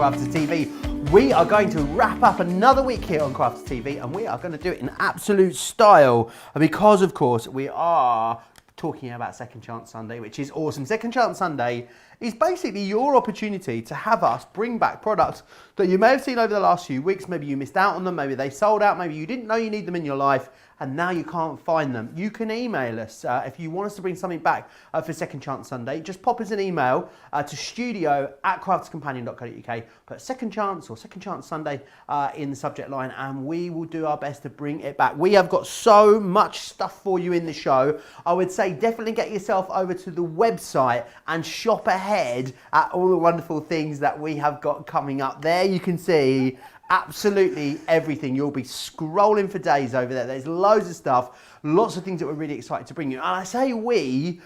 Crafters TV. We are going to wrap up another week here on Crafters TV, and we are going to do it in absolute style because, of course, we are talking about Second Chance Sunday, which is awesome. Second Chance Sunday is basically your opportunity to have us bring back products that you may have seen over the last few weeks. Maybe you missed out on them, maybe they sold out, maybe you didn't know you need them in your life, and now you can't find them. You can email us if you want us to bring something back for Second Chance Sunday. Just pop us an email to studio@craftscompanion.co.uk, put Second Chance or Second Chance Sunday in the subject line, and we will do our best to bring it back. We have got so much stuff for you in the show. I would say definitely get yourself over to the website and shop ahead at all the wonderful things that we have got coming up. There you can see absolutely everything. You'll be scrolling for days over there. There's loads of stuff, lots of things that we're really excited to bring you. And I say we,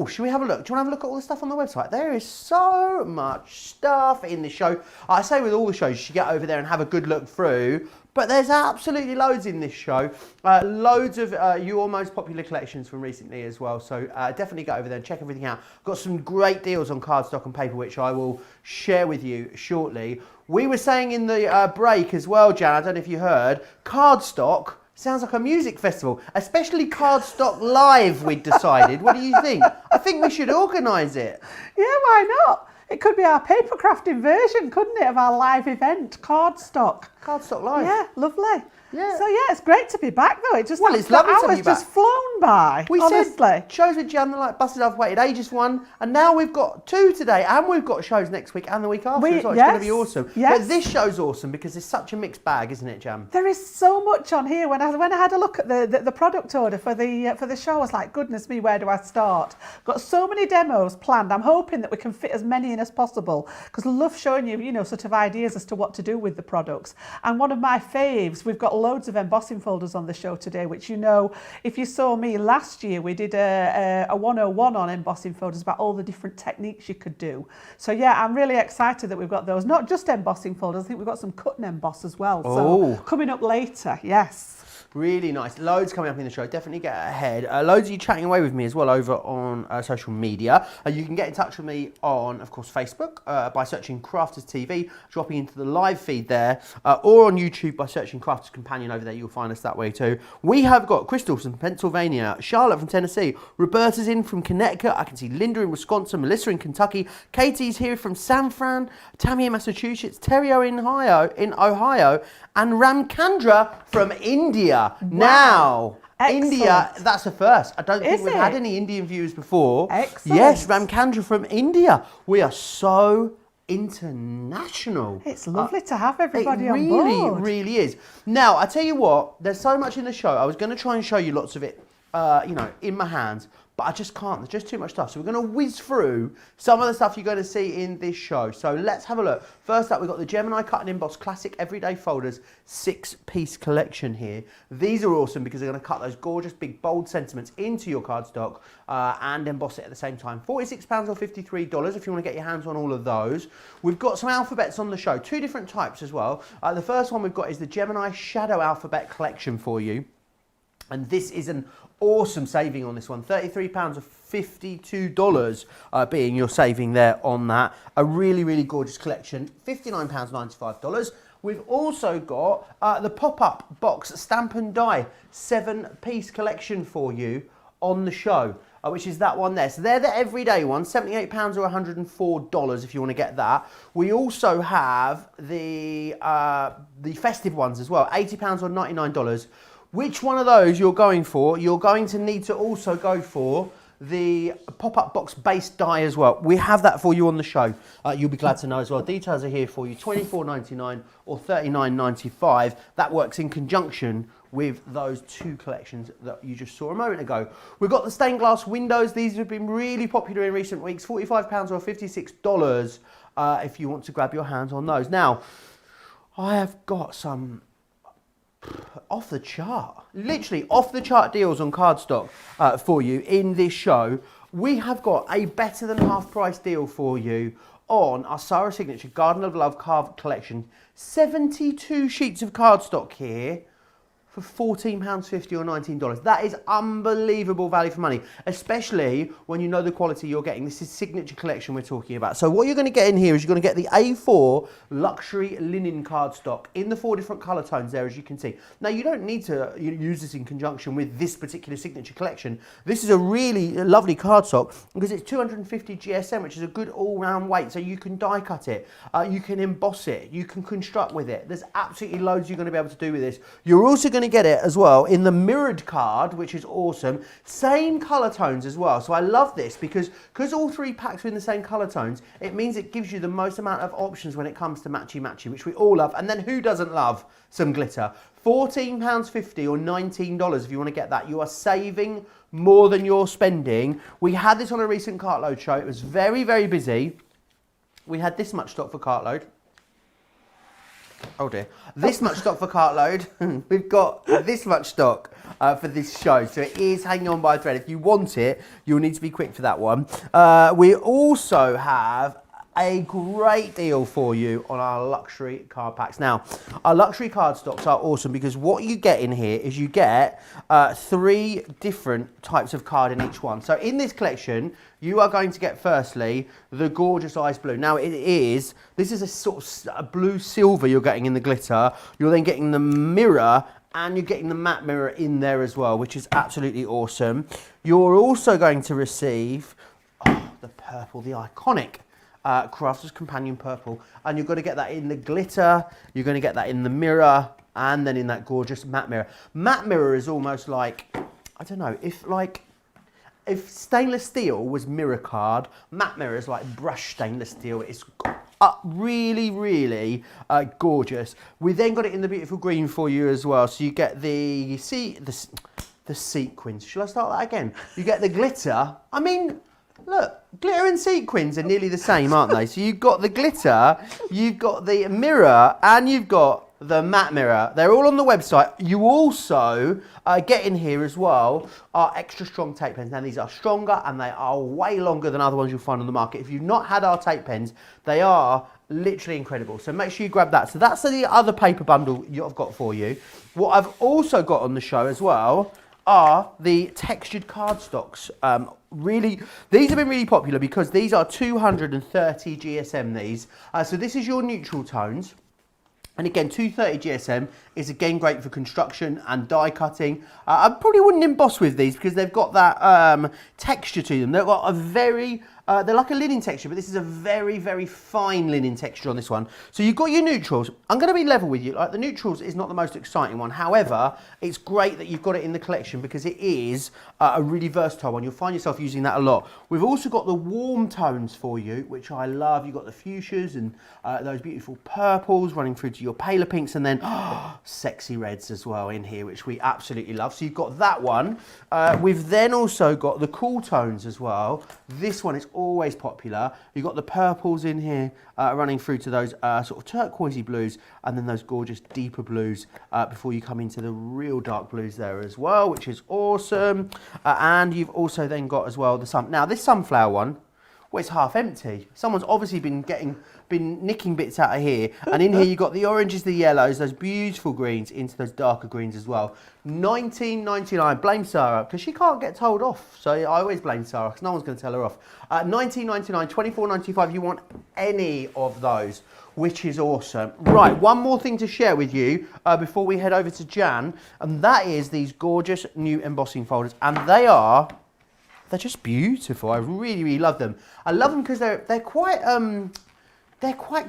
should we have a look? Do you want to have a look at all the stuff on the website? There is so much stuff in the show. I say with all the shows, you should get over there and have a good look through. But there's absolutely loads in this show. Loads of your most popular collections from recently as well. So definitely go over there and check everything out. Got some great deals on cardstock and paper, which I will share with you shortly. We were saying in the break as well, Jan, I don't know if you heard, cardstock sounds like a music festival, especially Cardstock Live, we'd decided. What do you think? I think we should organise it. Yeah, why not? It could be our paper crafting version, couldn't it, of our live event, Cardstock. Cardstock Live. Yeah, lovely. Yeah. So yeah, it's great to be back though. It just it's lovely to be back. just flown by. We honestly. said shows with Jan, like busted. I've waited ages for one, and now we've got two today, and we've got shows next week and the week after. It's going to be awesome. Yes. But this show's awesome because it's such a mixed bag, isn't it, Jan? There is so much on here. When I had a look at the product order for the show, I was like, goodness me, where do I start? Got so many demos planned. I'm hoping that we can fit as many in as possible because I love showing you, sort of ideas as to what to do with the products. And one of my faves, we've got loads of embossing folders on the show today, which if you saw me last year, we did a 101 on embossing folders about all the different techniques you could do. So yeah, I'm really excited that we've got those. Not just embossing folders, I think we've got some cut and emboss as well. So coming up later, yes. Really nice. Loads coming up in the show. Definitely get ahead. Loads of you chatting away with me as well over on social media. You can get in touch with me on, of course, Facebook by searching Crafters TV, dropping into the live feed there, or on YouTube by searching Crafters Companion over there. You'll find us that way too. We have got Crystal from Pennsylvania, Charlotte from Tennessee, Roberta's in from Connecticut. I can see Linda in Wisconsin, Melissa in Kentucky, Katie's here from San Fran, Tammy in Massachusetts, Terrio in Ohio, and Ramchandra from India. Wow. Now, excellent. India, that's a first. I don't think we've had any Indian viewers before. Excellent. Yes, Ramchandra from India. We are so international. It's lovely to have everybody on board. It really, really is. Now, I tell you what, there's so much in the show. I was going to try and show you lots of it, in my hands, but I just can't. There's just too much stuff. So we're going to whiz through some of the stuff you're going to see in this show. So let's have a look. First up, we've got the Gemini Cut and Emboss Classic Everyday Folders 6-piece collection here. These are awesome because they're going to cut those gorgeous, big, bold sentiments into your cardstock and emboss it at the same time. £46 or $53 if you want to get your hands on all of those. We've got some alphabets on the show, two different types as well. The first one we've got is the Gemini Shadow Alphabet Collection for you. And this is an awesome saving on this one. £33 or $52 being your saving there on that. A really, really gorgeous collection. £59.95. We've also got the pop-up box Stamp and Die 7-piece collection for you on the show, which is that one there. So they're the everyday ones, £78 or $104 if you want to get that. We also have the festive ones as well, £80 or $99. Which one of those you're going for, you're going to need to also go for the pop-up box base die as well. We have that for you on the show. You'll be glad to know as well. Details are here for you, $24.99 or $39.95. That works in conjunction with those two collections that you just saw a moment ago. We've got the stained glass windows. These have been really popular in recent weeks, £45 or $56 if you want to grab your hands on those. Now, I have got some off the chart, literally off the chart deals on cardstock for you in this show. We have got a better than half price deal for you on our Sarah Signature Garden of Love carved collection. 72 sheets of cardstock here for for £14.50 or $19. That is unbelievable value for money, especially when you know the quality you're getting. This is Signature Collection we're talking about. So what you're going to get in here is you're going to get the A4 luxury linen cardstock in the 4 different colour tones there, as you can see. Now, you don't need to use this in conjunction with this particular Signature Collection. This is a really lovely cardstock because it's 250 GSM, which is a good all-round weight. So you can die cut it, you can emboss it, you can construct with it. There's absolutely loads you're going to be able to do with this. You're also going to get it as well in the mirrored card, which is awesome. Same colour tones as well. So I love this because all 3 packs are in the same colour tones. It means it gives you the most amount of options when it comes to matchy-matchy, which we all love. And then who doesn't love some glitter? £14.50 or $19 if you want to get that. You are saving more than you're spending. We had this on a recent cartload show. It was very, very busy. We had this much stock for cartload. Oh dear. This much stock for cartload. We've got this much stock for this show. So it is hanging on by a thread. If you want it, you'll need to be quick for that one. We also have a great deal for you on our luxury card packs. Now, our luxury card stocks are awesome because what you get in here is you get 3 different types of card in each one. So in this collection, you are going to get firstly the gorgeous ice blue. Now this is a sort of a blue silver you're getting in the glitter. You're then getting the mirror and you're getting the matte mirror in there as well, which is absolutely awesome. You're also going to receive the purple, the iconic Crafter's Companion Purple, and you're going to get that in the glitter, you're going to get that in the mirror, and then in that gorgeous matte mirror. Matte mirror is almost like, I don't know, if stainless steel was mirror card, matte mirror is like brushed stainless steel. It's really, really gorgeous. We then got it in the beautiful green for you as well, so you get the sequins. Shall I start that again? You get the glitter. I mean, look, glitter and sequins are nearly the same, aren't they? So you've got the glitter, you've got the mirror, and you've got the matte mirror. They're all on the website. You also get in here as well our extra strong tape pens. Now, these are stronger and they are way longer than other ones you'll find on the market. If you've not had our tape pens, they are literally incredible. So make sure you grab that. So that's the other paper bundle I've got for you. What I've also got on the show as well are the textured cardstocks. Really, these have been really popular because these are 230 GSM, these. So this is your neutral tones. And again, 230 GSM is again great for construction and die cutting. I probably wouldn't emboss with these because they've got that texture to them. They've got a very, they're like a linen texture, but this is a very, very fine linen texture on this one. So you've got your neutrals. I'm going to be level with you. Like, the neutrals is not the most exciting one. However, it's great that you've got it in the collection because it is a really versatile one. You'll find yourself using that a lot. We've also got the warm tones for you, which I love. You've got the fuchsias and those beautiful purples running through to your paler pinks, and then sexy reds as well in here, which we absolutely love. So you've got that one. We've then also got the cool tones as well. This one is always popular. You've got the purples in here running through to those sort of turquoisey blues, and then those gorgeous deeper blues before you come into the real dark blues there as well, which is awesome. And you've also then got as well the sun. Now, this sunflower one, well, it's half empty. Someone's obviously been nicking bits out of here. And in here you've got the oranges, the yellows, those beautiful greens into those darker greens as well. $19.99. Blame Sarah, because she can't get told off. So I always blame Sarah, because no one's going to tell her off. $19.99, $24.95. You want any of those, which is awesome. Right, one more thing to share with you before we head over to Jan, and that is these gorgeous new embossing folders. And they're just beautiful. I really, really love them. I love them because they're quite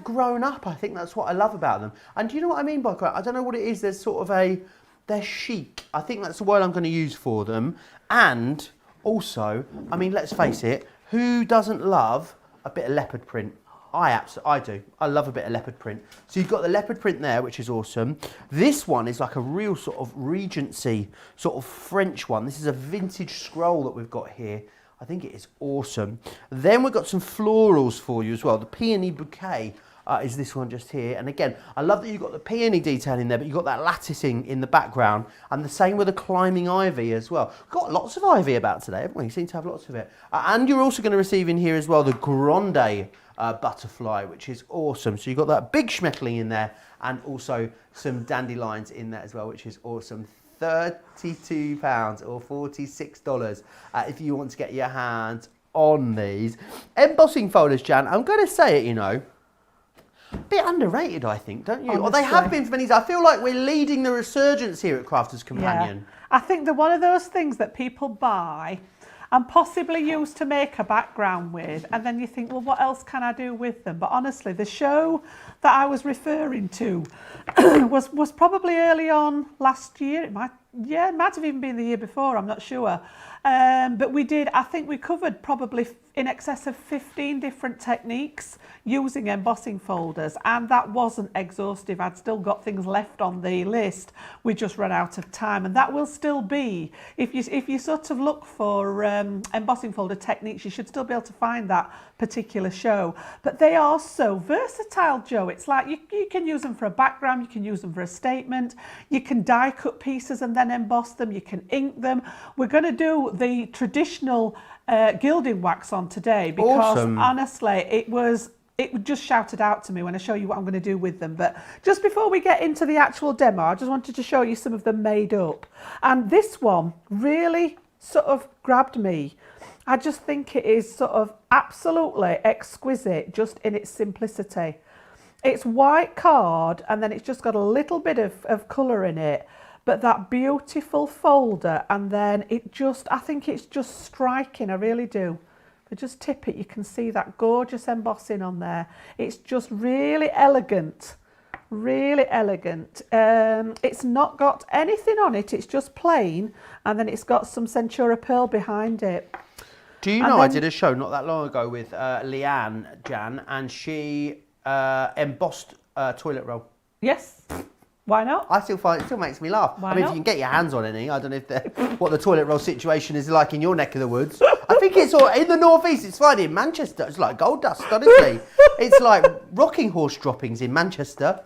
grown up. I think that's what I love about them. And do you know what I mean by grown up? I don't know what it is. There's sort of they're chic. I think that's the word I'm going to use for them. And also, I mean, let's face it, who doesn't love a bit of leopard print? I do. I love a bit of leopard print. So you've got the leopard print there, which is awesome. This one is like a real sort of Regency, sort of French one. This is a vintage scroll that we've got here. I think it is awesome. Then we've got some florals for you as well. The peony bouquet is this one just here. And again, I love that you've got the peony detail in there, but you've got that latticing in the background. And the same with the climbing ivy as well. We've got lots of ivy about today, haven't we? You seem to have lots of it. And you're also going to receive in here as well the grande butterfly, which is awesome. So you've got that big schmetterling in there and also some dandelions in there as well, which is awesome. £32 or $46 if you want to get your hands on these. Embossing folders, Jan, I'm going to say it, you know, a bit underrated, I think, don't you? Honestly. Or they have been for many years. I feel like we're leading the resurgence here at Crafters Companion. Yeah. I think they're one of those things that people buy and possibly use to make a background with, and then you think, well, what else can I do with them? But honestly, the show that I was referring to was probably early on last year. It might have even been the year before, I'm not sure. But I think we covered probably in excess of 15 different techniques using embossing folders, and that wasn't exhaustive. I'd still got things left on the list. We just ran out of time, and that will still be, if you sort of look for embossing folder techniques, you should still be able to find that particular show. But they are so versatile, Joe. It's like you can use them for a background, you can use them for a statement, you can die cut pieces and then emboss them, you can ink them. We're going to do the traditional gilding wax on today because honestly it just shouted out to me when I show you what I'm going to do with them. But just before we get into the actual demo, I just wanted to show you some of them made up, and this one really sort of grabbed me. I just think it is sort of absolutely exquisite just in its simplicity. It's white card and then it's just got a little bit of colour in it, but that beautiful folder, and then I think it's just striking, I really do. If I just tip it, you can see that gorgeous embossing on there. It's just really elegant, really elegant. It's not got anything on it, it's just plain, and then it's got some Centura pearl behind it. Do you know, I did a show not that long ago with Leanne, Jan, and she embossed toilet roll. Yes. Why not? I still find it still makes me laugh. Why I mean, not? if you can get your hands on any, I don't know if what the toilet roll situation is like in your neck of the woods. I think it's all in the northeast. It's fine in Manchester. It's like gold dust, honestly. It's like rocking horse droppings in Manchester.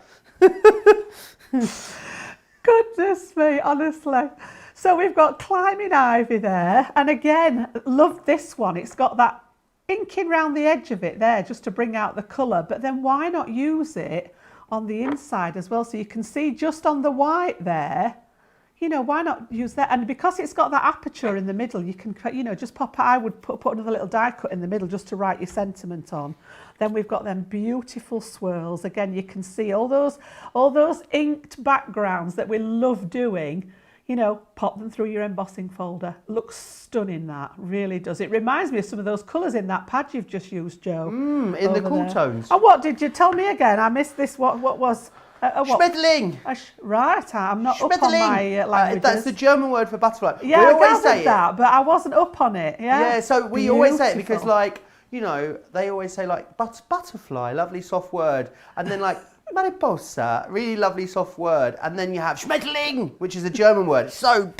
Goodness me, honestly. So we've got Climbing Ivy there, and again, love this one. It's got that inking round the edge of it there just to bring out the colour, but then why not use it on the inside as well, so you can see just on the white there, you know, why not use that? And because it's got that aperture in the middle, you can, you know, just pop, I would put another little die cut in the middle just to write your sentiment on. Then we've got them beautiful swirls. Again, you can see all those inked backgrounds that we love doing. You know, pop them through your embossing folder. Looks stunning, that really does. It reminds me of some of those colours in that pad you've just used, Joe. In the cool tones. And what did you tell me again? I missed this. What was? Schmetterling. Right, I'm not up on my languages. That's the German word for butterfly. Yeah, we I always say gathered that, but I wasn't up on it. Yeah, so we always say it because, like, you know, they always say, like, butterfly, lovely soft word. And then, like, mariposa, really lovely soft word. And then you have Schmetterling, which is a German word. So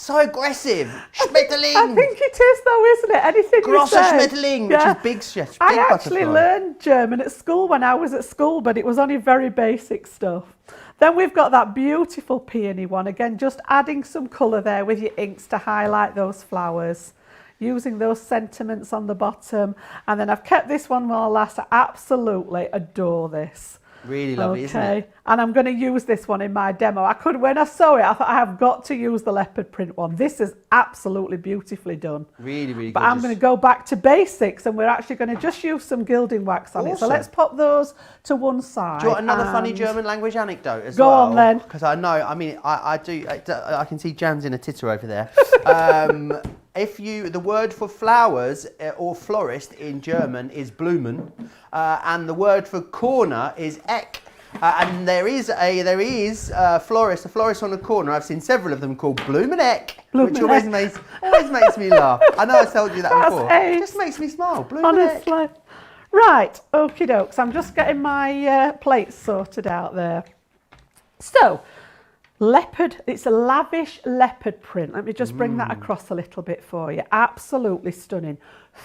aggressive. Schmetterling. I think it is though, isn't it? Anything Grosse you say. Schmetterling, which is big butterfly. I actually learned German at school when I was at school, but it was only very basic stuff. Then we've got that beautiful peony one. Again, just adding some colour there with your inks to highlight those flowers. Using those sentiments on the bottom. And then I've kept this one more last. I absolutely adore this. Really lovely, isn't it? And I'm going to use this one in my demo. When I saw it, I thought I have got to use the leopard print one. This is absolutely beautifully done. Really, really But gorgeous. I'm going to go back to basics, and we're actually going to just use some gilding wax on it. So let's pop those to one side. Do you want another funny German language anecdote as well? Go on then. Because I know, I mean, I can see Jan's in a titter over there. The word for flowers or florist in German is Blumen, and the word for corner is Eck. And there is a florist on a corner. I've seen several of them called Blumeneck, which always makes me laugh. I know I told you that before. It just makes me smile. Blumeneck. Honestly. Right, okie dokes. I'm just getting my plates sorted out there. So, leopard, it's a lavish leopard print. Let me just bring that across a little bit for you. Absolutely stunning.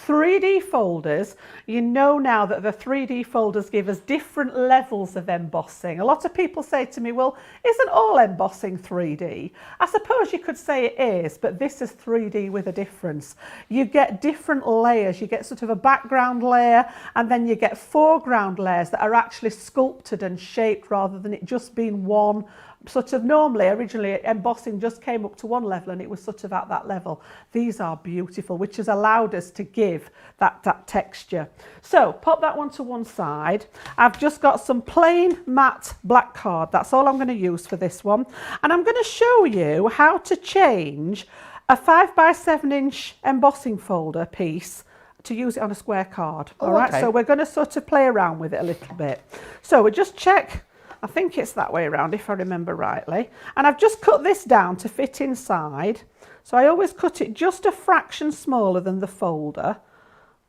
3D folders, you know now that the 3D folders give us different levels of embossing. A lot of people say to me, well, isn't all embossing 3D? I suppose you could say it is, but this is 3D with a difference. You get different layers. You get sort of a background layer, and then you get foreground layers that are actually sculpted and shaped rather than it just being one. Sort of normally, originally, embossing just came up to one level and it was sort of at that level. These are beautiful, which has allowed us to give that texture. So pop that one to one side. I've just got some plain matte black card. That's all I'm going to use for this one. And I'm going to show you how to change a 5x7 inch embossing folder piece to use it on a square card. All right, so we're going to sort of play around with it a little bit. So we just check. I think it's that way around if I remember rightly. And I've just cut this down to fit inside. So I always cut it just a fraction smaller than the folder,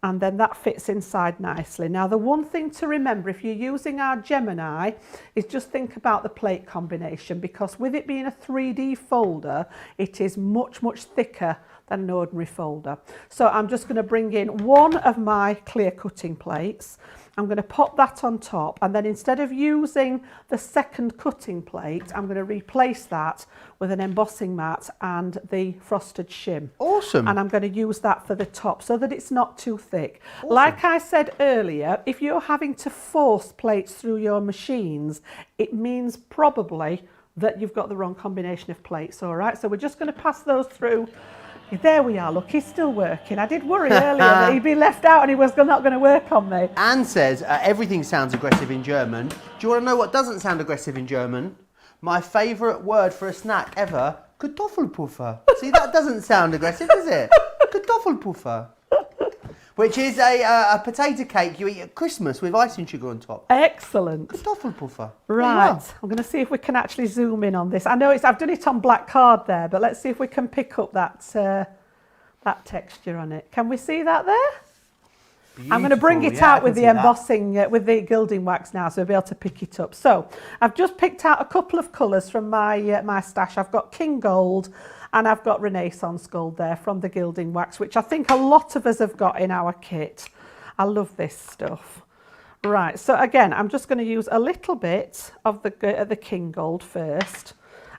and then that fits inside nicely. Now the one thing to remember if you're using our Gemini is just think about the plate combination, because with it being a 3D folder, it is much thicker than an ordinary folder. So I'm just going to bring in one of my clear cutting plates. I'm going to pop that on top, and then instead of using the second cutting plate, I'm going to replace that with an embossing mat and the frosted shim. Awesome. And I'm going to use that for the top so that it's not too thick. Awesome. Like I said earlier, if you're having to force plates through your machines, it means probably that you've got the wrong combination of plates. All right, so we're just going to pass those through. There we are, look, he's still working. I did worry earlier that he'd be left out and he was not going to work on me. Anne says, everything sounds aggressive in German. Do you want to know what doesn't sound aggressive in German? My favourite word for a snack ever, Kartoffelpuffer. See, that doesn't sound aggressive, does it? Kartoffelpuffer. Which is a potato cake you eat at Christmas with icing sugar on top. Excellent. Kartoffelpuffer. Right, I'm going to see if we can actually zoom in on this. I know I've done it on black card there, but let's see if we can pick up that texture on it. Can we see that there? Beautiful. I'm going to bring it out with the embossing, with the gilding wax now, so we'll be able to pick it up. So I've just picked out a couple of colours from my stash. I've got King Gold and I've got Renaissance Gold there from the Gilding Wax, which I think a lot of us have got in our kit. I love this stuff. Right, so again, I'm just going to use a little bit of the King Gold first.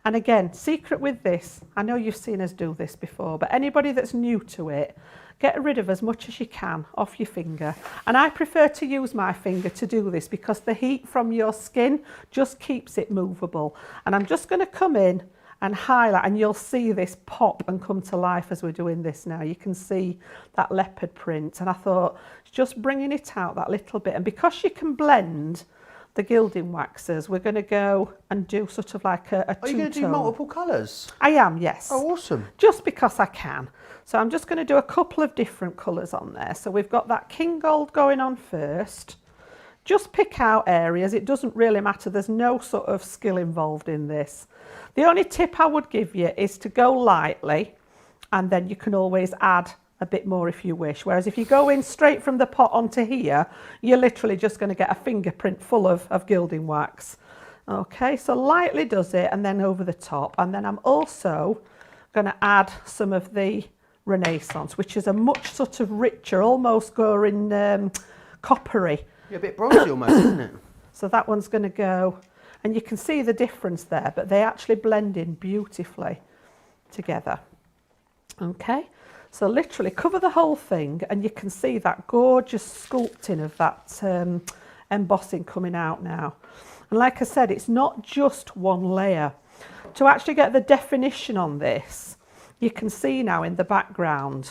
And again, secret with this, I know you've seen us do this before, but anybody that's new to it, get rid of as much as you can off your finger. And I prefer to use my finger to do this because the heat from your skin just keeps it movable. And I'm just going to come in and highlight, and you'll see this pop and come to life as we're doing this now. You can see that leopard print, and I thought just bringing it out that little bit. And because you can blend the gilding waxes, we're going to go and do sort of like a two-tone. Are you going to do multiple colours? I am, yes. Oh, awesome. Just because I can. So I'm just going to do a couple of different colours on there. So we've got that King Gold going on first. Just pick out areas. It doesn't really matter. There's no sort of skill involved in this. The only tip I would give you is to go lightly, and then you can always add a bit more if you wish. Whereas if you go in straight from the pot onto here, you're literally just going to get a fingerprint full of gilding wax. Okay, so lightly does it, and then over the top. And then I'm also going to add some of the Renaissance, which is a much sort of richer, almost going coppery. Yeah, a bit bronzy almost, isn't it? So that one's going to go, and you can see the difference there, but they actually blend in beautifully together. Okay, so literally cover the whole thing, and you can see that gorgeous sculpting of that embossing coming out now. And like I said, it's not just one layer. To actually get the definition on this, you can see now in the background.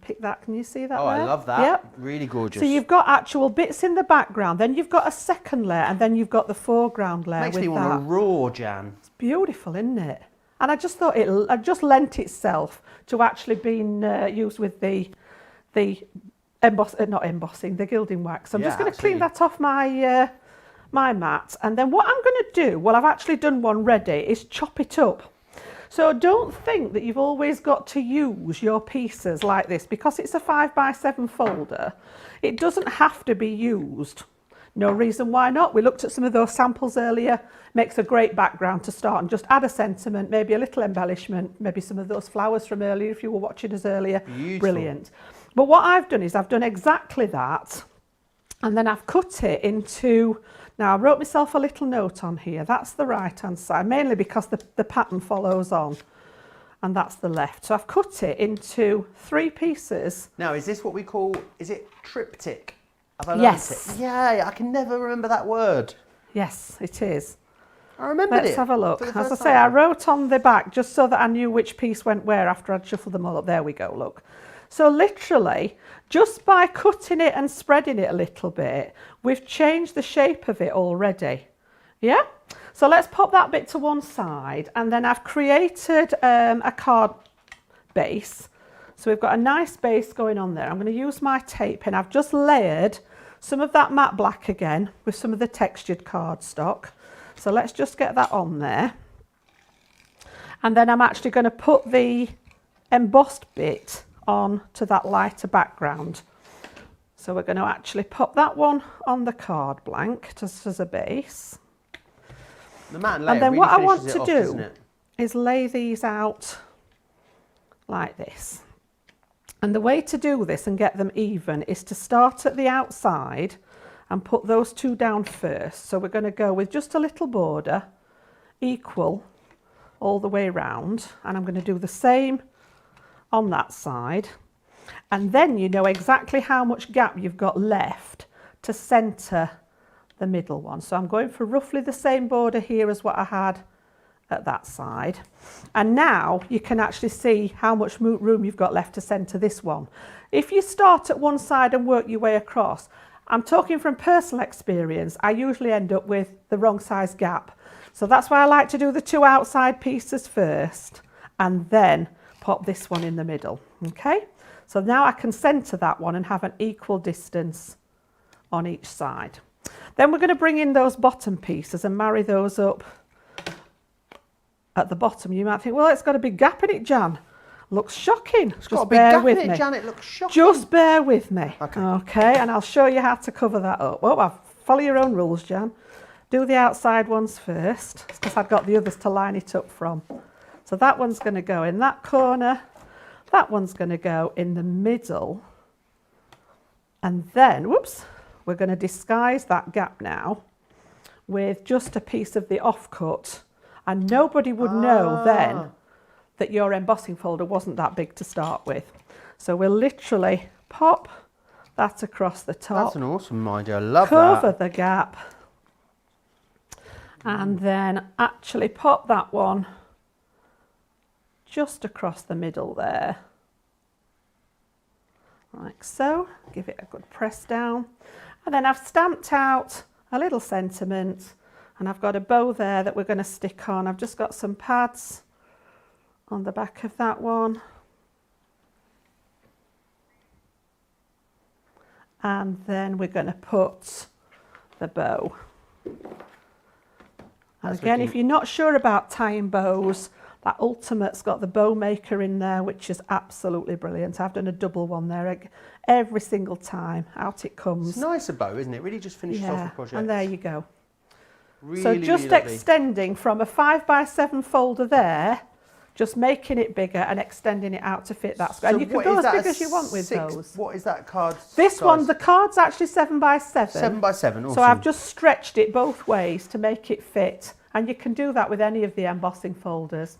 Pick that, can you see that? Oh, there? I love that. Yep. Really gorgeous. So you've got actual bits in the background, then you've got a second layer, and then you've got the foreground layer. Makes with me want to roar, Jan. It's beautiful, isn't it? And I just thought it just lent itself to actually being used with the not embossing, the gilding wax. I'm just going to clean that off my my mat, and then what I'm going to do, well, I've actually done one ready, is chop it up. So don't think that you've always got to use your pieces like this, because it's a 5x7 folder. It doesn't have to be used. No reason why not. We looked at some of those samples earlier. Makes a great background to start, and just add a sentiment, maybe a little embellishment, maybe some of those flowers from earlier if you were watching us earlier. Beautiful. Brilliant. But what I've done is I've done exactly that, and then I've cut it into, now I wrote myself a little note on here, that's the right hand side, mainly because the pattern follows on, and that's the left. So I've cut it into 3 pieces. Now, is this what we call, is it triptych? Have I learned Yes. it? Yeah, I can never remember that word. Yes, it is. I remembered it. Let's have a look. for the As I first say, I time. wrote on the back just so that I knew which piece went where after I'd shuffled them all up. There we go, look. So literally, just by cutting it and spreading it a little bit, we've changed the shape of it already. Yeah? So let's pop that bit to one side, and then I've created a card base. So we've got a nice base going on there. I'm going to use my tape, and I've just layered some of that matte black again with some of the textured cardstock. So let's just get that on there. And then I'm actually going to put the embossed bit on to that lighter background. So we're going to actually pop that one on the card blank just as a base. The matte layer And then really what I finishes want it to off, do doesn't it? is lay these out like this. And the way to do this and get them even is to start at the outside and put those 2 down first. So we're going to go with just a little border, equal all the way round, and I'm going to do the same on that side. And then you know exactly how much gap you've got left to centre the middle one. So I'm going for roughly the same border here as what I had at that side. And now you can actually see how much room you've got left to centre this one. If you start at one side and work your way across, I'm talking from personal experience, I usually end up with the wrong size gap. So that's why I like to do the 2 outside pieces first and then pop this one in the middle. Okay, so now I can centre that one and have an equal distance on each side. Then we're going to bring in those bottom pieces and marry those up at the bottom. You might think, well, it's got a big gap in it, Jan. Looks shocking. It's got a big gap in it, Jan. It looks shocking. Just bear with me. Okay. Okay, and I'll show you how to cover that up. Oh, follow your own rules, Jan. Do the outside ones first, because I've got the others to line it up from. So that one's going to go in that corner. That one's going to go in the middle. And then, whoops, we're going to disguise that gap now with just a piece of the offcut. And nobody would know then that your embossing folder wasn't that big to start with. So we'll literally pop that across the top. That's an awesome idea. I love cover that. the gap, and then actually pop that one just across the middle there, like so. Give it a good press down, and then I've stamped out a little sentiment, and I've got a bow there that we're going to stick on. I've just got some pads on the back of that one, and then we're going to put the bow. And again, if you're not sure about tying bows, that Ultimate's got the bow maker in there, which is absolutely brilliant. I've done a double one there every single time. Out it comes. It's nice a bow, isn't it? Really just finishes off the project. And there you go. Really, So just really lovely. extending from a 5x7 folder there, just making it bigger and extending it out to fit that square. So And you can what go is as that, big as you want with those. What is that card This size? one, the card's actually 7x7. 7x7, awesome. So I've just stretched it both ways to make it fit. And you can do that with any of the embossing folders.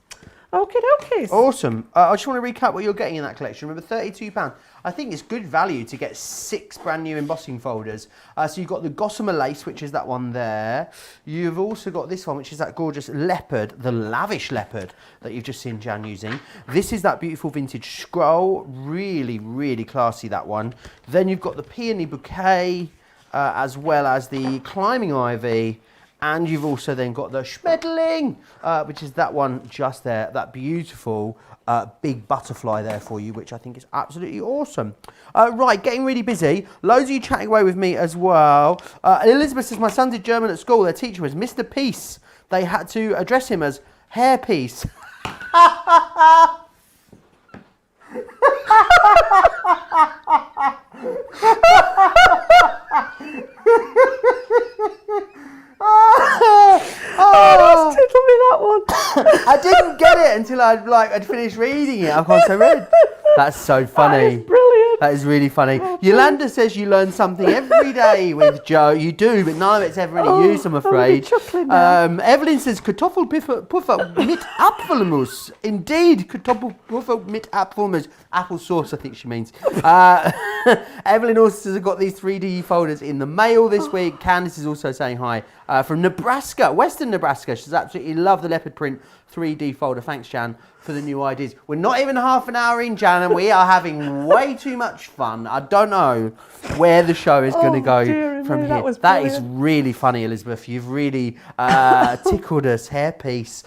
Okie dokies. Awesome. I just want to recap what you're getting in that collection. Remember, £32. I think it's good value to get 6 brand new embossing folders. So you've got the Gossamer Lace, which is that one there. You've also got this one, which is that gorgeous leopard, the lavish leopard that you've just seen Jan using. This is that beautiful vintage scroll. Really, really classy, that one. Then you've got the Peony Bouquet, as well as the Climbing Ivy. And you've also then got the Schmetterling, which is that one just there, that beautiful big butterfly there for you, which I think is absolutely awesome. Right, getting really busy. Loads of you chatting away with me as well. Elizabeth says, my son did German at school. Their teacher was Mr. Peace. They had to address him as Hairpiece. Oh, tickle me that one. I didn't get it until I'd finished reading it. I've gone so red. That's so funny. That is brilliant. That is really funny. Yolanda says you learn something every day with Joe. You do, but none of it's ever any use, I'm afraid. Evelyn says Kartoffelpuffer mit Apfelmus. Indeed, Kartoffelpuffer mit Apfelmus. Apple sauce, I think she means. Evelyn also says I've got these 3D folders in the mail this week. Candice is also saying hi from Nebraska, Western Nebraska. She's absolutely love the leopard print 3D folder. Thanks, Jan, for the new ideas. We're not even half an hour in, Jan, and we are having way too much fun. I don't know where the show is going to go from here. That is really funny, Elizabeth. You've really tickled us. Hairpiece.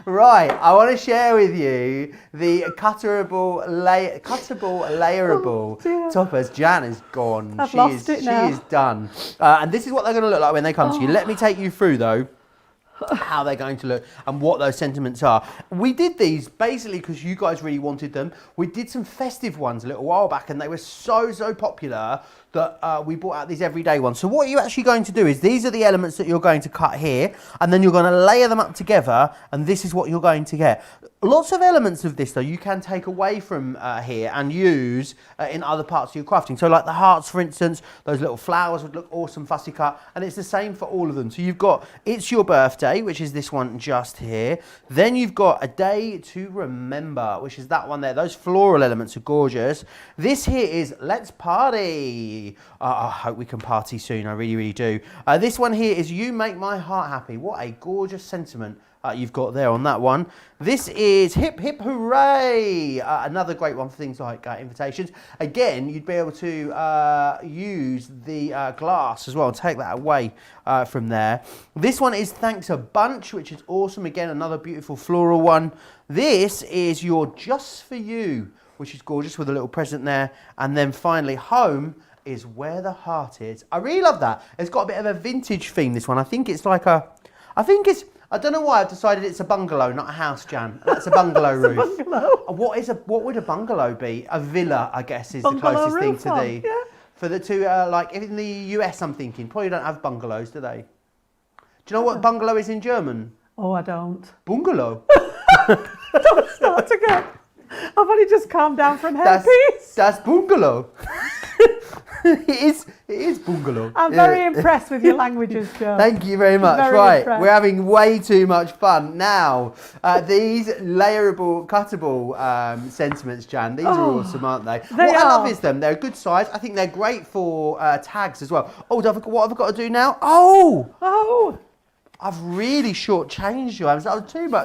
Right, I want to share with you the cuttable, layerable toppers. Jan is gone. I've lost it now. She is done. And this is what they're going to look like when they come to you. Let me take you through, though, how they're going to look and what those sentiments are. We did these basically because you guys really wanted them. We did some festive ones a little while back, and they were so popular that we brought out these everyday ones. So what you're actually going to do is these are the elements that you're going to cut here, and then you're going to layer them up together, and this is what you're going to get. Lots of elements of this, though, you can take away from here and use in other parts of your crafting. So like the hearts, for instance, those little flowers would look awesome fussy cut, and it's the same for all of them. So you've got It's Your Birthday, which is this one just here. Then you've got A Day to Remember, which is that one there. Those floral elements are gorgeous. This here is Let's Party. I hope we can party soon, I really do. This one here is You Make My Heart Happy. What a gorgeous sentiment you've got there on that one. This is Hip Hip Hooray, another great one for things like invitations. Again, you'd be able to use the glass as well, take that away from there. This one is Thanks a Bunch, which is awesome. Again, another beautiful floral one. This is Your Just For You, which is gorgeous with a little present there. And then finally, Home is Where the Heart Is. I really love that. It's got a bit of a vintage theme, this one. I think it's like I don't know why I've decided it's a bungalow, not a house, Jan. That's a bungalow roof. A bungalow. What would a bungalow be? A villa, I guess, is Bungalow the closest thing to roof the... yeah. For the two, like in the US, I'm thinking, probably don't have bungalows, do they? Do you know what bungalow is in German? Oh, I don't. Bungalow. Don't start again. I've only just calmed down from herpes. That's bungalow. It is bungalow. I'm very impressed with your languages, Joe. Thank you very much. Right, we're having way too much fun. Now, these layerable, cuttable sentiments, Jan, these are awesome, aren't they? What I love is them. They're a good size. I think they're great for tags as well. Oh, what have I got to do now? Oh! I've really shortchanged you. I was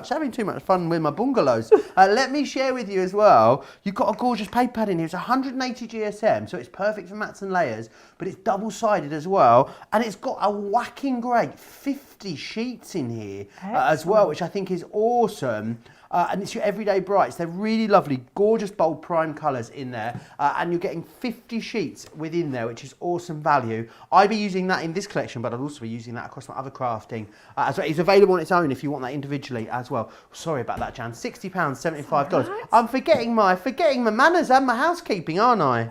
having too much fun with my bungalows. Let me share with you as well. You've got a gorgeous paper pad in here. It's 180 GSM, so it's perfect for mats and layers, but it's double-sided as well. And it's got a whacking great 50 sheets in here as well, which I think is awesome. And it's your everyday brights. They're really lovely, gorgeous, bold prime colours in there. And you're getting 50 sheets within there, which is awesome value. I'd be using that in this collection, but I'd also be using that across my other crafting. As well. It's available on its own if you want that individually as well. Sorry about that, Jan. £60, $75. Right. I'm forgetting my manners and my housekeeping, aren't I?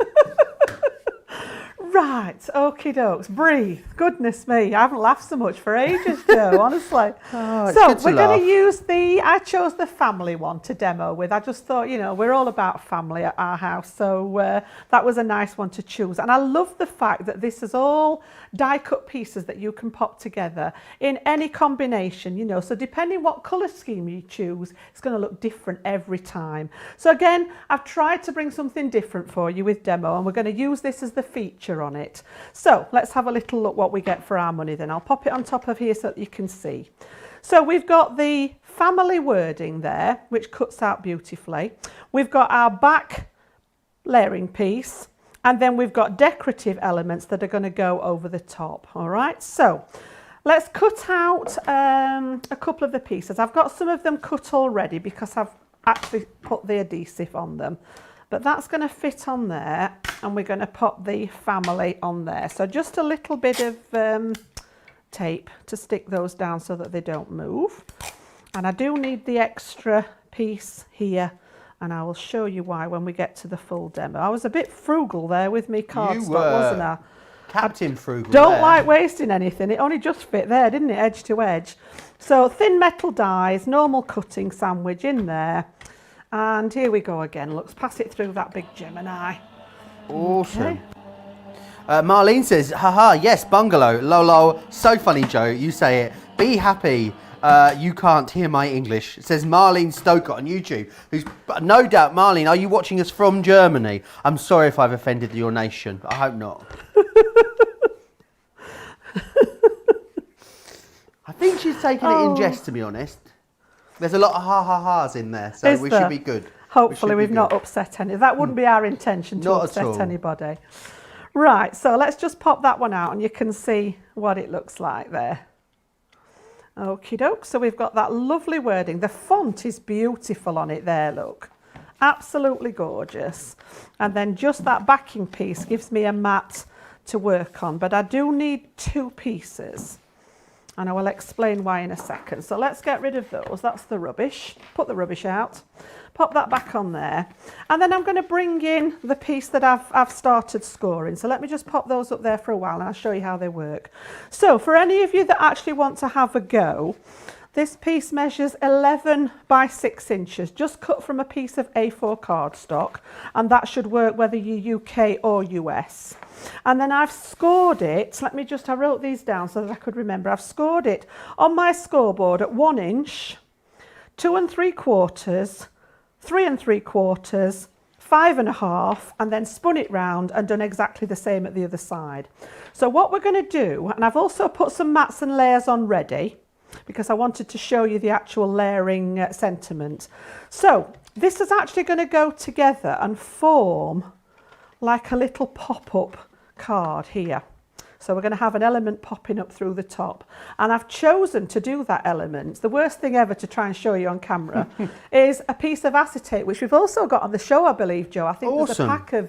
Right, okie dokes, breathe. Goodness me, I haven't laughed so much for ages, Joe, honestly. So we're going to use I chose the family one to demo with. I just thought, we're all about family at our house, so that was a nice one to choose. And I love the fact that this is all die cut pieces that you can pop together in any combination, so depending what colour scheme you choose, it's going to look different every time. So again, I've tried to bring something different for you with demo, and we're going to use this as the feature on it. So let's have a little look what we get for our money then. I'll pop it on top of here so that you can see. So we've got the family wording there, which cuts out beautifully. We've got our back layering piece, and then we've got decorative elements that are going to go over the top. All right, so let's cut out a couple of the pieces. I've got some of them cut already because I've actually put the adhesive on them. But that's going to fit on there, and we're going to pop the family on there. So just a little bit of tape to stick those down so that they don't move. And I do need the extra piece here, and I will show you why when we get to the full demo. I was a bit frugal there with me cardstock, wasn't I? Captain Frugal. Don't like wasting anything. It only just fit there, didn't it, edge to edge. So thin metal dies, normal cutting sandwich in there. And here we go again. Let's pass it through that big Gemini. Awesome. Okay. Marlene says, haha, yes, bungalow. Lolo, so funny, Joe. You say it. Be happy. You can't hear my English. It says Marlene Stoker on YouTube. Who's no doubt, Marlene, are you watching us from Germany? I'm sorry if I've offended your nation. I hope not. I think she's taking it in jest, to be honest. There's a lot of ha-ha-ha's in there, so we should be good. Hopefully we've not upset any. That wouldn't be our intention to upset anybody. Right, so let's just pop that one out and you can see what it looks like there. Okie doke, so we've got that lovely wording. The font is beautiful on it there, look. Absolutely gorgeous. And then just that backing piece gives me a mat to work on, but I do need 2 pieces. And I will explain why in a second. So let's get rid of those. That's the rubbish. Put the rubbish out. Pop that back on there. And then I'm going to bring in the piece that I've started scoring. So let me just pop those up there for a while and I'll show you how they work. So for any of you that actually want to have a go, this piece measures 11 by 6 inches, just cut from a piece of A4 cardstock. And that should work whether you're UK or US. And then I've scored it, I wrote these down so that I could remember. I've scored it on my scoreboard at 1 inch, 2 3/4, 3 3/4, 5 1/2, and then spun it round and done exactly the same at the other side. So what we're going to do, and I've also put some mats and layers on ready because I wanted to show you the actual layering sentiment. So this is actually going to go together and form like a little pop-up card here. So we're going to have an element popping up through the top. And I've chosen to do that element. The worst thing ever to try and show you on camera is a piece of acetate, which we've also got on the show, I believe, Joe. I think there's a pack of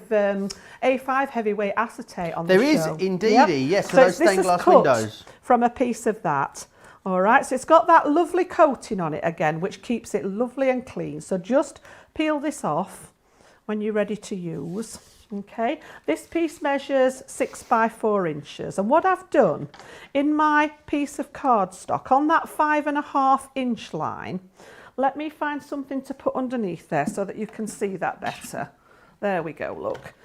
A5 heavyweight acetate on the show. There is indeed, yep. Yes, so those stained glass windows. From a piece of that. All right, so it's got that lovely coating on it again, which keeps it lovely and clean. So just peel this off when you're ready to use. Okay, this piece measures 6 by 4 inches, and what I've done in my piece of cardstock on that 5 1/2 inch line, let me find something to put underneath there so that you can see that better. There we go, look.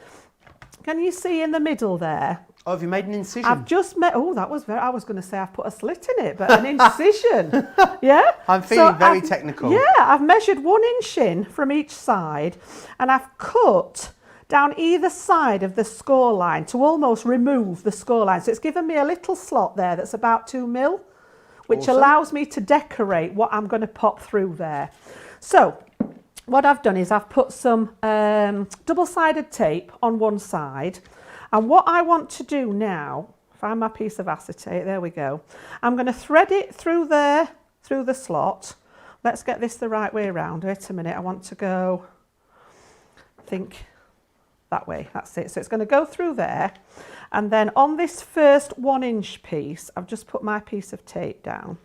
Can you see in the middle there? Oh, have you made an incision? I've just made, oh, that was very, I was going to say I've put a slit in it, but an incision, yeah? I'm feeling very technical. Yeah, I've measured 1 inch in from each side, and I've cut down either side of the score line to almost remove the score line. So it's given me a little slot there that's about 2 mil, which allows me to decorate what I'm going to pop through there. So what I've done is I've put some double-sided tape on one side. And what I want to do now, find my piece of acetate, there we go. I'm going to thread it through there, through the slot. Let's get this the right way around. Wait a minute, I want to go, I think, that way, that's it. So it's going to go through there, and then on this first 1 inch piece, I've just put my piece of tape down,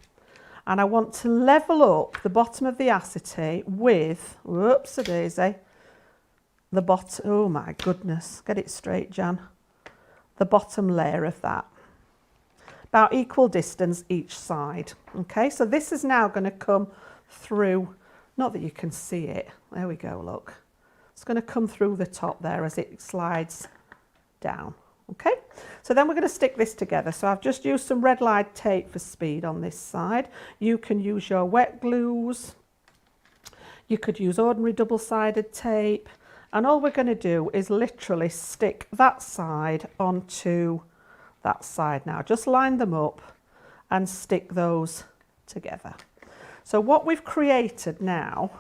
and I want to level up the bottom of the acetate with, whoops-a-daisy, the bottom, oh my goodness, get it straight, Jan, the bottom layer of that, about equal distance each side. Okay, so this is now going to come through, not that you can see it, there we go, look. It's going to come through the top there as it slides down. Okay, so then we're going to stick this together. So I've just used some red light tape for speed on this side. You can use your wet glues. You could use ordinary double-sided tape. And all we're going to do is literally stick that side onto that side now. Just line them up and stick those together. So what we've created now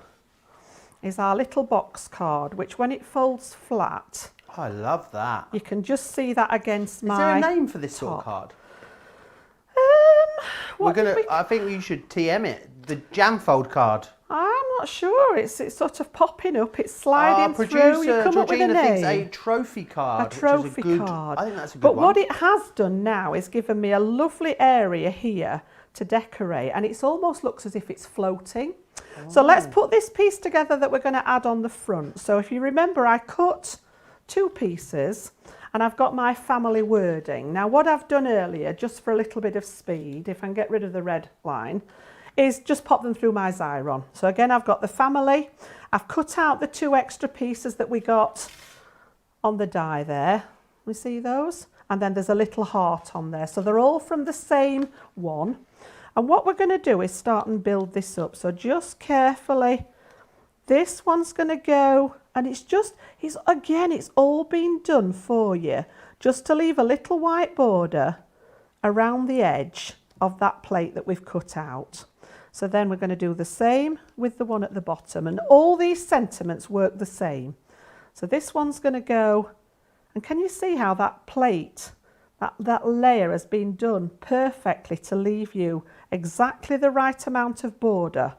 is our little box card, which when it folds flat, I love that. You can just see that against my. Is there a name for this sort of card? I think you should TM it. The jam fold card. I'm not sure. It's sort of popping up. It's sliding through. You come up with a name. Thinks a trophy card. A trophy card. I think that's a good one. But one. what it has done now is given me a lovely area here to decorate, and it almost looks as if it's floating. Oh. So let's put this piece together that we're going to add on the front. So if you remember, I cut 2 pieces and I've got my family wording. Now what I've done earlier, just for a little bit of speed, if I can get rid of the red line, is just pop them through my Xyron. So again, I've got the family. I've cut out the 2 extra pieces that we got on the die there. We see those? And then there's a little heart on there. So they're all from the same one. And what we're going to do is start and build this up. So just carefully, this one's going to go, and it's all been done for you, just to leave a little white border around the edge of that plate that we've cut out. So then we're going to do the same with the one at the bottom, and all these sentiments work the same. So this one's going to go, and can you see how that plate, that layer has been done perfectly to leave you exactly the right amount of border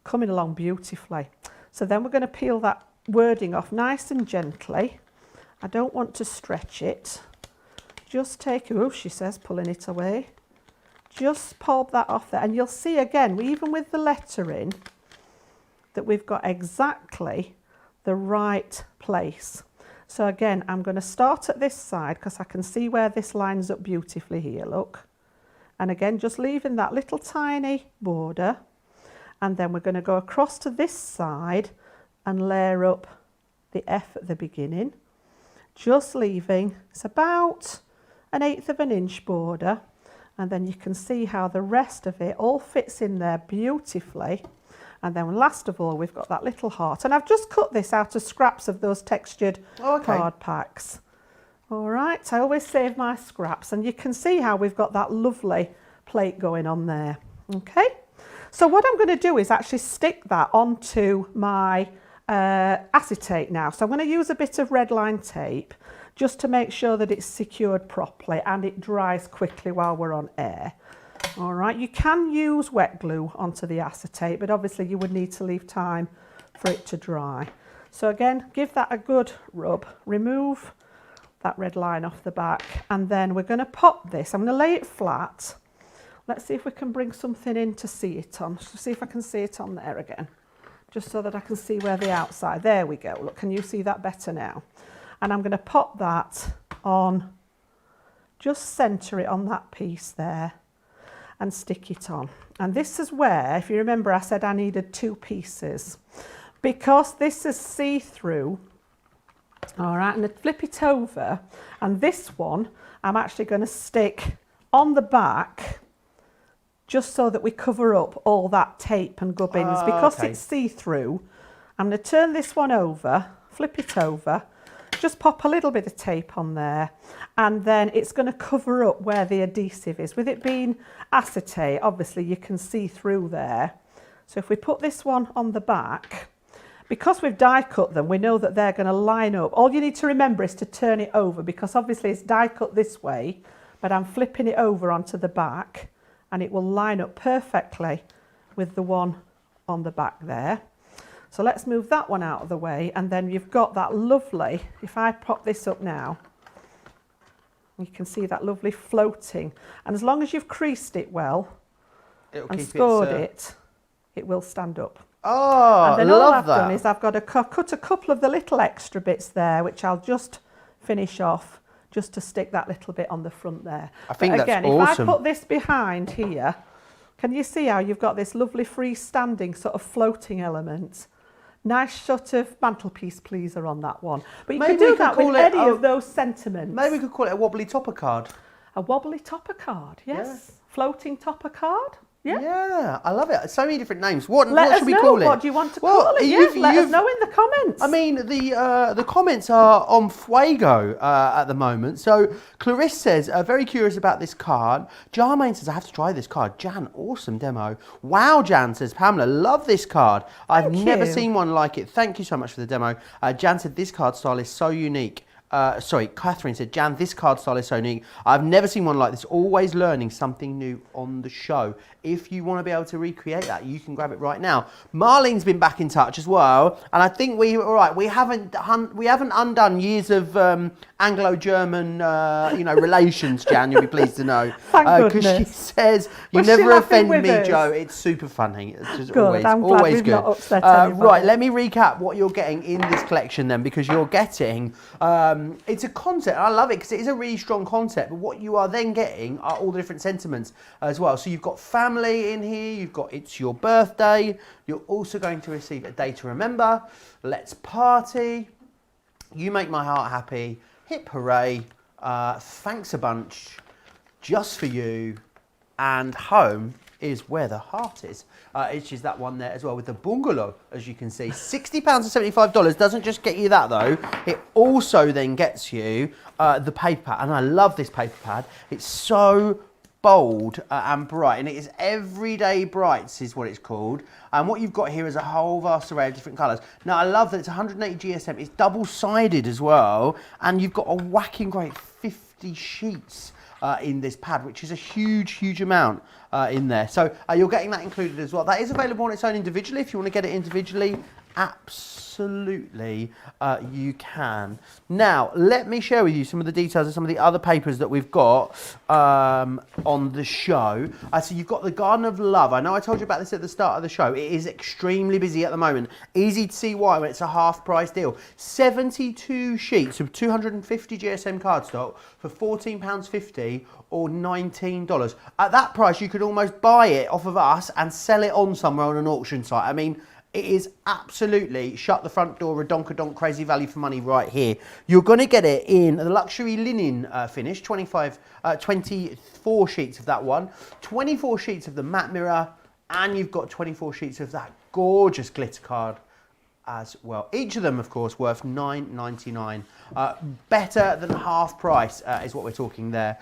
coming along beautifully. So then we're going to peel that wording off nice and gently. I don't want to stretch it. Just take, oh, she says, pulling it away. Just pop that off there, and you'll see again, even with the lettering, that we've got exactly the right place. So again, I'm going to start at this side because I can see where this lines up beautifully here, look. And again, just leaving that little tiny border, and then we're going to go across to this side and layer up the F at the beginning, just leaving, it's about 1/8 of an inch border. And then you can see how the rest of it all fits in there beautifully. And then last of all, we've got that little heart. And I've just cut this out of scraps of those textured card packs. All right, I always save my scraps. And you can see how we've got that lovely plate going on there. Okay, so what I'm going to do is actually stick that onto my acetate now. So I'm going to use a bit of red line tape just to make sure that it's secured properly and it dries quickly while we're on air. All right, you can use wet glue onto the acetate, but obviously you would need to leave time for it to dry. So again, give that a good rub, remove that red line off the back, and then we're going to pop this. I'm going to lay it flat. Let's see if we can bring something in to see it on. See if I can see it on there again, just so that I can see where the outside, there we go. Look, can you see that better now? And I'm going to pop that on, just centre it on that piece there and stick it on. And this is where, if you remember, I said I needed 2 pieces. Because this is see-through, all right, and I flip it over, and this one I'm actually going to stick on the back just so that we cover up all that tape and gubbins. Because it's see-through, I'm going to turn this one over, flip it over, just pop a little bit of tape on there, and then it's going to cover up where the adhesive is. With it being acetate, obviously you can see through there. So if we put this one on the back, because we've die cut them, we know that they're going to line up. All you need to remember is to turn it over, because obviously it's die cut this way, but I'm flipping it over onto the back, and it will line up perfectly with the one on the back there. So let's move that one out of the way, and then you've got that lovely, if I prop this up now, you can see that lovely floating. And as long as you've creased it well and scored it, it will stand up. Oh, and then all I've done is I've got to cut a couple of the little extra bits there, which I'll just finish off, just to stick that little bit on the front there. I think that's awesome. Again, if I put this behind here, can you see how you've got this lovely freestanding sort of floating element? Nice sort of mantelpiece pleaser on that one. But you can do that with any of those sentiments. Maybe we could call it a wobbly topper card. A wobbly topper card, yes. Yeah. Floating topper card. Yeah. Yeah, I love it. So many different names. What should we call it? What do you want to call it? Let us know in the comments. I mean, the comments are on fuego at the moment. So Clarisse says, very curious about this card. Jarmaine says, I have to try this card. Jan, awesome demo. Wow, Jan, says Pamela, love this card. I've never seen one like it. Thank you so much for the demo. Jan said, this card style is so unique. Sorry, Catherine said, Jan, this card style is so unique. I've never seen one like this. Always learning something new on the show. If you want to be able to recreate that, you can grab it right now. Marlene's been back in touch as well, and I think we haven't undone years of Anglo-German relations. Jan, you'll be pleased to know. Thank goodness. Because she says, you Was never offend me, us? Joe. It's super funny. It's just good. I'm glad always we've good. Not upset anybody. Right, let me recap what you're getting in this collection then, because you're getting it's a concept. I love it because it is a really strong concept. But what you are then getting are all the different sentiments as well. So you've got family in here. You've got it's your birthday. You're also going to receive a day to remember. Let's party. You make my heart happy. Hip hooray. Thanks a bunch. Just for you. And home is where the heart is. Which is that one there as well with the bungalow, as you can see. £60 and $75 doesn't just get you that though. It also then gets you the paper pad. And I love this paper pad. It's so bold and bright, and it is Everyday Brights is what it's called. And what you've got here is a whole vast array of different colours. Now I love that it's 180 GSM. It's double-sided as well, and you've got a whacking great 50 sheets in this pad, which is a huge amount in there. So you're getting that included as well. That is available on its own individually. If you want to get it individually, absolutely you can. Now let me share with you some of the details of some of the other papers that we've got on the show. So you've got the Garden of Love. I know I told you about this at the start of the show. It is extremely busy at the moment. Easy to see why when it's a half price deal. 72 sheets of 250 GSM cardstock for £14.50 or $19. At that price you could almost buy it off of us and sell it on somewhere on an auction site. I mean, it is absolutely shut the front door, redonka-donk, crazy value for money right here. You're going to get it in the luxury linen finish, 24 sheets of that one, 24 sheets of the matte mirror, and you've got 24 sheets of that gorgeous glitter card as well. Each of them, of course, worth $9.99. Better than half price is what we're talking there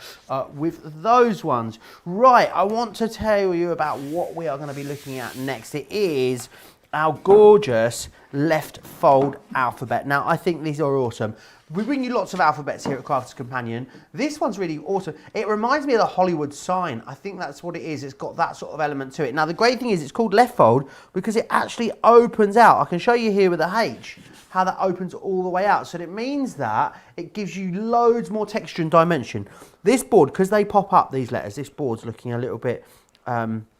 with those ones. Right, I want to tell you about what we are going to be looking at next. It is our gorgeous left fold alphabet. Now, I think these are awesome. We bring you lots of alphabets here at Crafters Companion. This one's really awesome. It reminds me of the Hollywood sign. I think that's what it is. It's got that sort of element to it. Now, the great thing is it's called left fold because it actually opens out. I can show you here with a H how that opens all the way out. So it means that it gives you loads more texture and dimension. This board, because they pop up, these letters, this board's looking a little bit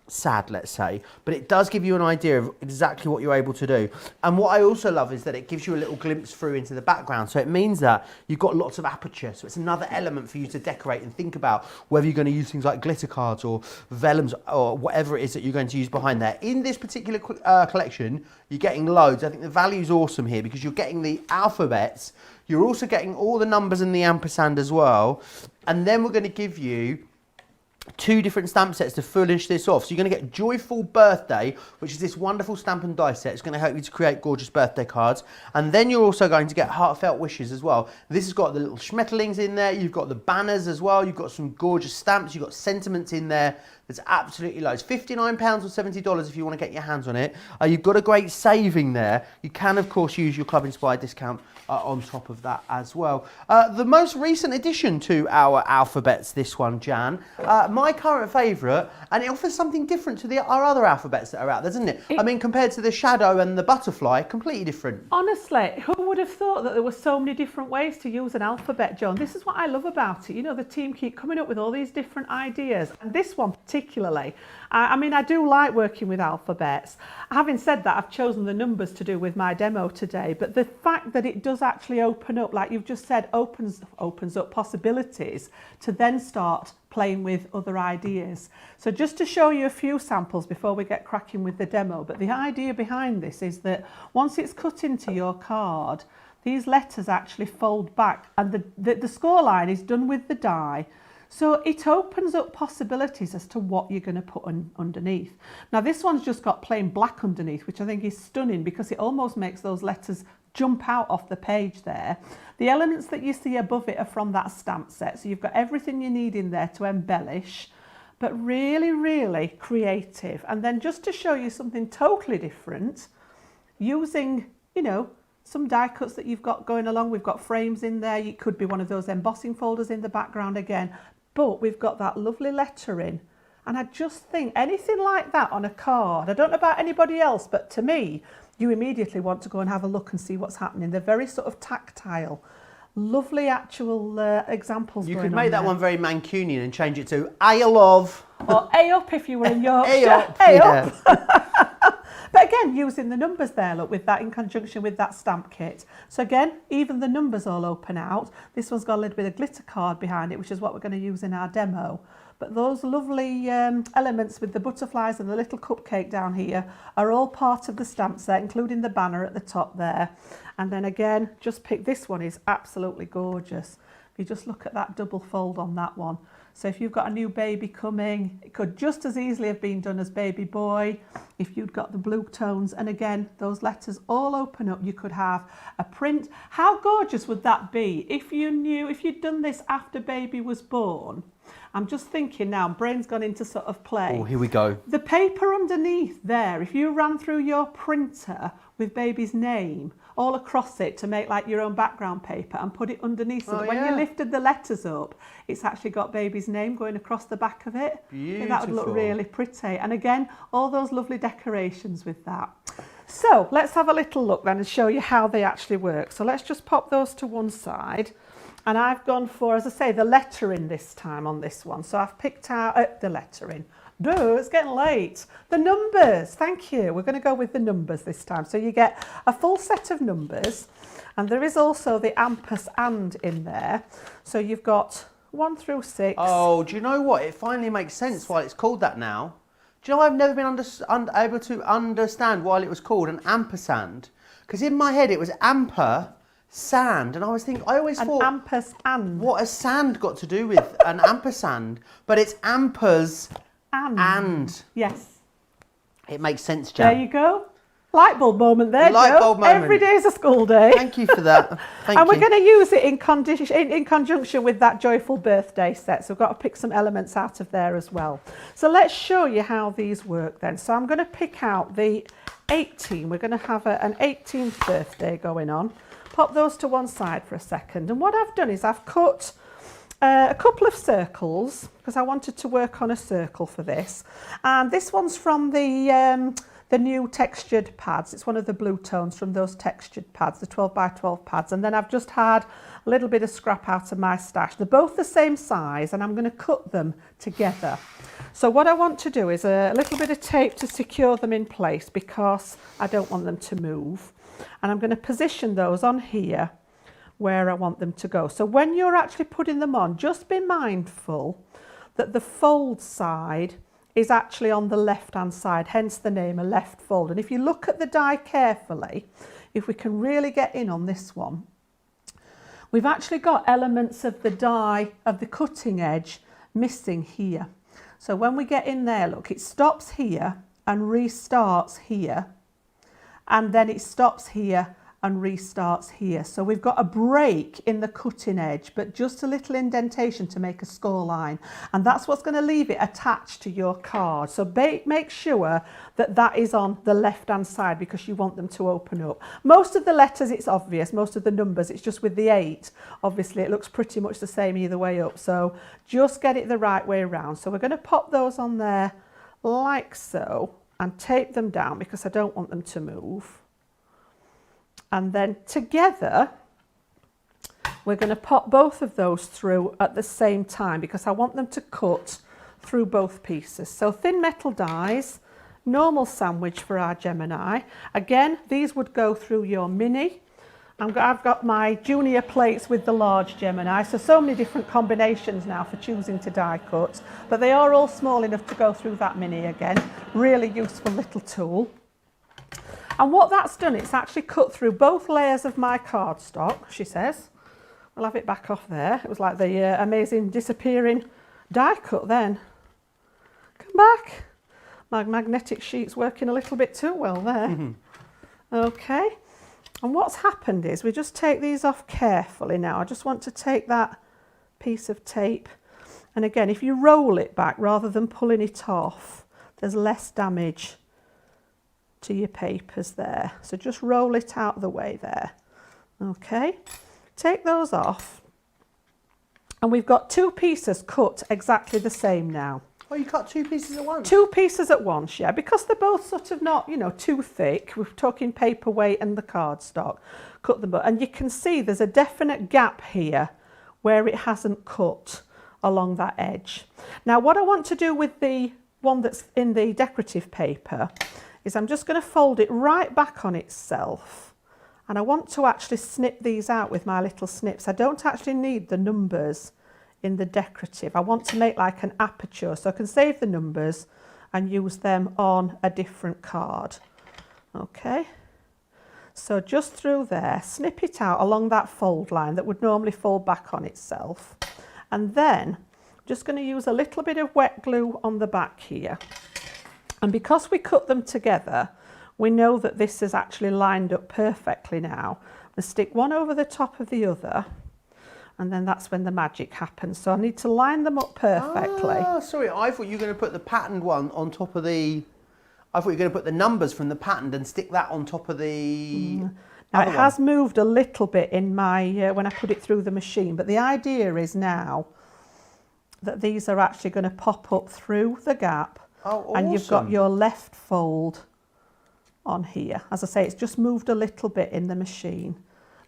sad, let's say, but it does give you an idea of exactly what you're able to do. And what I also love is that it gives you a little glimpse through into the background, so it means that you've got lots of aperture, so it's another element for you to decorate and think about whether you're going to use things like glitter cards or vellums or whatever it is that you're going to use behind there. In this particular collection, you're getting loads. I think the value is awesome here because you're getting the alphabets, you're also getting all the numbers and the ampersand as well, and then we're going to give you 2 different stamp sets to finish this off. So you're going to get Joyful Birthday, which is this wonderful stamp and die set. It's going to help you to create gorgeous birthday cards. And then you're also going to get Heartfelt Wishes as well. This has got the little schmetterlings in there. You've got the banners as well. You've got some gorgeous stamps. You've got sentiments in there. There's absolutely loads. £59 or $70 if you want to get your hands on it. You've got a great saving there. You can, of course, use your Club Inspired discount on top of that as well. The most recent addition to our alphabets, this one, Jan, my current favourite, and it offers something different to our other alphabets that are out there, doesn't it? I mean, compared to the shadow and the butterfly, completely different. Honestly, who would have thought that there were so many different ways to use an alphabet, John? This is what I love about it. You know, the team keep coming up with all these different ideas, and this one particularly. I mean, I do like working with alphabets. Having said that, I've chosen the numbers to do with my demo today, but the fact that it does actually open up, like you've just said, opens up possibilities to then start playing with other ideas. So just to show you a few samples before we get cracking with the demo, but the idea behind this is that once it's cut into your card, these letters actually fold back, and the score line is done with the die. So it opens up possibilities as to what you're going to put underneath. Now this one's just got plain black underneath, which I think is stunning because it almost makes those letters jump out off the page there. The elements that you see above it are from that stamp set. So you've got everything you need in there to embellish, but really, really creative. And then just to show you something totally different, using, you know, some die cuts that you've got going along. We've got frames in there. It could be one of those embossing folders in the background again. But we've got that lovely lettering. And I just think anything like that on a card, I don't know about anybody else, but to me, you immediately want to go and have a look and see what's happening. They're very sort of tactile. Lovely actual examples. You could make that one very Mancunian and change it to I love. Or A up if you were in Yorkshire. A up. A yeah. up. But again, using the numbers there, look, with that in conjunction with that stamp kit. So again, even the numbers all open out. This one's got a little bit of glitter card behind it, which is what we're going to use in our demo. But those lovely elements with the butterflies and the little cupcake down here are all part of the stamp set, including the banner at the top there. And then again, just pick, this one is absolutely gorgeous. If you just look at that double fold on that one. So if you've got a new baby coming, it could just as easily have been done as baby boy if you'd got the blue tones. And again, those letters all open up. You could have a print. How gorgeous would that be if you knew, if you'd done this after baby was born? I'm just thinking now, brain's gone into sort of play. Oh, here we go. The paper underneath there, if you ran through your printer with baby's name all across it to make like your own background paper and put it underneath, so that when you lifted the letters up, it's actually got baby's name going across the back of it. Beautiful. That would look really pretty. And again, all those lovely decorations with that. So let's have a little look then and show you how they actually work. So let's just pop those to one side. And I've gone for, as I say, the lettering this time on this one. So I've picked out the lettering. Duh, it's getting late. The numbers, thank you. We're going to go with the numbers this time. So you get a full set of numbers. And there is also the ampersand in there. So you've got 1 through 6. Oh, do you know what? It finally makes sense why it's called that now. Do you know I've never been able to understand why it was called an ampersand? Because in my head it was sand, and I was thinking, I always thought, ampersand. What has sand got to do with an ampersand? But it's ampers and. Yes. It makes sense, Jan. There you go. Light bulb moment there, Light bulb moment. Every day is a school day. Thank you for that. Thank and you. we're going to use it in conjunction with that joyful birthday set. So we've got to pick some elements out of there as well. So let's show you how these work then. So I'm going to pick out the 18. We're going to have an 18th birthday going on. Pop those to one side for a second. And what I've done is I've cut a couple of circles because I wanted to work on a circle for this. And this one's from the new textured pads. It's one of the blue tones from those textured pads, the 12 by 12 pads. And then I've just had a little bit of scrap out of my stash. They're both the same size and I'm going to cut them together. So what I want to do is a little bit of tape to secure them in place because I don't want them to move. And I'm going to position those on here where I want them to go. So when you're actually putting them on, just be mindful that the fold side is actually on the left hand side, hence the name, a left fold. And if you look at the die carefully, if we can really get in on this one, we've actually got elements of the die, of the cutting edge, missing here. So when we get in there, look, it stops here and restarts here. And then it stops here and restarts here. So we've got a break in the cutting edge, but just a little indentation to make a score line. And that's what's going to leave it attached to your card. So make sure that that is on the left-hand side because you want them to open up. Most of the letters, it's obvious. Most of the numbers, it's just with the 8. Obviously, it looks pretty much the same either way up. So just get it the right way around. So we're going to pop those on there like so and tape them down because I don't want them to move. And then together, we're going to pop both of those through at the same time because I want them to cut through both pieces. So thin metal dies, normal sandwich for our Gemini. Again, these would go through your mini. I've got my junior plates with the large Gemini, so many different combinations now for choosing to die cut, but they are all small enough to go through that mini again. Really useful little tool. And what that's done, it's actually cut through both layers of my cardstock, she says. We'll have it back off there. It was like the amazing disappearing die cut then. Come back. My magnetic sheet's working a little bit too well there. Okay. And what's happened is we just take these off carefully now. I just want to take that piece of tape. And again, if you roll it back rather than pulling it off, there's less damage to your papers there. So just roll it out of the way there. Okay, take those off. And we've got 2 pieces cut exactly the same now. Oh, you cut 2 pieces at once? 2 pieces at once, yeah, because they're both sort of not, you know, too thick. We're talking paperweight and the cardstock. Cut them, and you can see there's a definite gap here where it hasn't cut along that edge. Now, what I want to do with the one that's in the decorative paper is I'm just going to fold it right back on itself. And I want to actually snip these out with my little snips. I don't actually need the numbers in the decorative. I want to make like an aperture, so I can save the numbers and use them on a different card. Okay, so just through there, snip it out along that fold line that would normally fold back on itself. And then I'm just going to use a little bit of wet glue on the back here. And because we cut them together, we know that this is actually lined up perfectly now. I'm going to stick one over the top of the other, and then that's when the magic happens. So I need to line them up perfectly. Ah, sorry, I thought you were going to put the patterned one on top of the... I thought you were going to put the numbers from the patterned and stick that on top of the... Now it has moved a little bit in my when I put it through the machine, but the idea is now that these are actually going to pop up through the gap. Oh, awesome. And you've got your left fold on here. As I say, it's just moved a little bit in the machine.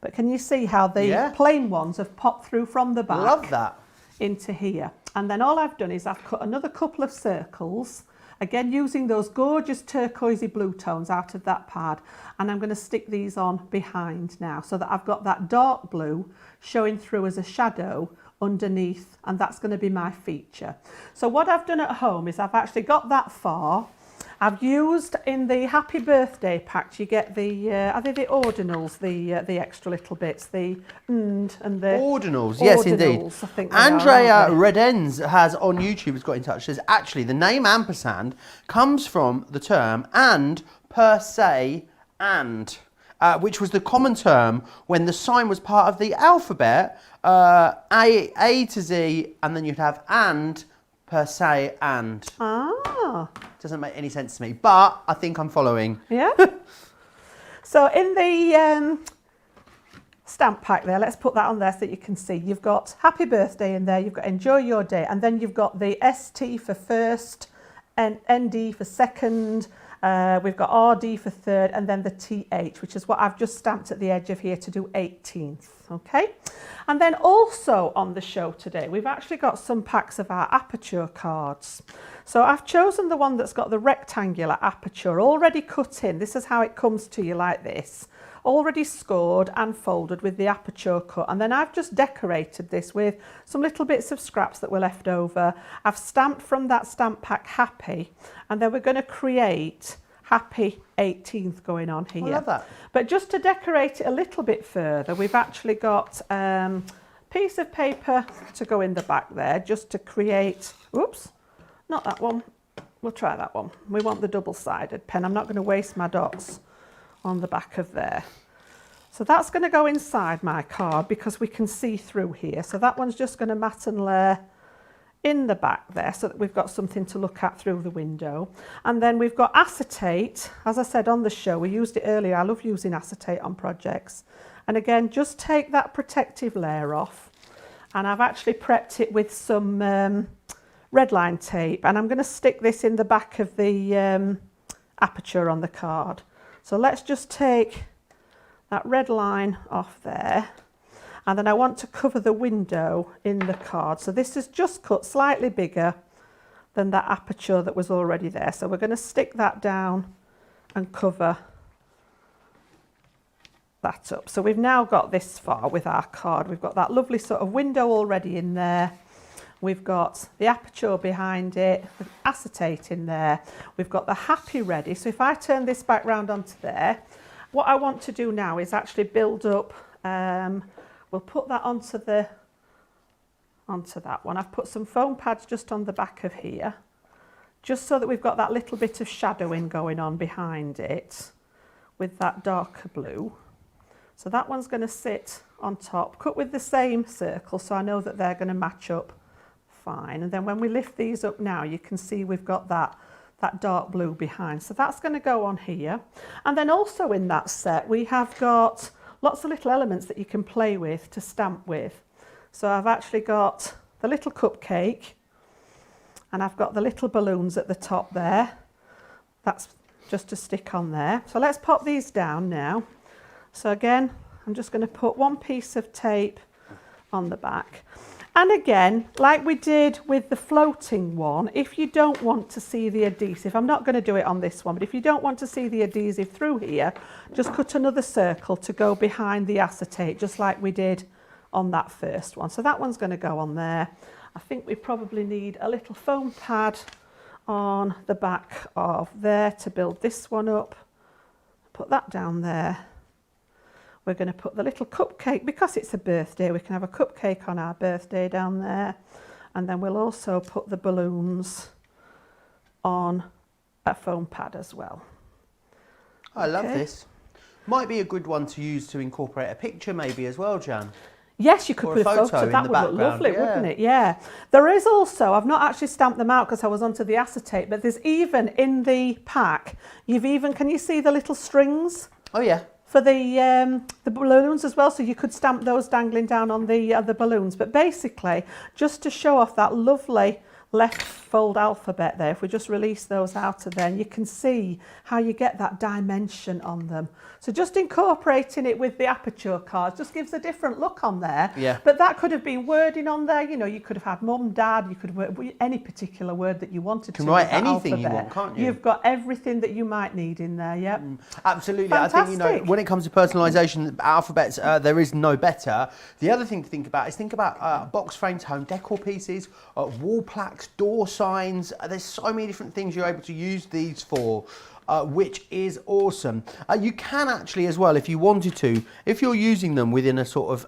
But can you see how the plain ones have popped through from the back? Love that. Into here. And then all I've done is I've cut another couple of circles, again using those gorgeous turquoisey blue tones out of that pad, and I'm going to stick these on behind now so that I've got that dark blue showing through as a shadow underneath, and that's going to be my feature. So what I've done at home is I've actually got that far. I've used in the Happy Birthday pack, you get the, are they the ordinals, the extra little bits, the and the... Ordinals, yes indeed. I think Andrea Redens has on YouTube has got in touch, says actually the name ampersand comes from the term and per se and, which was the common term when the sign was part of the alphabet, A to Z, and then you'd have and, per se and. Ah. Doesn't make any sense to me, but I think I'm following. Yeah. So in the stamp pack there, let's put that on there so that you can see. You've got Happy Birthday in there, you've got Enjoy Your Day, and then you've got the ST for first, and ND for second, we've got RD for third, and then the TH, which is what I've just stamped at the edge of here to do 18th, okay? And then also on the show today, we've actually got some packs of our Aperture cards. So I've chosen the one that's got the rectangular aperture already cut in. This is how it comes to you like this, already scored and folded with the aperture cut. And then I've just decorated this with some little bits of scraps that were left over. I've stamped from that stamp pack Happy, and then we're going to create Happy 18th going on here. I love that. But just to decorate it a little bit further, we've actually got a piece of paper to go in the back there just to create, oops, not that one, we'll try that one. We want the double-sided pen. I'm not going to waste my dots on the back of there. So that's going to go inside my card because we can see through here. So that one's just going to mat and layer in the back there so that we've got something to look at through the window. And then we've got acetate. As I said on the show, we used it earlier. I love using acetate on projects. And again, just take that protective layer off. And I've actually prepped it with some red line tape, and I'm going to stick this in the back of the aperture on the card. So let's just take that red line off there, and then I want to cover the window in the card. So this is just cut slightly bigger than that aperture that was already there. So we're going to stick that down and cover that up. So we've now got this far with our card. We've got that lovely sort of window already in there. We've got the aperture behind it, with acetate in there. We've got the Happy ready. So if I turn this back round onto there, what I want to do now is actually build up, we'll put that onto that one. I've put some foam pads just on the back of here, just so that we've got that little bit of shadowing going on behind it with that darker blue. So that one's going to sit on top, cut with the same circle, so I know that they're going to match up fine. And then when we lift these up now, you can see we've got that dark blue behind. So that's going to go on here. And then also in that set, we have got lots of little elements that you can play with to stamp with. So I've actually got the little cupcake, and I've got the little balloons at the top there. That's just to stick on there. So let's pop these down now. So again, I'm just going to put one piece of tape on the back. And again, like we did with the floating one, if you don't want to see the adhesive, I'm not going to do it on this one, but if you don't want to see the adhesive through here, just cut another circle to go behind the acetate, just like we did on that first one. So that one's going to go on there. I think we probably need a little foam pad on the back of there to build this one up. Put that down there. We're going to put the little cupcake, because it's a birthday, we can have a cupcake on our birthday down there. And then we'll also put the balloons on a foam pad as well. I love this. Might be a good one to use to incorporate a picture maybe as well, Jan. Yes, you could put a photo. That would look lovely, wouldn't it? Yeah. There is also, I've not actually stamped them out because I was onto the acetate, but there's even in the pack, can you see the little strings? Oh yeah. For the balloons as well, so you could stamp those dangling down on the balloons. But basically, just to show off that lovely left fold alphabet there, if we just release those out of there, and you can see how you get that dimension on them. So just incorporating it with the Aperture cards just gives a different look on there. Yeah. But that could have been wording on there, you know, you could have had mum, dad, you could have any particular word that you wanted to. You can write anything you want, can't you? You've got everything that you might need in there, yep. Absolutely. Fantastic. I think, you know, when it comes to personalisation, alphabets, there is no better. The other thing to think about is think about box frames, home decor pieces, wall plaques, door signs. There's so many different things you're able to use these for. Which is awesome. You can actually as well, if you wanted to, if you're using them within a sort of,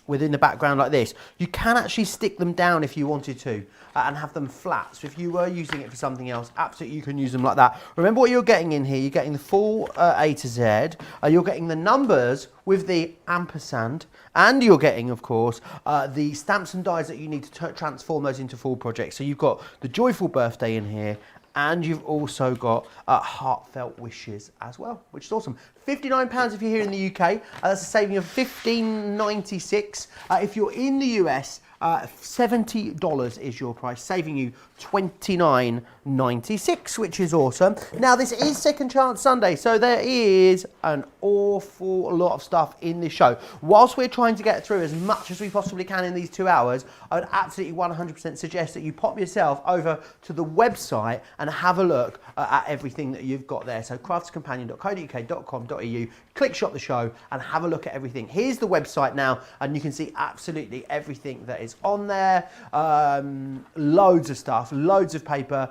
within the background like this, you can actually stick them down if you wanted to and have them flat. So if you were using it for something else, absolutely you can use them like that. Remember what you're getting in here, you're getting the full A to Z, you're getting the numbers with the ampersand, and you're getting, of course, the stamps and dies that you need to transform those into full projects. So you've got the joyful birthday in here, and you've also got heartfelt wishes as well, which is awesome. £59 if you're here in the UK. That's a saving of $15.96. If you're in the US, $70 is your price, saving you $29.96, which is awesome. Now, this is Second Chance Sunday, so there is an awful lot of stuff in this show. Whilst we're trying to get through as much as we possibly can in these 2 hours, I would absolutely 100% suggest that you pop yourself over to the website and have a look at everything that you've got there. So craftscompanion.co.uk.com.au, click shop the show and have a look at everything. Here's the website now, and you can see absolutely everything that is on there. Loads of stuff, loads of paper,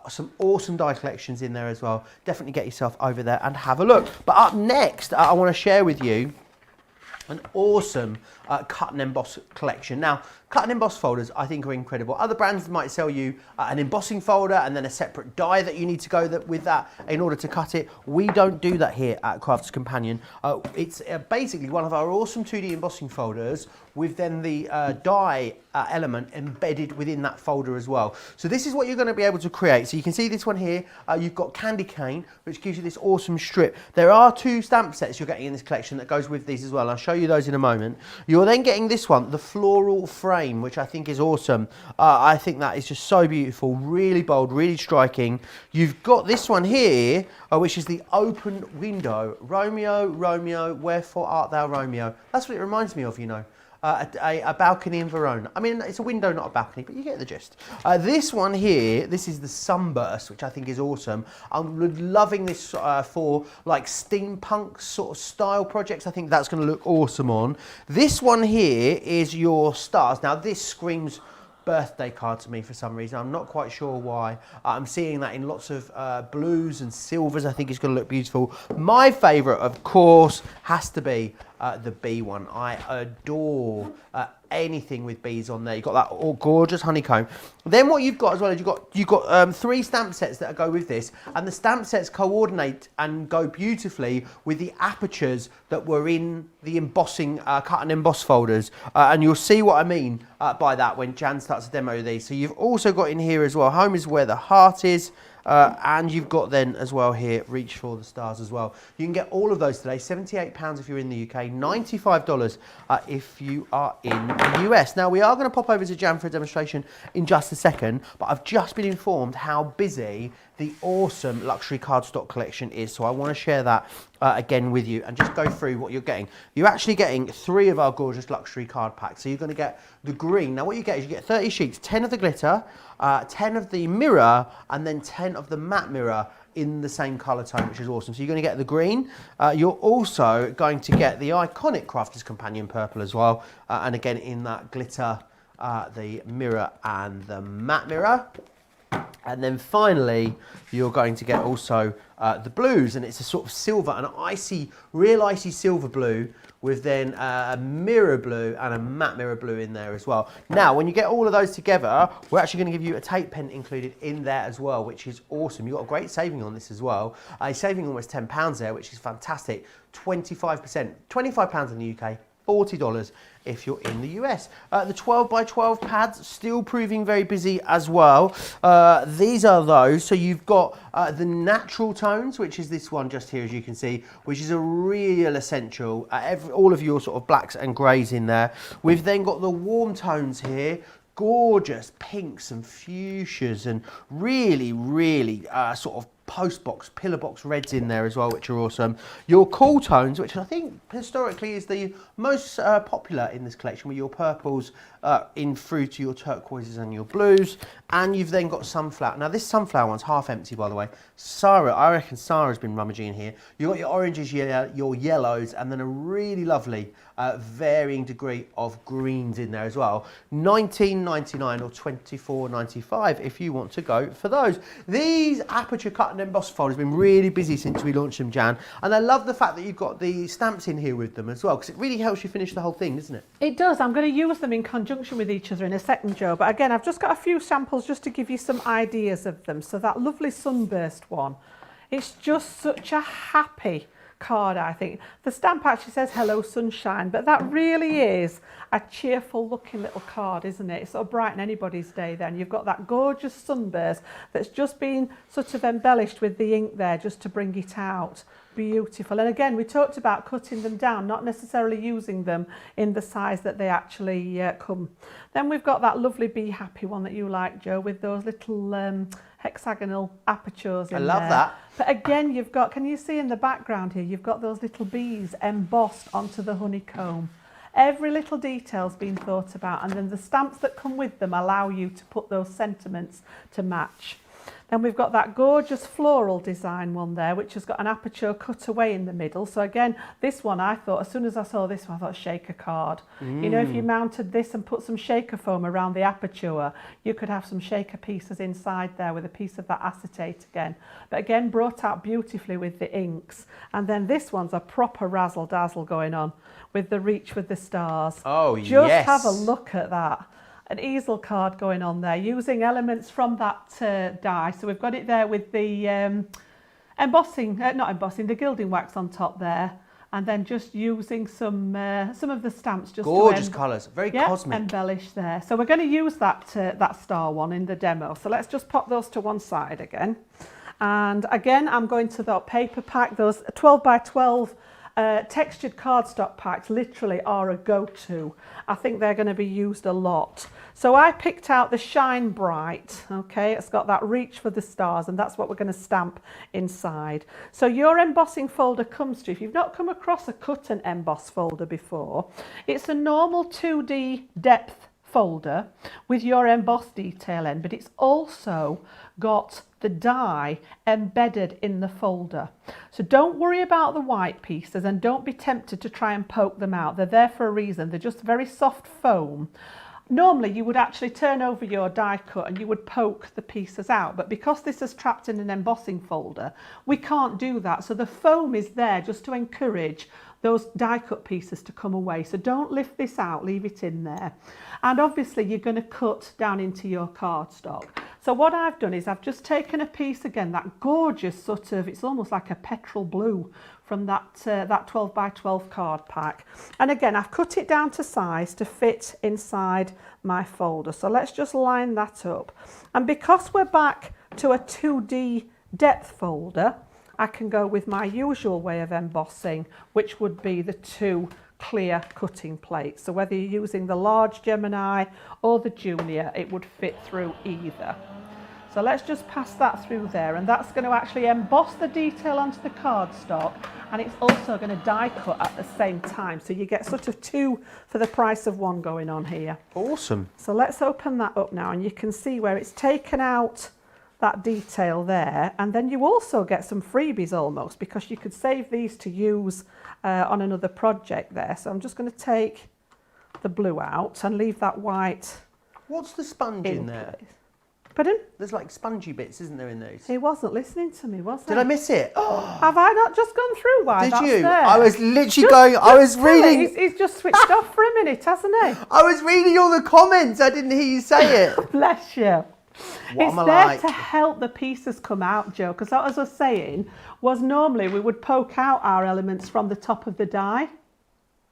some awesome die collections in there as well. Definitely get yourself over there and have a look. But up next, I want to share with you an awesome cut and emboss collection. Now, cut and emboss folders I think are incredible. Other brands might sell you an embossing folder and then a separate die that you need to go with that in order to cut it. We don't do that here at Crafts Companion. It's basically one of our awesome 2D embossing folders with then the die element embedded within that folder as well. So this is what you're going to be able to create. So you can see this one here, you've got candy cane, which gives you this awesome strip. There are 2 stamp sets you're getting in this collection that goes with these as well. I'll show you those in a moment. You're then getting this one, the floral frame, which I think is awesome. I think that is just so beautiful, really bold, really striking. You've got this one here, which is the open window. Romeo, Romeo, wherefore art thou Romeo? That's what it reminds me of, you know. A balcony in Verona. I mean, it's a window, not a balcony, but you get the gist. This one here, this is the Sunburst, which I think is awesome. I'm loving this for like steampunk sort of style projects. I think that's going to look awesome on. This one here is your stars. Now, this screams birthday card to me for some reason. I'm not quite sure why. I'm seeing that in lots of blues and silvers. I think it's going to look beautiful. My favourite, of course, has to be the bee one. I adore anything with bees on there. You've got that all gorgeous honeycomb. Then what you've got as well is you've got 3 stamp sets that go with this, and the stamp sets coordinate and go beautifully with the apertures that were in the embossing cut and emboss folders, and you'll see what I mean by that when Jan starts to demo these. So you've also got in here as well, home is where the heart is. And you've got then as well here, reach for the stars as well. You can get all of those today, £78 if you're in the UK, $95 if you are in the US. Now, we are going to pop over to Jan for a demonstration in just a second, but I've just been informed how busy the awesome luxury cardstock collection is, so I want to share that again with you and just go through what you're getting. You're actually getting 3 of our gorgeous luxury card packs. So you're going to get the green. Now what you get is you get 30 sheets, 10 of the glitter, 10 of the mirror, and then 10 of the matte mirror in the same colour tone, which is awesome. So you're going to get the green. You're also going to get the iconic Crafter's Companion purple as well. And again, in that glitter, the mirror and the matte mirror. And then finally, you're going to get also the blues, and it's a sort of silver, an icy, real icy silver blue with then a mirror blue and a matte mirror blue in there as well. Now, when you get all of those together, we're actually going to give you a tape pen included in there as well, which is awesome. You've got a great saving on this as well. You're saving almost £10 there, which is fantastic. 25%, £25 in the UK. $40 if you're in the US. The 12 by 12 pads still proving very busy as well. These are those. So you've got the natural tones, which is this one just here, as you can see, which is a real essential. All of your sort of blacks and greys in there. We've then got the warm tones here. Gorgeous pinks and fuchsias and really, really sort of post box, pillar box reds in there as well, which are awesome. Your cool tones, which I think historically is the most popular in this collection, with your purples in through to your turquoises and your blues. And you've then got sunflower. Now this sunflower one's half empty, by the way. Sarah, I reckon Sarah's been rummaging in here. You've got your oranges, your yellows, and then a really lovely varying degree of greens in there as well. $19.99 or $24.95 if you want to go for those. These Aperture Cut and Emboss folders have been really busy since we launched them, Jan, and I love the fact that you've got the stamps in here with them as well, because it really helps you finish the whole thing, doesn't it? It does. I'm going to use them in conjunction with each other in a second, Joe, but again, I've just got a few samples just to give you some ideas of them. So that lovely Sunburst one, it's just such a happy card, I think. The stamp actually says hello sunshine, but that really is a cheerful looking little card, isn't it? It's sort of brighten anybody's day then. You've got that gorgeous Sunburst that's just been sort of embellished with the ink there just to bring it out. Beautiful. And again, we talked about cutting them down, not necessarily using them in the size that they actually come. Then we've got that lovely Be Happy one that you like, Joe, with those little hexagonal apertures in there. I love that. But again, you've got, can you see in the background here, you've got those little bees embossed onto the honeycomb. Every little detail's been thought about, and then the stamps that come with them allow you to put those sentiments to match. Then we've got that gorgeous floral design one there, which has got an aperture cut away in the middle. So again, this one, I thought, as soon as I saw this one, I thought shaker card. You know, if you mounted this and put some shaker foam around the aperture, you could have some shaker pieces inside there with a piece of that acetate again. But again, brought out beautifully with the inks. And then this one's a proper razzle dazzle going on with the reach with the stars. Oh, yes. Just have a look at that. An easel card going on there, using elements from that die. So we've got it there with the the gilding wax on top there, and then just using some of the stamps just gorgeous colours, very cosmic, embellish there. So we're going to use that that star one in the demo. So let's just pop those to one side again, and again I'm going to the paper pack. Those 12 by 12 textured cardstock packs literally are a go-to. I think they're going to be used a lot. So I picked out the Shine Bright, okay, it's got that reach for the stars, and that's what we're going to stamp inside. So your embossing folder comes to, if you've not come across a cut and emboss folder before, it's a normal 2D depth folder with your emboss detail in, but it's also got the die embedded in the folder. So don't worry about the white pieces, and don't be tempted to try and poke them out. They're there for a reason. They're just very soft foam. Normally you would actually turn over your die cut and you would poke the pieces out, but because this is trapped in an embossing folder, we can't do that. So the foam is there just to encourage those die cut pieces to come away. So don't lift this out, leave it in there. And obviously you're going to cut down into your cardstock. So what I've done is I've just taken a piece, again, that gorgeous sort of, it's almost like a petrol blue from that 12 by 12 card pack. And again, I've cut it down to size to fit inside my folder. So let's just line that up. And because we're back to a 2D depth folder, I can go with my usual way of embossing, which would be the 2 clear cutting plates. So whether you're using the large Gemini or the Junior, it would fit through either. So let's just pass that through there, and that's going to actually emboss the detail onto the cardstock, and it's also going to die cut at the same time. So you get sort of 2 for the price of 1 going on here. Awesome. So let's open that up now, and you can see where it's taken out that detail there, and then you also get some freebies almost, because you could save these to use on another project there. So I'm just going to take the blue out and leave that white. What's the sponge in there? Place. Pardon? There's like spongy bits, isn't there, in these? He wasn't listening to me, was he? Did I miss it? Have I not just gone through why Did that's you? there? I was literally going, I was reading. He's just switched off for a minute, hasn't he? I was reading all the comments. I didn't hear you say it. Bless you. What It's am I there like? to help the pieces come out, Joe, because as I was saying, was normally we would poke out our elements from the top of the die.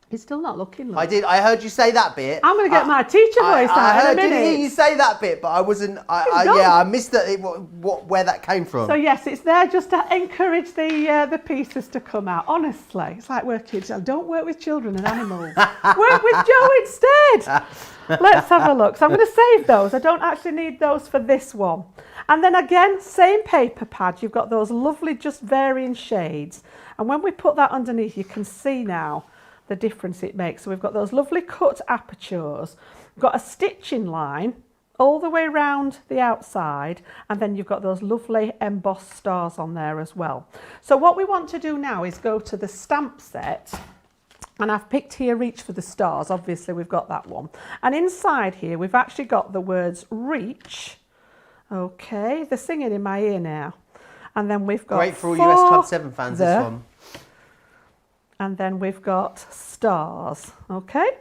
It's still not looking like. I heard you say that bit. I'm going to get my teacher voice out in a minute. didn't hear you say that bit, but I wasn't. I missed that. Where that came from. So yes, it's there just to encourage the pieces to come out. Honestly, it's like working. Don't work with children and animals. Work with Joe instead. Let's have a look. So I'm going to save those. I don't actually need those for this one. And then again, same paper pad. You've got those lovely, just varying shades. And when we put that underneath, you can see now the difference it makes. So we've got those lovely cut apertures. We've got a stitching line all the way around the outside, and then you've got those lovely embossed stars on there as well. So what we want to do now is go to the stamp set, and I've picked here Reach for the Stars. Obviously we've got that one, and inside here we've actually got the words Reach. Okay, they're singing in my ear now. And then we've got great for all US Club 7 fans, this one. And then we've got stars, okay?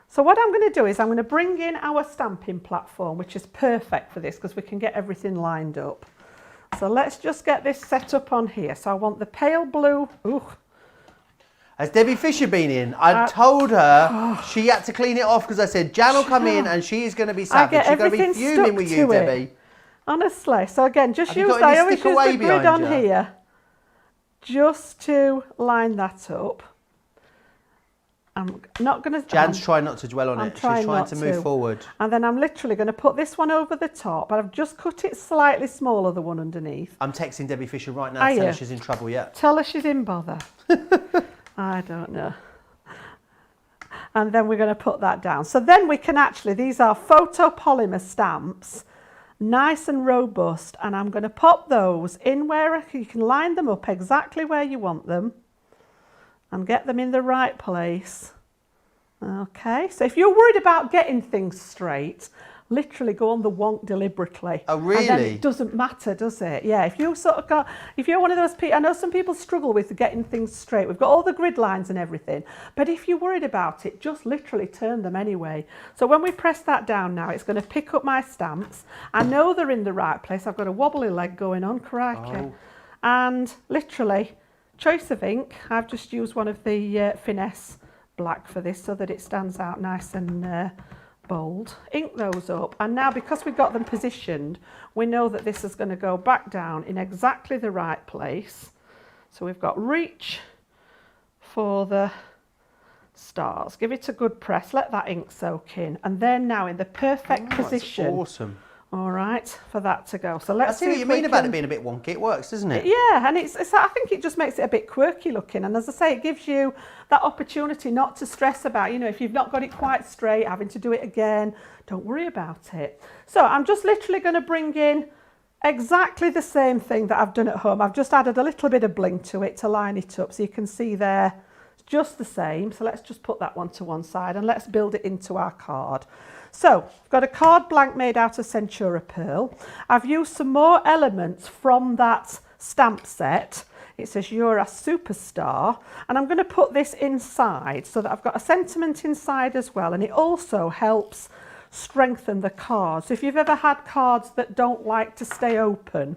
So what I'm going to do is I'm going to bring in our stamping platform, which is perfect for this because we can get everything lined up. So let's just get this set up on here. So I want the pale blue. Ooh. Has Debbie Fisher been in? I told her she had to clean it off because I said Jan will come in and she is going to be savage. She's going to be fuming with you, Debbie. Honestly. So again, just use I always use the grid on here. Just to line that up. I'm not going to... Jan's trying not to dwell on it. She's trying to move forward. And then I'm literally going to put this one over the top, but I've just cut it slightly smaller, the one underneath. I'm texting Debbie Fisher right now to tell her she's in trouble yet. Tell her she's in bother. I don't know. And then we're going to put that down. So then we can actually, these are photopolymer stamps, nice and robust, and I'm going to pop those in where you can line them up exactly where you want them and get them in the right place. Okay, so if you're worried about getting things straight, literally go on the wonk deliberately. Oh, really? And then it doesn't matter, does it? Yeah, if you sort of got, if you're one of those people, I know some people struggle with getting things straight. We've got all the grid lines and everything, but if you're worried about it, just literally turn them anyway. So when we press that down now, it's going to pick up my stamps. I know they're in the right place. I've got a wobbly leg going on, crikey. Oh. And literally, choice of ink. I've just used one of the Finesse black for this so that it stands out nice and bold. Ink those up, and now because we've got them positioned, we know that this is going to go back down in exactly the right place. So we've got Reach for the stars. Give it a good press, let that ink soak in, and they're now in the perfect position. That's awesome. All right, for that to go. So let's see what you mean about it being a bit wonky. It works, doesn't it? Yeah, and it's I think it just makes it a bit quirky looking. And as I say, it gives you that opportunity not to stress about, you know, if you've not got it quite straight, having to do it again. Don't worry about it. So I'm just literally going to bring in exactly the same thing that I've done at home. I've just added a little bit of bling to it to line it up. So you can see there, it's just the same. So let's just put that one to one side and let's build it into our card. So I've got a card blank made out of Centura Pearl. I've used some more elements from that stamp set. It says you're a superstar, and I'm going to put this inside so that I've got a sentiment inside as well, and it also helps strengthen the cards. If you've ever had cards that don't like to stay open,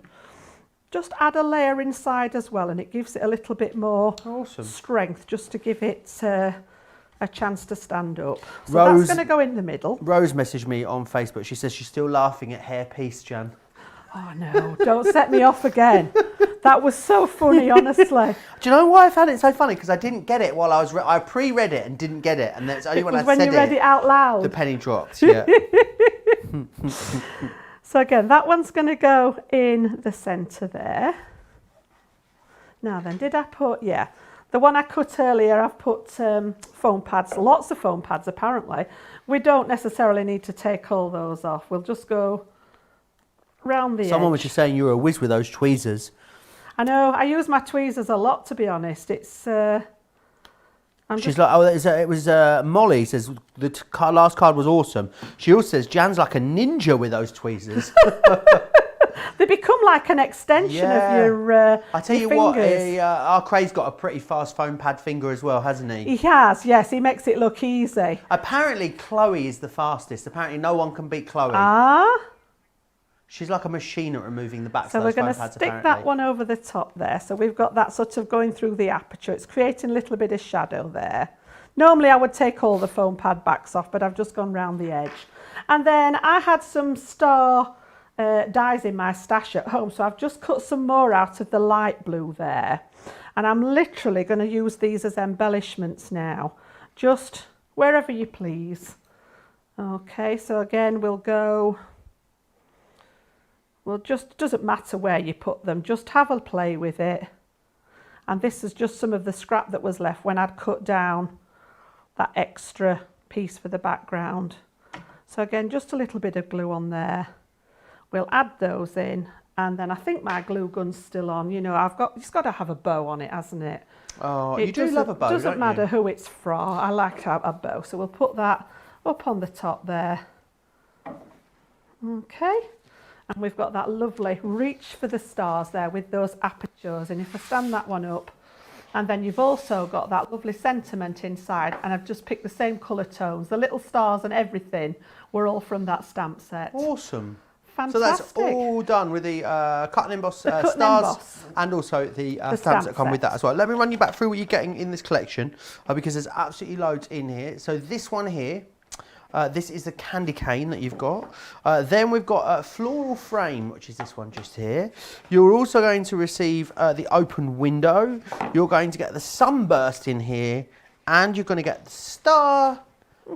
just add a layer inside as well, and it gives it a little bit more strength just to give it a chance to stand up. So that's going to go in the middle. Rose messaged me on Facebook. She says she's still laughing at hair piece, Jan. Oh no, don't set me off again. That was so funny, honestly. Do you know why I found it so funny? Because I didn't get it while I was... I pre-read it and didn't get it. And then it's only when I said it... when you read it out loud. The penny dropped, yeah. So again, that one's going to go in the centre there. Now then, did I put, yeah, the one I cut earlier, I've put foam pads, lots of foam pads apparently. We don't necessarily need to take all those off. We'll just go round the edge. Someone was just saying you were a whiz with those tweezers. I know, I use my tweezers a lot, to be honest. It's... She's like, oh, it was Molly says the last card was awesome. She also says Jan's like a ninja with those tweezers. They become like an extension of your I tell you what, our Craig's got a pretty fast foam pad finger as well, hasn't he? He has, yes. He makes it look easy. Apparently, Chloe is the fastest. Apparently, no one can beat Chloe. Ah. She's like a machine at removing the backs So of those we're going foam pads, to stick apparently. that one over the top there. So we've got that sort of going through the aperture. It's creating a little bit of shadow there. Normally I would take all the foam pad backs off, but I've just gone round the edge. And then I had some star dies in my stash at home, so I've just cut some more out of the light blue there. And I'm literally going to use these as embellishments now. Just wherever you please. Okay, so again we'll go... Well, just doesn't matter where you put them, just have a play with it. And this is just some of the scrap that was left when I'd cut down that extra piece for the background. So again, just a little bit of glue on there. We'll add those in, and then I think my glue gun's still on. You know, it's got to have a bow on it, hasn't it? Oh, you do love a bow, don't you? Doesn't matter who it's from. I like a bow, so we'll put that up on the top there. Okay. And we've got that lovely reach for the stars there with those apertures. And if I stand that one up, and then you've also got that lovely sentiment inside, and I've just picked the same colour tones. The little stars and everything were all from that stamp set. Awesome. Fantastic. So that's all done with the cut and emboss stars and also the stamps that come with that as well. Let me run you back through what you're getting in this collection because there's absolutely loads in here. So this one here, this is the candy cane that you've got. Then we've got a floral frame, which is this one just here. You're also going to receive the open window. You're going to get the sunburst in here, and you're going to get the star,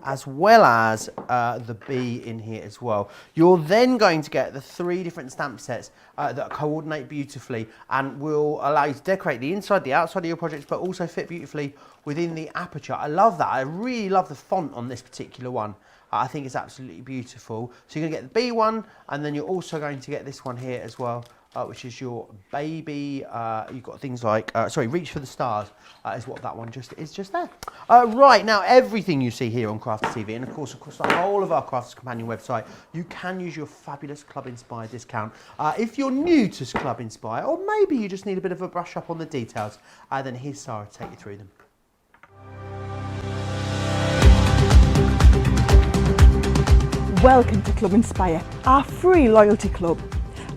as well as the bee in here as well. You're then going to get the 3 different stamp sets that coordinate beautifully and will allow you to decorate the inside, the outside of your projects, but also fit beautifully within the aperture. I love that. I really love the font on this particular one. I think it's absolutely beautiful. So you're going to get the bee one, and then you're also going to get this one here as well, which is your baby. You've got things like, reach for the stars is what that one is just there. Right, now everything you see here on Crafts TV, and of course across the whole of our Crafts Companion website, you can use your fabulous Club Inspire discount. If you're new to Club Inspire, or maybe you just need a bit of a brush up on the details, then here's Sarah to take you through them. Welcome to Club Inspire, our free loyalty club.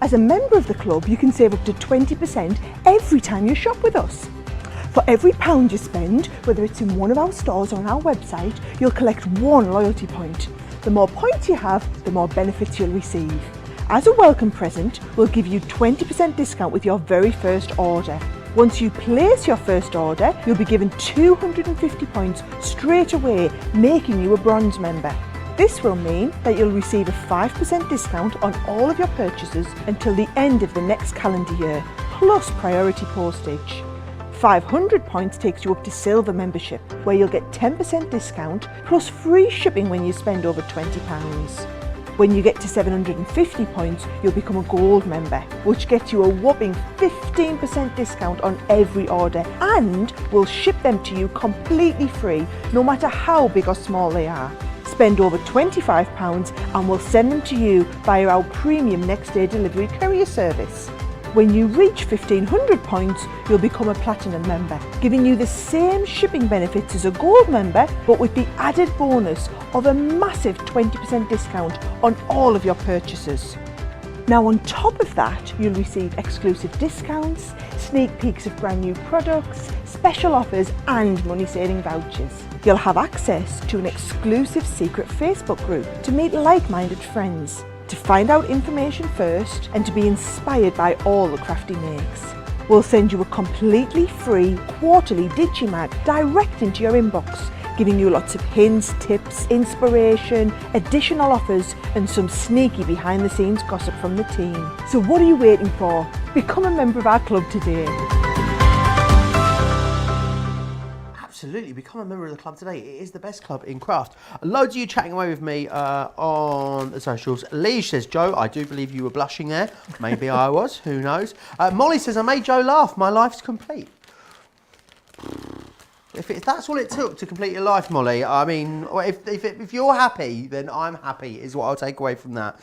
As a member of the club, you can save up to 20% every time you shop with us. For every £1 you spend, whether it's in one of our stores or on our website, you'll collect 1 loyalty point. The more points you have, the more benefits you'll receive. As a welcome present, we'll give you 20% discount with your very first order. Once you place your first order, you'll be given 250 points straight away, making you a bronze member. This will mean that you'll receive a 5% discount on all of your purchases until the end of the next calendar year, plus priority postage. 500 points takes you up to silver membership, where you'll get 10% discount plus free shipping when you spend over £20. When you get to 750 points, you'll become a gold member, which gets you a whopping 15% discount on every order, and we'll ship them to you completely free, no matter how big or small they are. Spend over £25 and we'll send them to you via our premium next day delivery courier service. When you reach 1500 points, you'll become a platinum member, giving you the same shipping benefits as a gold member, but with the added bonus of a massive 20% discount on all of your purchases. Now on top of that, you'll receive exclusive discounts, sneak peeks of brand new products, special offers and money saving vouchers. You'll have access to an exclusive secret Facebook group to meet like-minded friends, to find out information first and to be inspired by all the crafty makes. We'll send you a completely free quarterly Digimag direct into your inbox, giving you lots of hints, tips, inspiration, additional offers and some sneaky behind the scenes gossip from the team. So what are you waiting for? Become a member of our club today. Absolutely, become a member of the club today. It is the best club in craft. Loads of you chatting away with me on the socials. Lee says, Joe, I do believe you were blushing there. Maybe I was, who knows. Molly says, I made Joe laugh. My life's complete. If that's all it took to complete your life, Molly, I mean, if you're happy, then I'm happy, is what I'll take away from that.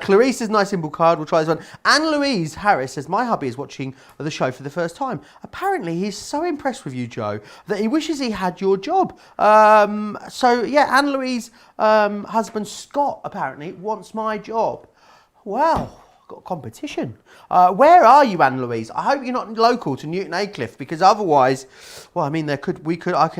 Clarice's nice symbol card, we'll try this one. Anne-Louise Harris says, my hubby is watching the show for the first time. Apparently, he's so impressed with you, Joe, that he wishes he had your job. So, yeah, Anne-Louise's husband, Scott, apparently, wants my job. Wow. Got competition. Where are you, Anne-Louise? I hope you're not local to Newton Aycliffe, because otherwise, well, I mean, I could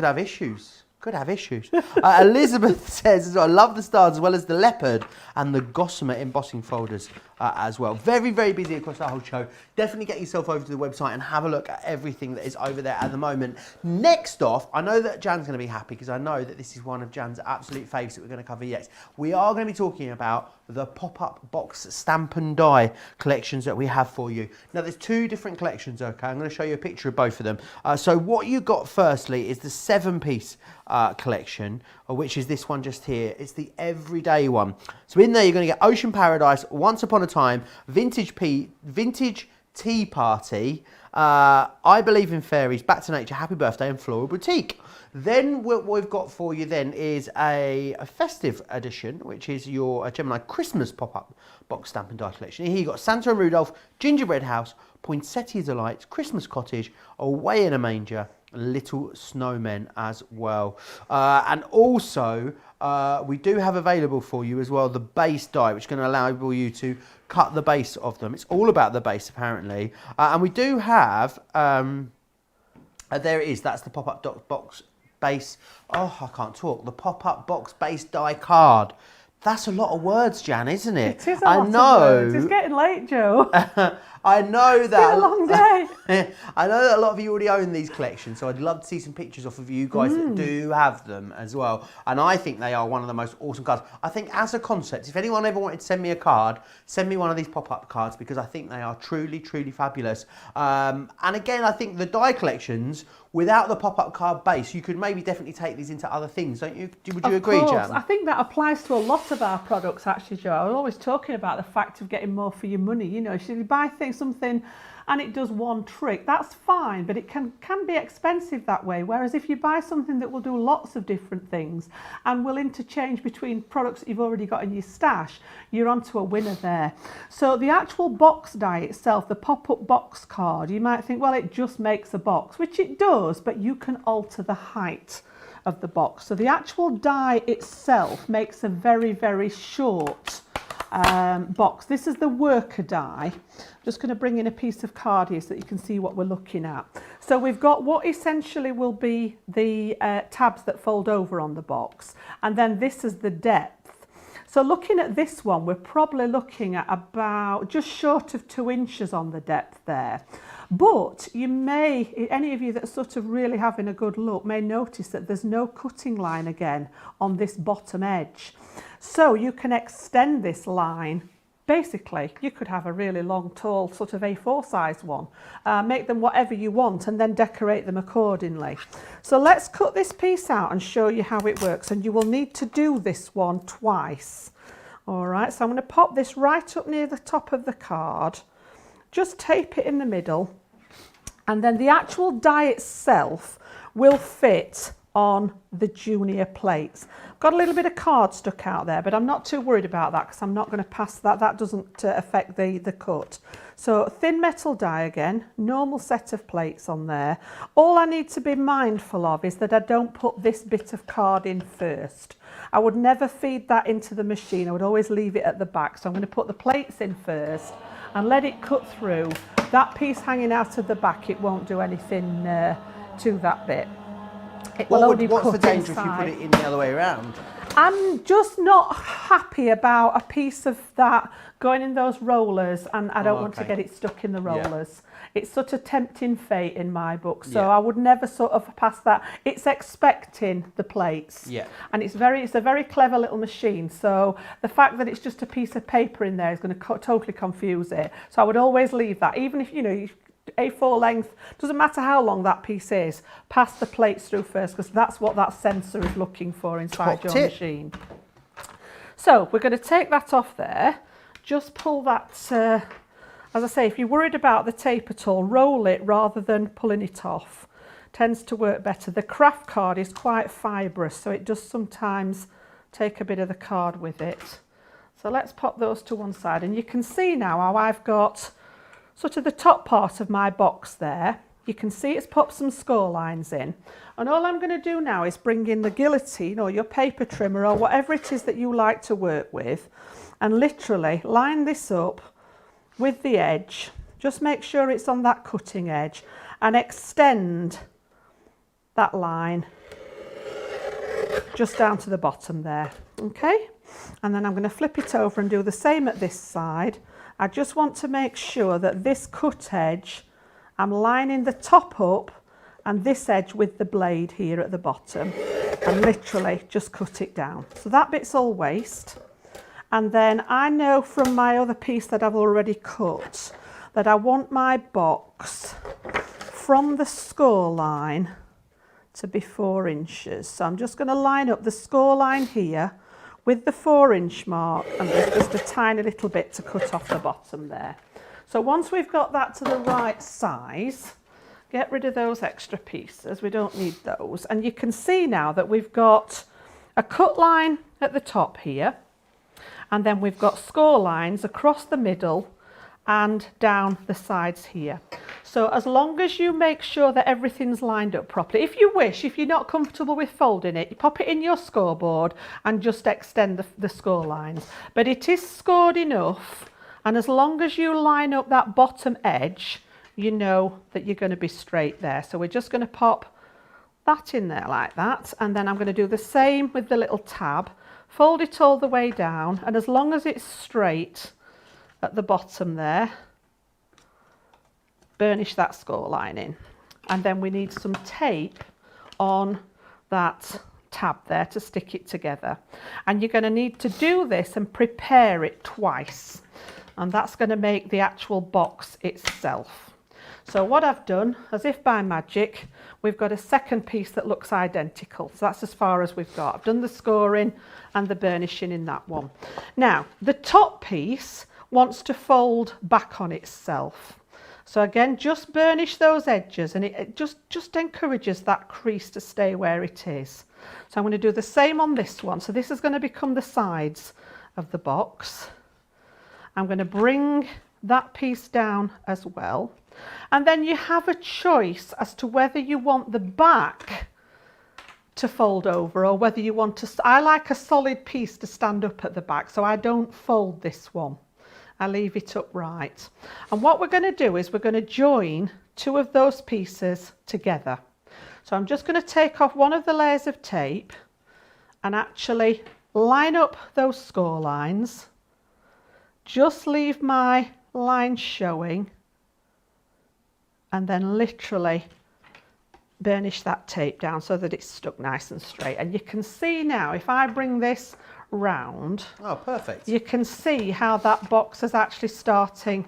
have issues. Could have issues. Elizabeth says, I love the stars as well as the leopard and the gossamer embossing folders as well. Very, very busy across the whole show. Definitely get yourself over to the website and have a look at everything that is over there at the moment. Next off, I know that Jan's going to be happy because I know that this is one of Jan's absolute faves that we're going to cover next. We are going to be talking about the pop-up box stamp and die collections that we have for you. Now, there's two different collections, okay? I'm going to show you a picture of both of them. So what you got firstly is the 7-piece collection, which is this one just here. It's the everyday one. So in there, you're going to get Ocean Paradise, Once Upon a Time, Vintage Tea Party, I Believe in Fairies, Back to Nature, Happy Birthday, and Floral Boutique. Then what we've got for you then is a Festive Edition, which is your Gemini Christmas pop-up box stamp and die collection. Here you've got Santa and Rudolph, Gingerbread House, Poinsettia Delights, Christmas Cottage, Away in a Manger, Little Snowmen as well. And also, we do have available for you as well the base die, which is going to allow you to cut the base of them. It's all about the base, apparently. And we do have, there it is, that's the pop-up box base. Oh, I can't talk. The pop-up box base die card. That's a lot of words, Jan, isn't it? It is a lot of words. It's getting late, Joe. I know that. It's been a long day. I know that a lot of you already own these collections, so I'd love to see some pictures off of you guys that do have them as well. And I think they are one of the most awesome cards. I think as a concept, if anyone ever wanted to send me a card, send me one of these pop-up cards, because I think they are truly, truly fabulous. And again, I think the die collections, without the pop-up card base, you could maybe definitely take these into other things, don't you? Would you agree, Jan? I think that applies to a lot of our products, actually, Joe. I was always talking about the fact of getting more for your money. You know, if you buy something and it does one trick, that's fine, but it can be expensive that way. Whereas if you buy something that will do lots of different things and will interchange between products that you've already got in your stash, you're onto a winner there. So the actual box die itself, the pop-up box card, you might think, well, it just makes a box, which it does, but you can alter the height of the box. So the actual die itself makes a very, very short box. This is the worker die. I'm just going to bring in a piece of card here so that you can see what we're looking at. So we've got what essentially will be the tabs that fold over on the box, and then this is the depth. So looking at this one, we're probably looking at about just short of 2 inches on the depth there. But you may, any of you that are sort of really having a good look, may notice that there's no cutting line again on this bottom edge. So you can extend this line. Basically, you could have a really long, tall, sort of A4 size one. Make them whatever you want and then decorate them accordingly. So let's cut this piece out and show you how it works. And you will need to do this one twice. All right, so I'm going to pop this right up near the top of the card. Just tape it in the middle. And then the actual die itself will fit on the junior plates. Got a little bit of card stuck out there, but I'm not too worried about that because I'm not going to pass that. That doesn't affect the cut. So thin metal die again, normal set of plates on there. All I need to be mindful of is that I don't put this bit of card in first. I would never feed that into the machine. I would always leave it at the back. So I'm going to put the plates in first and let it cut through. That piece hanging out of the back, it won't do anything to that bit. What's the danger if you put it in the other way around? I'm just not happy about a piece of that going in those rollers, and I don't want to get it stuck in the rollers. It's such a tempting fate in my book, so Yeah. I would never sort of pass that. It's expecting the plates. Yeah. And it's a very clever little machine, so the fact that it's just a piece of paper in there is going to totally confuse it. So I would always leave that, even if, you know, A4 length, doesn't matter how long that piece is, pass the plates through first, because that's what that sensor is looking for inside your machine. So we're going to take that off there, just pull that, as I say, if you're worried about the tape at all, roll it rather than pulling it off. Tends to work better. The craft card is quite fibrous, so it does sometimes take a bit of the card with it. So let's pop those to one side, and you can see now how I've got sort of the top part of my box there. You can see it's popped some score lines in, and all I'm going to do now is bring in the guillotine or your paper trimmer or whatever it is that you like to work with, and literally line this up with the edge. Just make sure it's on that cutting edge and extend that line just down to the bottom there. Okay, and then I'm going to flip it over and do the same at this side. I just want to make sure that this cut edge, I'm lining the top up and this edge with the blade here at the bottom, and literally just cut it down. So that bit's all waste. And then I know from my other piece that I've already cut that I want my box from the score line to be 4 inches. So I'm just going to line up the score line here with the 4-inch mark, and there's just a tiny little bit to cut off the bottom there. So once we've got that to the right size, get rid of those extra pieces, we don't need those. And you can see now that we've got a cut line at the top here, and then we've got score lines across the middle and down the sides here. So as long as you make sure that everything's lined up properly, if you wish, if you're not comfortable with folding it, you pop it in your scoreboard and just extend the score lines. But it is scored enough, and as long as you line up that bottom edge, you know that you're going to be straight there. So we're just going to pop that in there like that, and then I'm going to do the same with the little tab, fold it all the way down, and as long as it's straight at the bottom there, burnish that score line in. And then we need some tape on that tab there to stick it together. And you're going to need to do this and prepare it twice, and that's going to make the actual box itself. So what I've done, as if by magic, we've got a second piece that looks identical. So that's as far as we've got. I've done the scoring and the burnishing in that one. Now, the top piece wants to fold back on itself. So again, just burnish those edges, and it just encourages that crease to stay where it is. So I'm going to do the same on this one. So this is going to become the sides of the box. I'm going to bring that piece down as well. And then you have a choice as to whether you want the back to fold over or whether you want to, I like a solid piece to stand up at the back, so I don't fold this one. I leave it upright. And what we're going to do is we're going to join 2 of those pieces together. So I'm just going to take off one of the layers of tape and actually line up those score lines. Just leave my line showing, and then literally burnish that tape down so that it's stuck nice and straight. And you can see now, if I bring this round, oh, perfect, you can see how that box is actually starting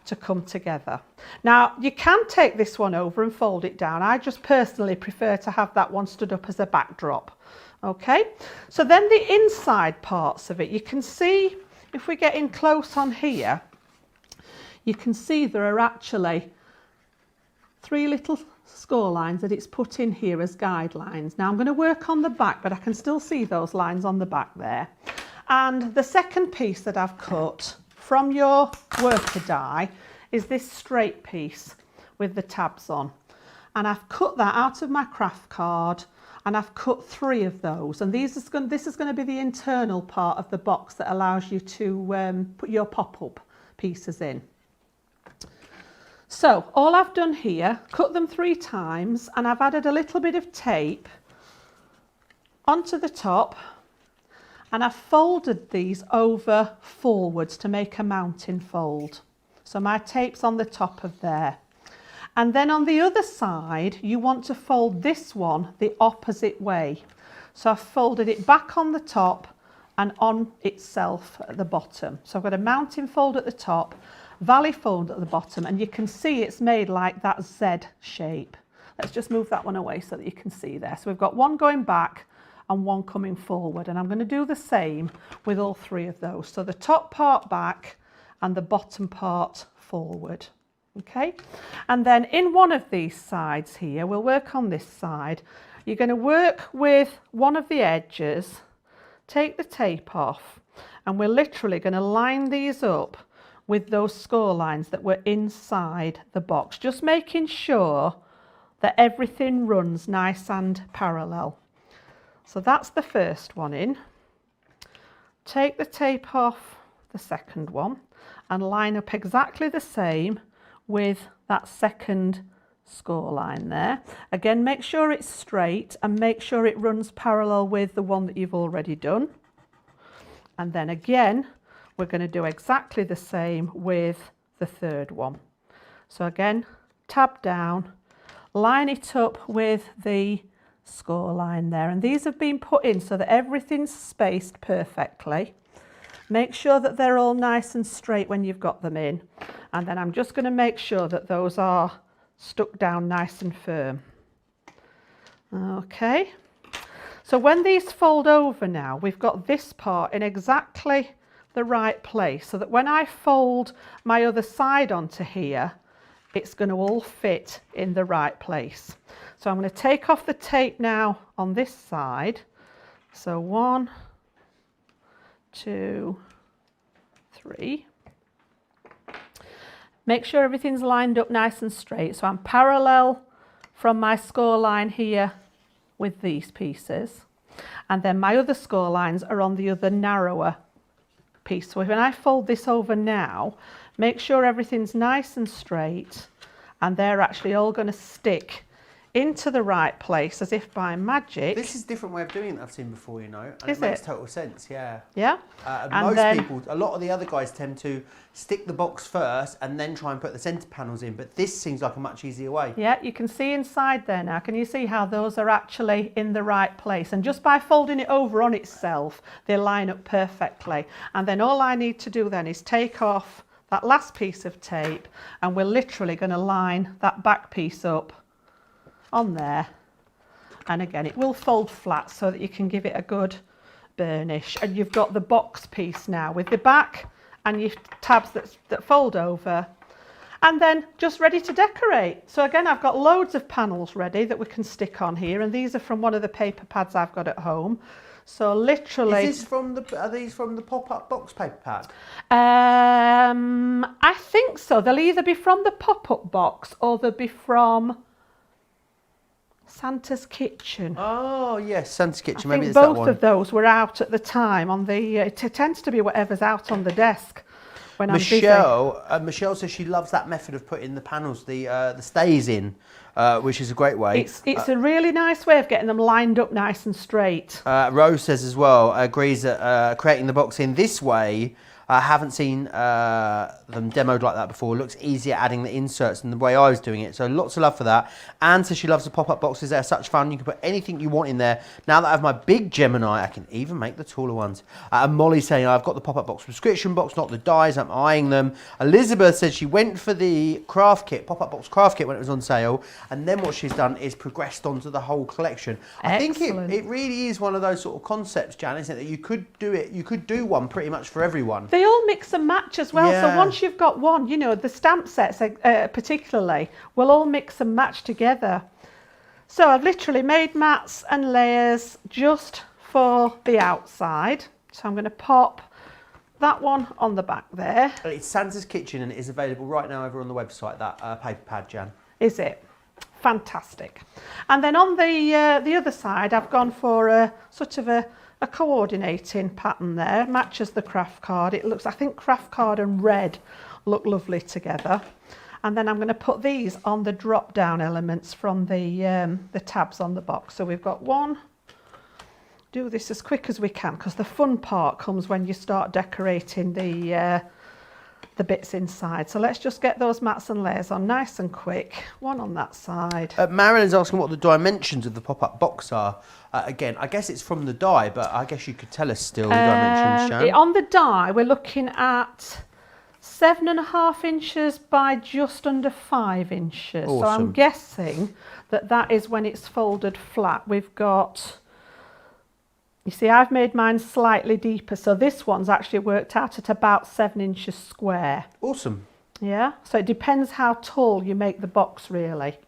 to come together. Now you can take this one over and fold it down. I just personally prefer to have that one stood up as a backdrop. Okay, so then the inside parts of it, you can see, if we get in close on here, you can see there are actually 3 little score lines that it's put in here as guidelines. Now I'm going to work on the back, but I can still see those lines on the back there. And the second piece that I've cut from your worker die is this straight piece with the tabs on. And I've cut that out of my craft card, and I've cut 3 of those. And this is going to be the internal part of the box that allows you to put your pop-up pieces in. So all I've done here, cut them 3 times, and I've added a little bit of tape onto the top, and I've folded these over forwards to make a mounting fold. So my tape's on the top of there. And then on the other side, you want to fold this one the opposite way. So I've folded it back on the top and on itself at the bottom. So I've got a mounting fold at the top, valley fold at the bottom, and you can see it's made like that Z shape. Let's just move that one away so that you can see there. So we've got one going back and one coming forward, and I'm going to do the same with all three of those. So the top part back and the bottom part forward. Okay, and then in one of these sides here, we'll work on this side. You're going to work with one of the edges, take the tape off, and we're literally going to line these up with those score lines that were inside the box, just making sure that everything runs nice and parallel. So that's the first one in. Take the tape off the second one and line up exactly the same with that second score line there. Again, make sure it's straight and make sure it runs parallel with the one that you've already done. And then again, we're going to do exactly the same with the third one. So again, tab down, line it up with the score line there. And these have been put in so that everything's spaced perfectly. Make sure that they're all nice and straight when you've got them in. And then I'm just going to make sure that those are stuck down nice and firm. Okay. So when these fold over now, we've got this part in exactly the right place so that when I fold my other side onto here, it's going to all fit in the right place. So I'm going to take off the tape now on this side. So 1, 2, 3. Make sure everything's lined up nice and straight. So I'm parallel from my score line here with these pieces. And then my other score lines are on the other narrower piece. So when I fold this over now, make sure everything's nice and straight and they're actually all going to stick into the right place as if by magic. This is a different way of doing it I've seen before, you know. And Is it makes it? total sense, yeah. Yeah? Most people, a lot of the other guys tend to stick the box first and then try and put the centre panels in, but this seems like a much easier way. Yeah, you can see inside there now. Can you see how those are actually in the right place? And just by folding it over on itself, they line up perfectly. And then all I need to do then is take off that last piece of tape and we're literally going to line that back piece up on there. And again, it will fold flat so that you can give it a good burnish. And you've got the box piece now with the back and your tabs that fold over. And then just ready to decorate. So again, I've got loads of panels ready that we can stick on here. And these are from one of the paper pads I've got at home. So literally... Is this from are these from the pop-up box paper pad? I think so. They'll either be from the pop-up box or they'll be from Santa's Kitchen. Oh yes, Santa's Kitchen. I Maybe think it's that one. both of those were out at the time on the. It tends to be whatever's out on the desk when I'm busy. Michelle says she loves that method of putting the panels, the stays in, which is a great way. It's a really nice way of getting them lined up nice and straight. Rose says as well, agrees that creating the box in this way. I haven't seen them demoed like that before. It looks easier adding the inserts than the way I was doing it. So lots of love for that. Anne says she loves the pop-up boxes. They're such fun. You can put anything you want in there. Now that I have my big Gemini, I can even make the taller ones. And Molly's saying, I've got the pop-up box subscription box, not the dies. I'm eyeing them. Elizabeth said she went for the craft kit, pop-up box craft kit when it was on sale. And then what she's done is progressed onto the whole collection. Excellent. I think it really is one of those sort of concepts, Jan, isn't it? That you could do it. You could do one pretty much for everyone. They all mix and match as well. Yeah. So once you've got one, you know, the stamp sets particularly will all mix and match together. So I've literally made mats and layers just for the outside. So I'm going to pop that one on the back there. It's Santa's Kitchen and it is available right now over on the website, that paper pad, Jan. Is it? Fantastic. And then on the other side, I've gone for a sort of a coordinating pattern there. Matches the craft card. It looks, I think craft card and red look lovely together. And then I'm going to put these on the drop down elements from the tabs on the box. So we've got one. Do this as quick as we can because the fun part comes when you start decorating the the bits inside. So let's just get those mats and layers on nice and quick. One on that side. Marilyn's asking what the dimensions of the pop-up box are. Again, I guess it's from the die, but I guess you could tell us still the dimensions, Jan. On the die, we're looking at 7.5 inches by just under 5 inches. Awesome. So I'm guessing that is when it's folded flat. We've got, you see, I've made mine slightly deeper. So this one's actually worked out at about 7 inches square. Awesome. Yeah, so it depends how tall you make the box really.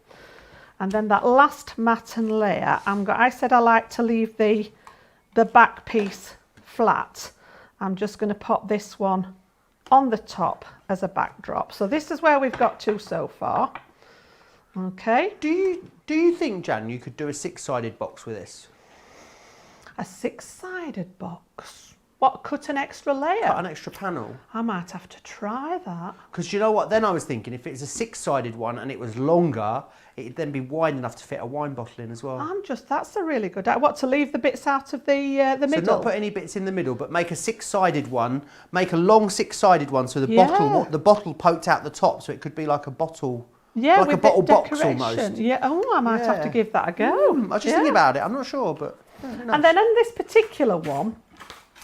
And then that last mat and layer, I said I like to leave the back piece flat. I'm just going to pop this one on the top as a backdrop. So this is where we've got to so far. Okay. Do you think, Jan, you could do a 6-sided box with this? A 6-sided box? What, cut an extra layer? Cut an extra panel? I might have to try that. Because you know what, then I was thinking if it's a 6-sided one and it was longer, it'd then be wide enough to fit a wine bottle in as well. That's a really good idea. What, to leave the bits out of the middle? So not put any bits in the middle, but make a 6-sided one, make a long 6-sided one so the bottle poked out the top, so it could be like a bottle. Yeah, like with a bottle box decoration. almost. Yeah, I might have to give that a go. I was just thinking about it, I'm not sure, but... And then in this particular one,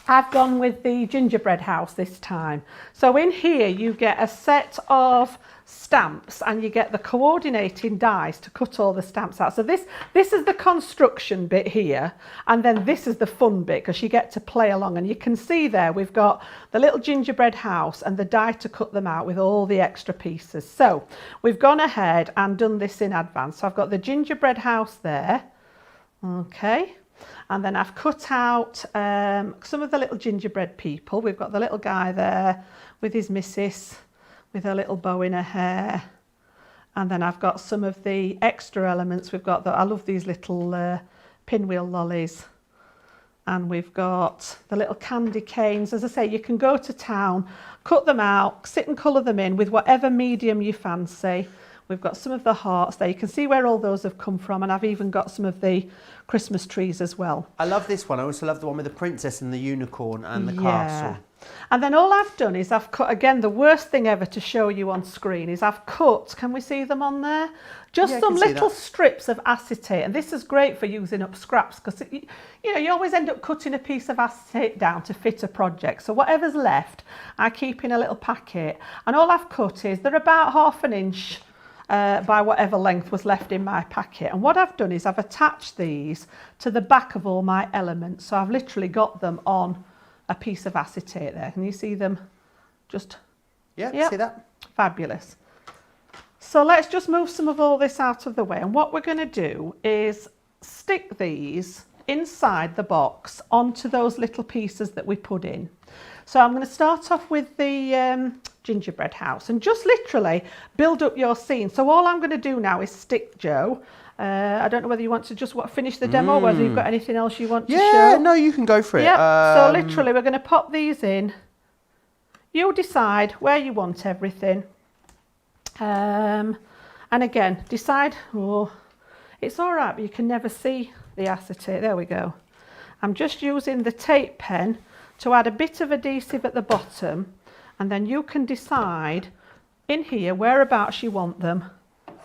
I've gone with the Gingerbread House this time. So in here you get a set of stamps and you get the coordinating dies to cut all the stamps out. So this is the construction bit here, and then this is the fun bit because you get to play along, and you can see there we've got the little gingerbread house and the die to cut them out with all the extra pieces. So we've gone ahead and done this in advance. So I've got the gingerbread house there, okay. And then I've cut out some of the little gingerbread people. We've got the little guy there with his missus, with her little bow in her hair. And then I've got some of the extra elements. We've got I love these little pinwheel lollies. And we've got the little candy canes. As I say, you can go to town, cut them out, sit and colour them in with whatever medium you fancy. We've got some of the hearts there. You can see where all those have come from, and I've even got some of the Christmas trees as well. I love this one. I also love the one with the princess and the unicorn and the castle. And then all I've done is I've cut, again, the worst thing ever to show you on screen is I've cut, can we see them on there? Just some little strips of acetate, and this is great for using up scraps because you always end up cutting a piece of acetate down to fit a project. So whatever's left, I keep in a little packet, and all I've cut is they're about 1/2 inch by whatever length was left in my packet. And what I've done is I've attached these to the back of all my elements. So I've literally got them on a piece of acetate there. Can you see them? Just, see that? Fabulous. So let's just move some of all this out of the way. And what we're going to do is stick these inside the box onto those little pieces that we put in. So I'm going to start off with the gingerbread house and just literally build up your scene. So all I'm going to do now is stick Joe. I don't know whether you want to just finish the demo or whether you've got anything else you want to show. Yeah, no, you can go for it. So literally we're going to pop these in. You decide where you want everything. And again, decide, it's all right, but you can never see the acetate. There we go. I'm just using the tape pen to add a bit of adhesive at the bottom, and then you can decide in here whereabouts you want them,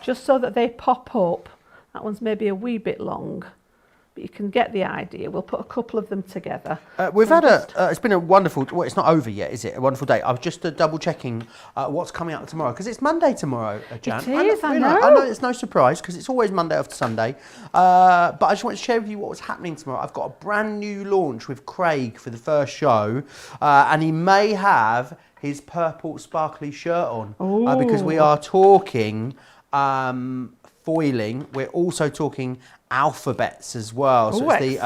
just so that they pop up. That one's maybe a wee bit long, but you can get the idea. We'll put a couple of them together. We've had it's been a wonderful, well, it's not over yet, is it? A wonderful day. I was just double checking what's coming up tomorrow, because it's Monday tomorrow, Jan. It is, I know. I know it's no surprise, because it's always Monday after Sunday. But I just want to share with you what was happening tomorrow. I've got a brand new launch with Craig for the first show, and he may have his purple sparkly shirt on, because we are talking foiling. We're also talking alphabets as well. So it's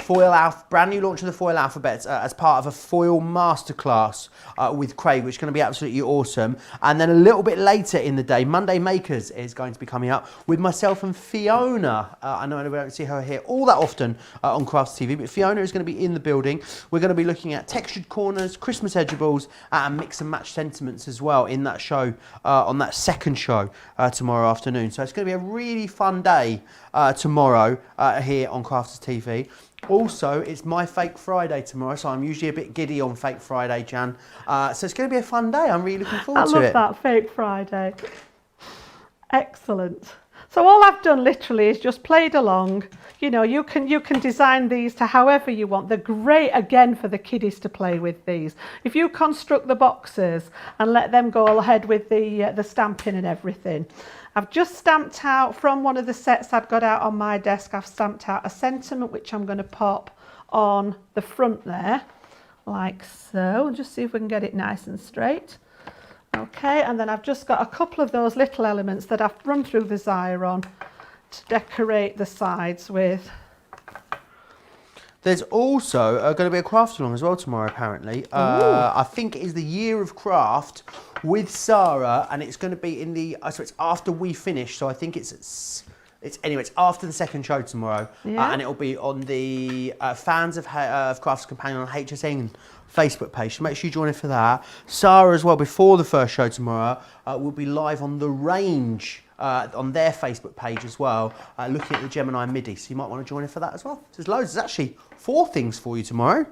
the brand new launch of the foil alphabets as part of a foil masterclass with Craig, which is going to be absolutely awesome. And then a little bit later in the day, Monday Makers is going to be coming up with myself and Fiona. I know we don't see her here all that often on Crafts TV, but Fiona is going to be in the building. We're going to be looking at textured corners, Christmas edgeables, and mix and match sentiments as well in that show, on that second show tomorrow afternoon. So it's going to be a really fun day tomorrow here on Crafters TV. Also, it's my Fake Friday tomorrow, so I'm usually a bit giddy on Fake Friday, Jan. So it's going to be a fun day. I'm really looking forward to it. I love that, Fake Friday. Excellent. So all I've done literally is just played along. You know, you can design these to however you want. They're great, again, for the kiddies to play with these. If you construct the boxes and let them go ahead with the stamping and everything. I've just stamped out from one of the sets I've got out on my desk. I've stamped out a sentiment which I'm going to pop on the front there, like so. Just see if we can get it nice and straight. Okay, and then I've just got a couple of those little elements that I've run through the Xyron to decorate the sides with. There's also going to be a craft along as well tomorrow, apparently. I think it is the Year of Craft with Sarah, and it's going to be in the, so it's after we finish, so I think it's after the second show tomorrow, and it'll be on the Fans of Crafts Companion on HSN Facebook page, so make sure you join in for that. Sarah as well, before the first show tomorrow, will be live on The Range on their Facebook page as well, looking at the Gemini MIDI, so you might want to join in for that as well. So there's loads, there's actually 4 things for you tomorrow.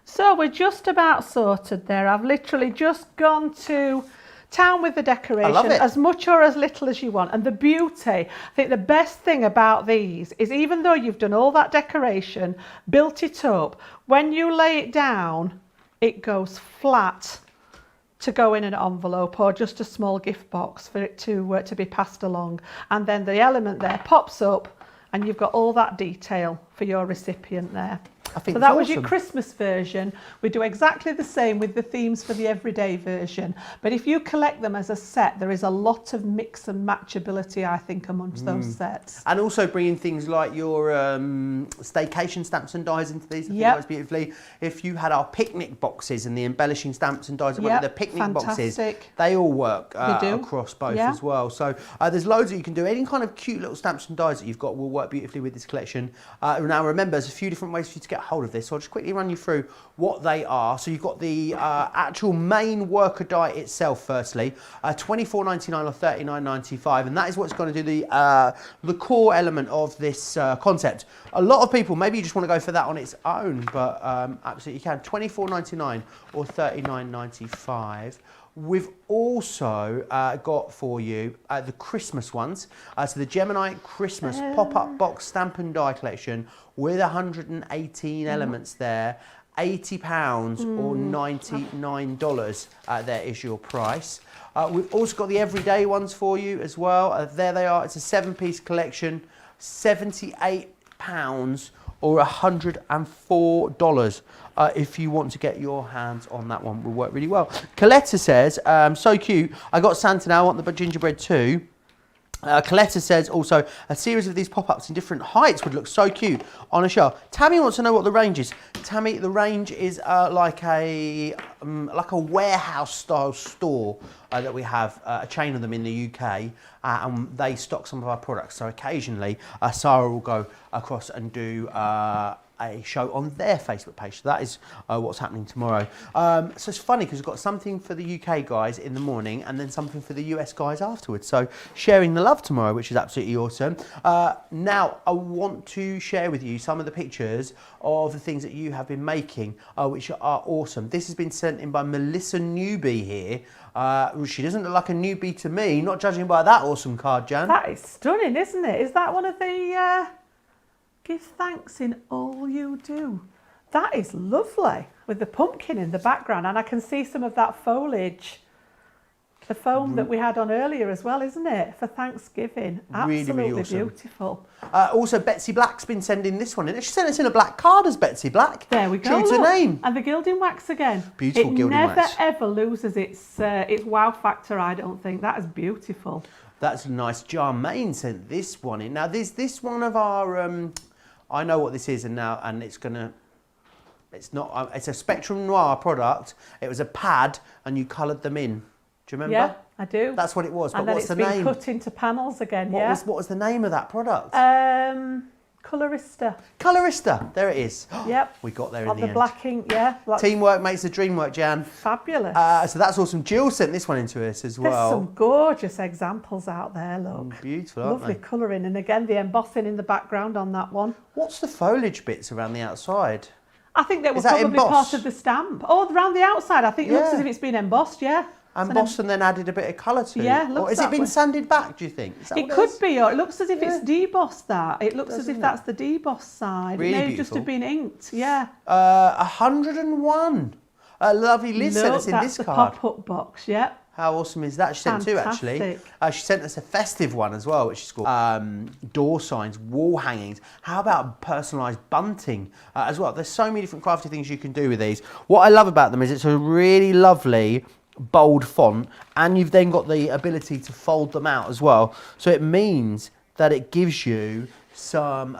So we're just about sorted there. I've literally just gone to town with the decoration, as much or as little as you want. And the beauty, I think the best thing about these is even though you've done all that decoration, built it up, when you lay it down, it goes flat to go in an envelope or just a small gift box for it to be passed along. And then the element there pops up and you've got all that detail for your recipient there. I think so that was your Christmas version. We do exactly the same with the themes for the everyday version. But if you collect them as a set, there is a lot of mix and matchability, I think, amongst those sets. And also bringing things like your staycation stamps and dies into these, I think that was beautifully. If you had our picnic boxes and the embellishing stamps and dies that went with the picnic boxes, they all work across both as well. So there's loads that you can do. Any kind of cute little stamps and dies that you've got will work beautifully with this collection. Now remember, there's a few different ways for you to get hold of this, so I'll just quickly run you through what they are. So you've got the actual main worker die itself firstly, $24.99 or $39.95, and that is what's going to do the core element of this concept. A lot of people, maybe you just want to go for that on its own, but absolutely you can. $24.99 or $39.95. We've also got for you the Christmas ones, so the Gemini Christmas pop-up box stamp and die collection with 118 elements there, £80 or $99. There is your price. We've also got the everyday ones for you as well. There they are. It's a 7-piece collection, £78 or $104. If you want to get your hands on that one, will work really well. Coletta says, so cute. I got Santa now. I want the gingerbread too. Coletta says also a series of these pop-ups in different heights would look so cute on a shelf. Tammy wants to know what the range is. Tammy, the range is like a warehouse style store that we have, a chain of them in the UK, and they stock some of our products. So occasionally Sarah will go across and do a show on their Facebook page. So that is what's happening tomorrow. So it's funny because we've got something for the UK guys in the morning and then something for the US guys afterwards. So sharing the love tomorrow, which is absolutely awesome. Now I want to share with you some of the pictures of the things that you have been making, which are awesome. This has been sent in by Melissa Newby here. She doesn't look like a newbie to me, not judging by that awesome card, Jan. That is stunning, isn't it? Is that one of the give thanks in all you do? That is lovely, with the pumpkin in the background, and I can see some of that foliage, the foam that we had on earlier as well, isn't it, for Thanksgiving? Absolutely really awesome. Beautiful. Also, Betsy Black's been sending this one in. She sent us in a black card as Betsy Black. There we go. True to name. And the Gilding Wax again. Beautiful Gilding Wax. It never ever loses its wow factor, I don't think. That is beautiful. That's nice. Jarmaine sent this one in. Now, this one of our... I know what this is, and it's gonna. It's not. It's a Spectrum Noir product. It was a pad, and you coloured them in. Do you remember? Yeah, I do. That's what it was. But what's the name? And then it's been cut into panels again. What was the name of that product? Colorista. Colorista, there it is. Yep. We got there in On the the end. black ink, yeah. Teamwork makes the dream work, Jan. Fabulous. So that's awesome. Jill sent this one into us as well. There's some gorgeous examples out there, look. Beautiful, aren't Lovely they? colouring, and again the embossing in the background on that one. What's the foliage bits around the outside? I think that was Is that probably embossed? part of the stamp. Oh, around the outside, I think it looks Yeah. as if it's been embossed, yeah. Embossed and then added a bit of colour to it. Yeah, Or looks has it that been way. sanded back, do you think? Is that It what could is? be, or it looks as if Yeah. it's debossed that. It looks as Doesn't if it? that's the debossed side. Really it may just have beautiful. been inked, yeah. 101. Lovely Liz sent Look, us in that's this the card. pop-up box, yeah. How awesome is that? She sent two actually. Fantastic. She sent us a festive one as well, which is called door signs, wall hangings. How about personalised bunting as well? There's so many different crafty things you can do with these. What I love about them is it's a really lovely bold font, and you've then got the ability to fold them out as well. So it means that it gives you some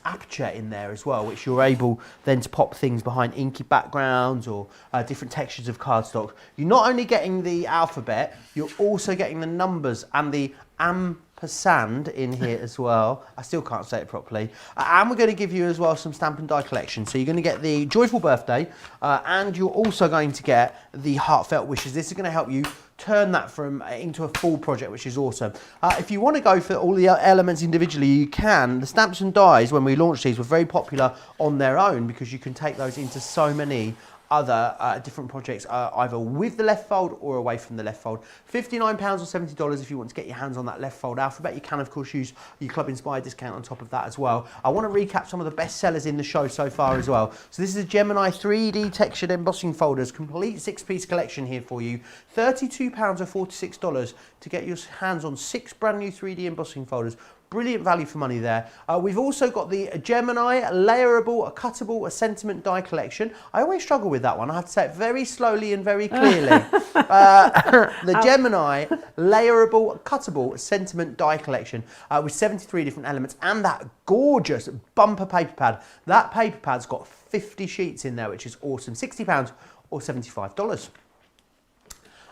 aperture in there as well, which you're able then to pop things behind inky backgrounds or different textures of cardstock. You're not only getting the alphabet, you're also getting the numbers and the ampersand in here as well. I still can't say it properly. And we're going to give you as well some stamp and die collection. So you're going to get the Joyful Birthday and you're also going to get the Heartfelt Wishes. This is going to help you turn that into a full project, which is awesome. If you want to go for all the elements individually, you can. The stamps and dies, when we launched these, were very popular on their own because you can take those into so many other different projects, either with the left fold or away from the left fold. £59 or $70 if you want to get your hands on that left fold alphabet. You can, of course, use your Club Inspired discount on top of that as well. I want to recap some of the best sellers in the show so far as well. So this is a Gemini 3D textured embossing folders, complete 6-piece collection here for you. £32 or $46 to get your hands on 6 brand new 3D embossing folders. Brilliant value for money there. We've also got the Gemini layerable, cuttable sentiment die collection. I always struggle with that one. I have to say it very slowly and very clearly. The Gemini layerable, cuttable sentiment die collection with 73 different elements and that gorgeous bumper paper pad. That paper pad's got 50 sheets in there, which is awesome. £60 or $75.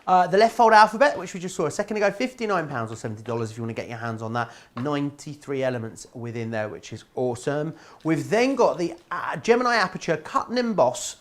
The left fold alphabet, which we just saw a second ago, £59 or $70 if you want to get your hands on that. 93 elements within there, which is awesome. We've then got the Gemini Aperture Cut and Emboss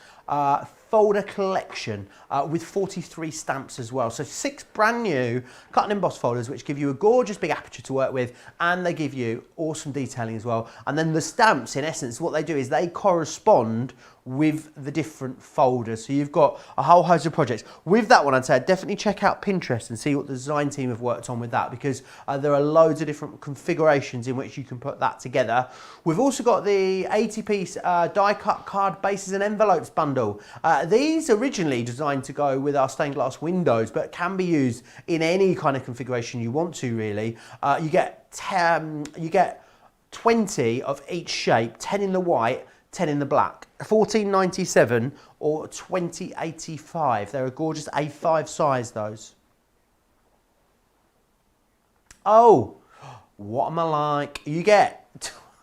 folder collection with 43 stamps as well. So 6 brand new cut and emboss folders, which give you a gorgeous big aperture to work with, and they give you awesome detailing as well. And then the stamps, in essence, what they do is they correspond with the different folders. So you've got a whole host of projects. With that one, I'd say definitely check out Pinterest and see what the design team have worked on with that, because there are loads of different configurations in which you can put that together. We've also got the 80-piece die cut card bases and envelopes bundle. These originally designed to go with our stained glass windows, but can be used in any kind of configuration you want to, really. You get 20 of each shape, 10 in the white, 10 in the black, $14.97 or $20.85. They're a gorgeous A5 size, those. Oh, what am I like? You get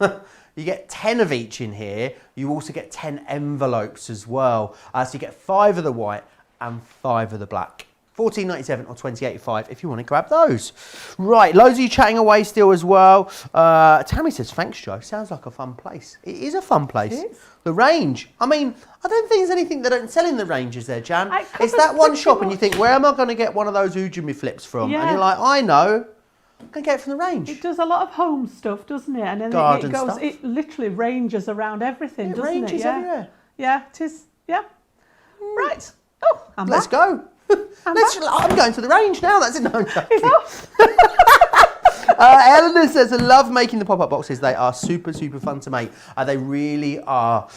you get 10 of each in here. You also get 10 envelopes as well. So you get 5 of the white and 5 of the black. $14.97 or $20.85 if you want to grab those. Right, loads of you chatting away still as well. Tammy says, thanks, Joe. Sounds like a fun place. It is a fun place. It is. The range. I mean, I don't think there's anything they don't sell in the range, is there, Jan? It It's covers that one pretty shop and you much. think, where am I going to get one of those Ujumi flips from? Yeah. And you're like, I know. I'm going to get it from the range. It does a lot of home stuff, doesn't it? And then Garden it goes, stuff. it literally ranges around everything, It doesn't ranges it? Yeah. everywhere. Yeah, it is. Yeah. Right. Oh, I'm Let's back. go. I'm going to the range now. That's it. No, I'm joking. It's off. Eleanor says, I love making the pop-up boxes. They are super, super fun to make. They really are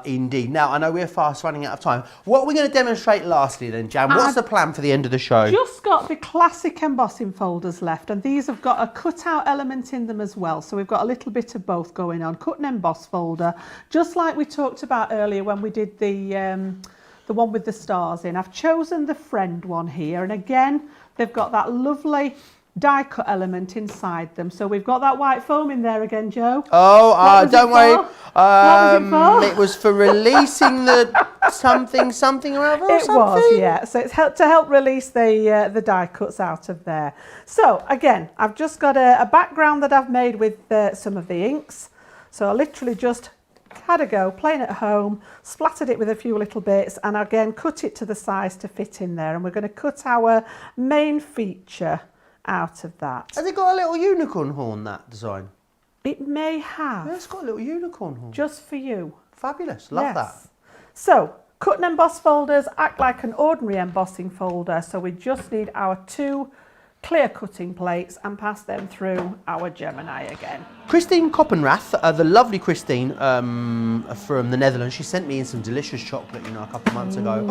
indeed. Now, I know we're fast running out of time. What are we going to demonstrate lastly then, Jan? What's the plan for the end of the show? Just got the classic embossing folders left, and these have got a cut-out element in them as well. So we've got a little bit of both going on. Cut and emboss folder, just like we talked about earlier when we did the one with the stars in. I've chosen the friend one here, and again, they've got that lovely die cut element inside them. So we've got that white foam in there again, Joe. Oh, don't worry. What was it for? It was for releasing the something or other. It was, yeah. So it's to help release the die cuts out of there. So again, I've just got a background that I've made with some of the inks. So I literally just had a go, playing at home, splattered it with a few little bits, and again cut it to the size to fit in there. And we're going to cut our main feature out of that. Has it got a little unicorn horn, that design? It may have. Yeah, it's got a little unicorn horn. Just for you. Fabulous, love that. So, cut and emboss folders act like an ordinary embossing folder, so we just need our 2 clear cutting plates and pass them through our Gemini again. Christine Koppenrath, the lovely Christine from the Netherlands, she sent me in some delicious chocolate, you know, a couple of months ago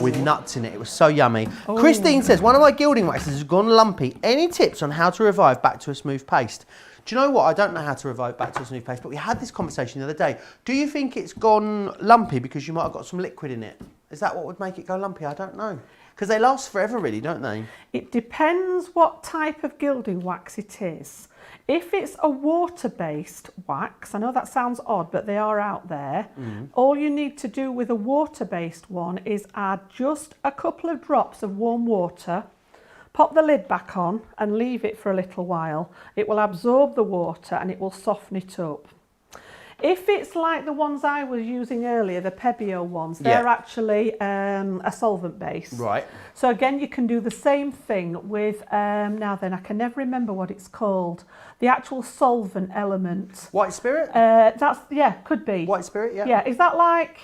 with nuts in it. It was so yummy. Christine says, one of my gilding waxes has gone lumpy. Any tips on how to revive back to a smooth paste? Do you know what? I don't know how to revive back to a smooth paste, but we had this conversation the other day. Do you think it's gone lumpy because you might have got some liquid in it? Is that what would make it go lumpy? I don't know. Because they last forever, really, don't they? It depends what type of gilding wax it is. If it's a water-based wax, I know that sounds odd, but they are out there. All you need to do with a water-based one is add just a couple of drops of warm water, pop the lid back on and leave it for a little while. It will absorb the water and it will soften it up. If it's like the ones I was using earlier, the Pebeo ones, they're actually a solvent base. Right. So again, you can do the same thing with, now then, I can never remember what it's called. The actual solvent element. White spirit? That's, yeah, could be. White spirit, yeah. Yeah, is that like...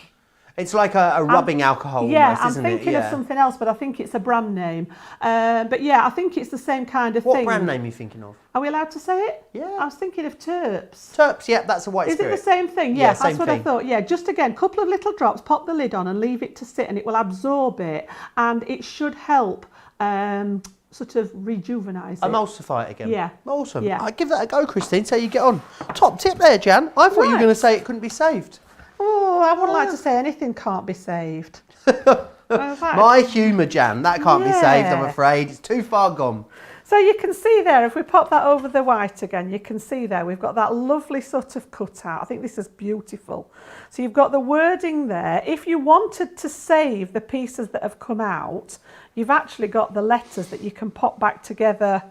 It's like a rubbing alcohol almost, isn't it? I'm thinking of something else, but I think it's a brand name. But yeah, I think it's the same kind of thing. What brand name are you thinking of? Are we allowed to say it? Yeah. I was thinking of Terps. Terps, yeah, that's a white spirit. Is it the same thing? Yeah, That's what I thought. Yeah, just again, couple of little drops, pop the lid on and leave it to sit and it will absorb it and it should help sort of rejuvenise it. Emulsify it again. Yeah. Awesome. Yeah. I'd give that a go, Christine, so you get on. Top tip there, Jan. I thought you were going to say it couldn't be saved. Oh, I wouldn't like to say anything can't be saved. My humour, Jan, that can't be saved, I'm afraid. It's too far gone. So you can see there, if we pop that over the white again, you can see there we've got that lovely sort of cutout. I think this is beautiful. So you've got the wording there. If you wanted to save the pieces that have come out, you've actually got the letters that you can pop back together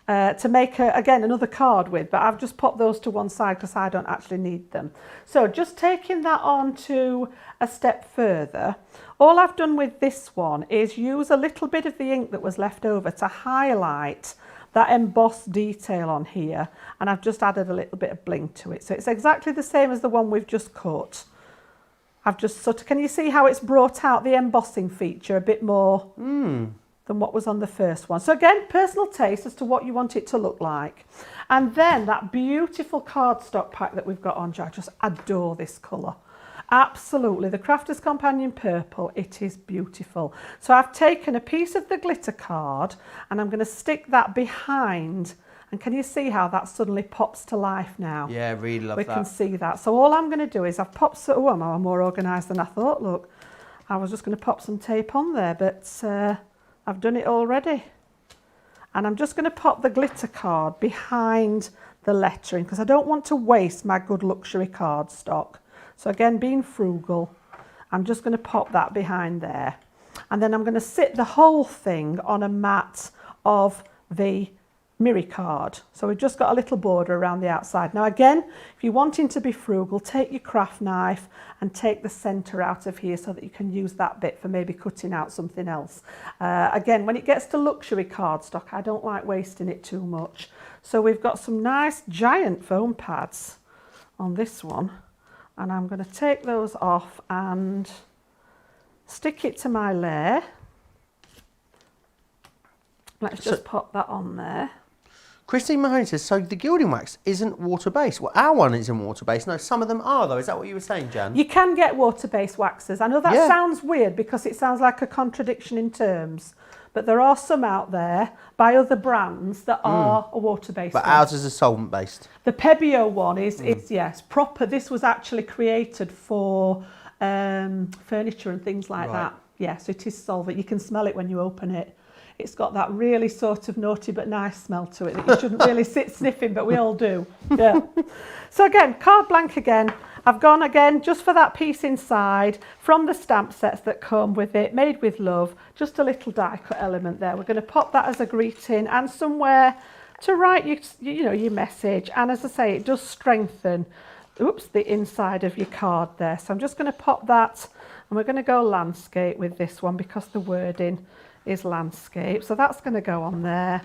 to make, again, another card with, but I've just popped those to one side because I don't actually need them. So just taking that on to a step further, all I've done with this one is use a little bit of the ink that was left over to highlight that embossed detail on here, and I've just added a little bit of bling to it. So it's exactly the same as the one we've just cut. I've just sort of, can you see how it's brought out the embossing feature a bit more? Than what was on the first one. So again, personal taste as to what you want it to look like. And then that beautiful cardstock pack that we've got on, I just adore this colour. Absolutely, the Crafter's Companion Purple, it is beautiful. So I've taken a piece of the glitter card and I'm going to stick that behind. And can you see how that suddenly pops to life now? Yeah, really love that. We can see that. So all I'm going to do is I've popped, oh, I'm more organised than I thought, look. I was just going to pop some tape on there, but I've done it already. And I'm just going to pop the glitter card behind the lettering because I don't want to waste my good luxury cardstock. So again, being frugal, I'm just going to pop that behind there. And then I'm going to sit the whole thing on a mat of the Miri card. So we've just got a little border around the outside. Now again, if you're wanting to be frugal, take your craft knife and take the centre out of here so that you can use that bit for maybe cutting out something else. Again, when it gets to luxury cardstock, I don't like wasting it too much. So we've got some nice giant foam pads on this one, and I'm going to take those off and stick it to my layer. Let's just pop that on there. Christine Mahoney says, so the gilding wax isn't water-based. Well, our one isn't water-based. No, some of them are, though. Is that what you were saying, Jan? You can get water-based waxes. I know that sounds weird because it sounds like a contradiction in terms, but there are some out there by other brands that are a water-based But one. ours is a solvent-based. The Pebeo one is, it's, yes, proper. This was actually created for furniture and things like that. Yes, it is solvent. You can smell it when you open it. It's got that really sort of naughty but nice smell to it that you shouldn't really sit sniffing, but we all do. Yeah. So again, card blank again. I've gone again just for that piece inside from the stamp sets that come with it, made with love, just a little die cut element there. We're going to pop that as a greeting and somewhere to write your message. And as I say, it does strengthen the inside of your card there. So I'm just going to pop that, and we're going to go landscape with this one because the wording is landscape. So that's going to go on there,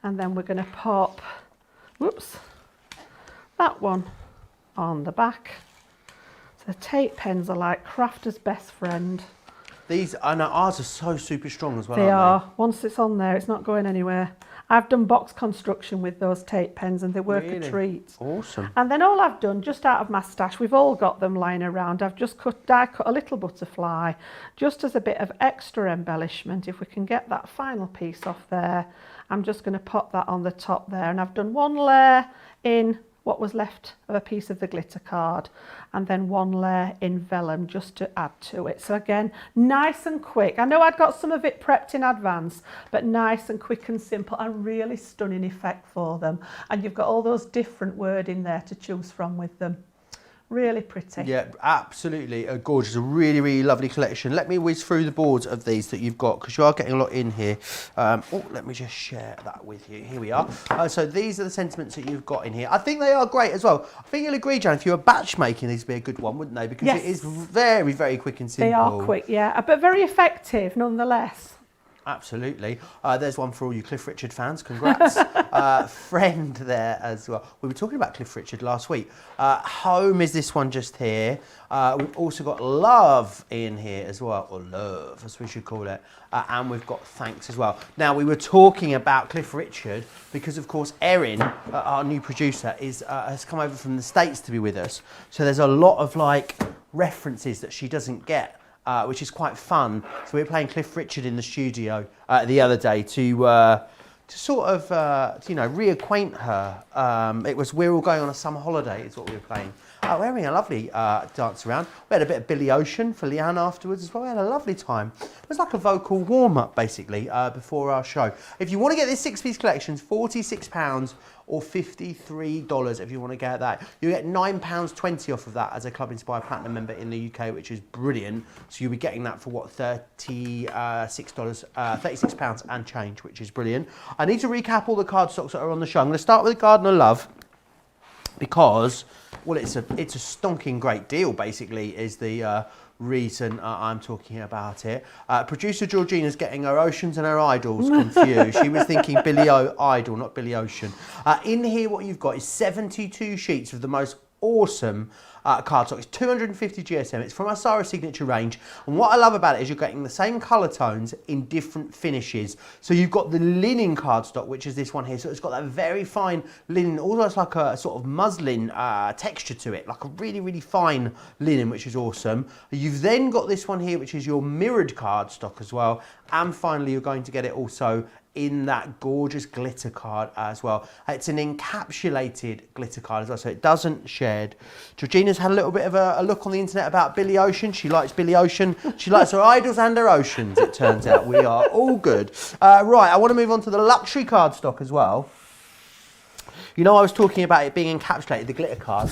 and then we're going to pop, that one on the back. So tape pens are like crafter's best friend. These, I know, ours are so super strong as well, They aren't are. Once it's on there, it's not going anywhere. I've done box construction with those tape pens and they work a treat. Awesome. And then all I've done, just out of my stash, we've all got them lying around, I've just die cut a little butterfly, just as a bit of extra embellishment. If we can get that final piece off there, I'm just going to pop that on the top there. And I've done one layer in what was left of a piece of the glitter card, and then one layer in vellum just to add to it. So again, nice and quick. I know I'd got some of it prepped in advance, but nice and quick and simple, and really stunning effect for them. And you've got all those different wording there to choose from with them. Really pretty. Yeah, absolutely gorgeous. A really, really lovely collection. Let me whiz through the boards of these that you've got, because you are getting a lot in here. Let me just share that with you. Here we are. So these are the sentiments that you've got in here. I think they are great as well. I think you'll agree, Jan, if you were batch making, these would be a good one, wouldn't they? Because it is very, very quick and simple. They are quick, yeah, but very effective nonetheless. Absolutely. There's one for all you Cliff Richard fans. Congrats. Friend there as well. We were talking about Cliff Richard last week. Home is this one just here. We've also got Love in here as well, or Love as we should call it. And we've got Thanks as well. Now, we were talking about Cliff Richard because, of course, Erin, our new producer, has come over from the States to be with us. So there's a lot of references that she doesn't get. Which is quite fun. So we were playing Cliff Richard in the studio the other day to sort of reacquaint her. We're all going on a summer holiday. Is what we were playing. We're having a lovely dance around. We had a bit of Billy Ocean for Leanne afterwards as well. We had a lovely time. It was like a vocal warm up basically before our show. If you want to get this 6-piece collection, it's £46 or $53 if you want to get that. You get £9.20 off of that as a Club Inspire Platinum member in the UK, which is brilliant. So you'll be getting that for what, £36 and change, which is brilliant. I need to recap all the cardstocks that are on the show. I'm going to start with the Garden of Love because, well, it's a stonking great deal. Basically, is the reason I'm talking about it. Producer Georgina's getting her oceans and her idols confused. She was thinking Idol, not Billy Ocean. In here, what you've got is 72 sheets of the most awesome cardstock. It's 250 GSM. It's from our Sarah Signature range. And what I love about it is you're getting the same colour tones in different finishes. So you've got the linen cardstock, which is this one here. So it's got that very fine linen, almost like a sort of muslin texture to it, like a really, really fine linen, which is awesome. You've then got this one here, which is your mirrored cardstock as well. And finally, you're going to get it also in that gorgeous glitter card as well. It's an encapsulated glitter card as well, so it doesn't shed. Georgina's had a little bit of a look on the internet about Billy Ocean. She likes Billy Ocean. She likes her idols and her oceans, it turns out. We are all good. Right, I want to move on to the luxury cardstock as well. You know, I was talking about it being encapsulated, the glitter card.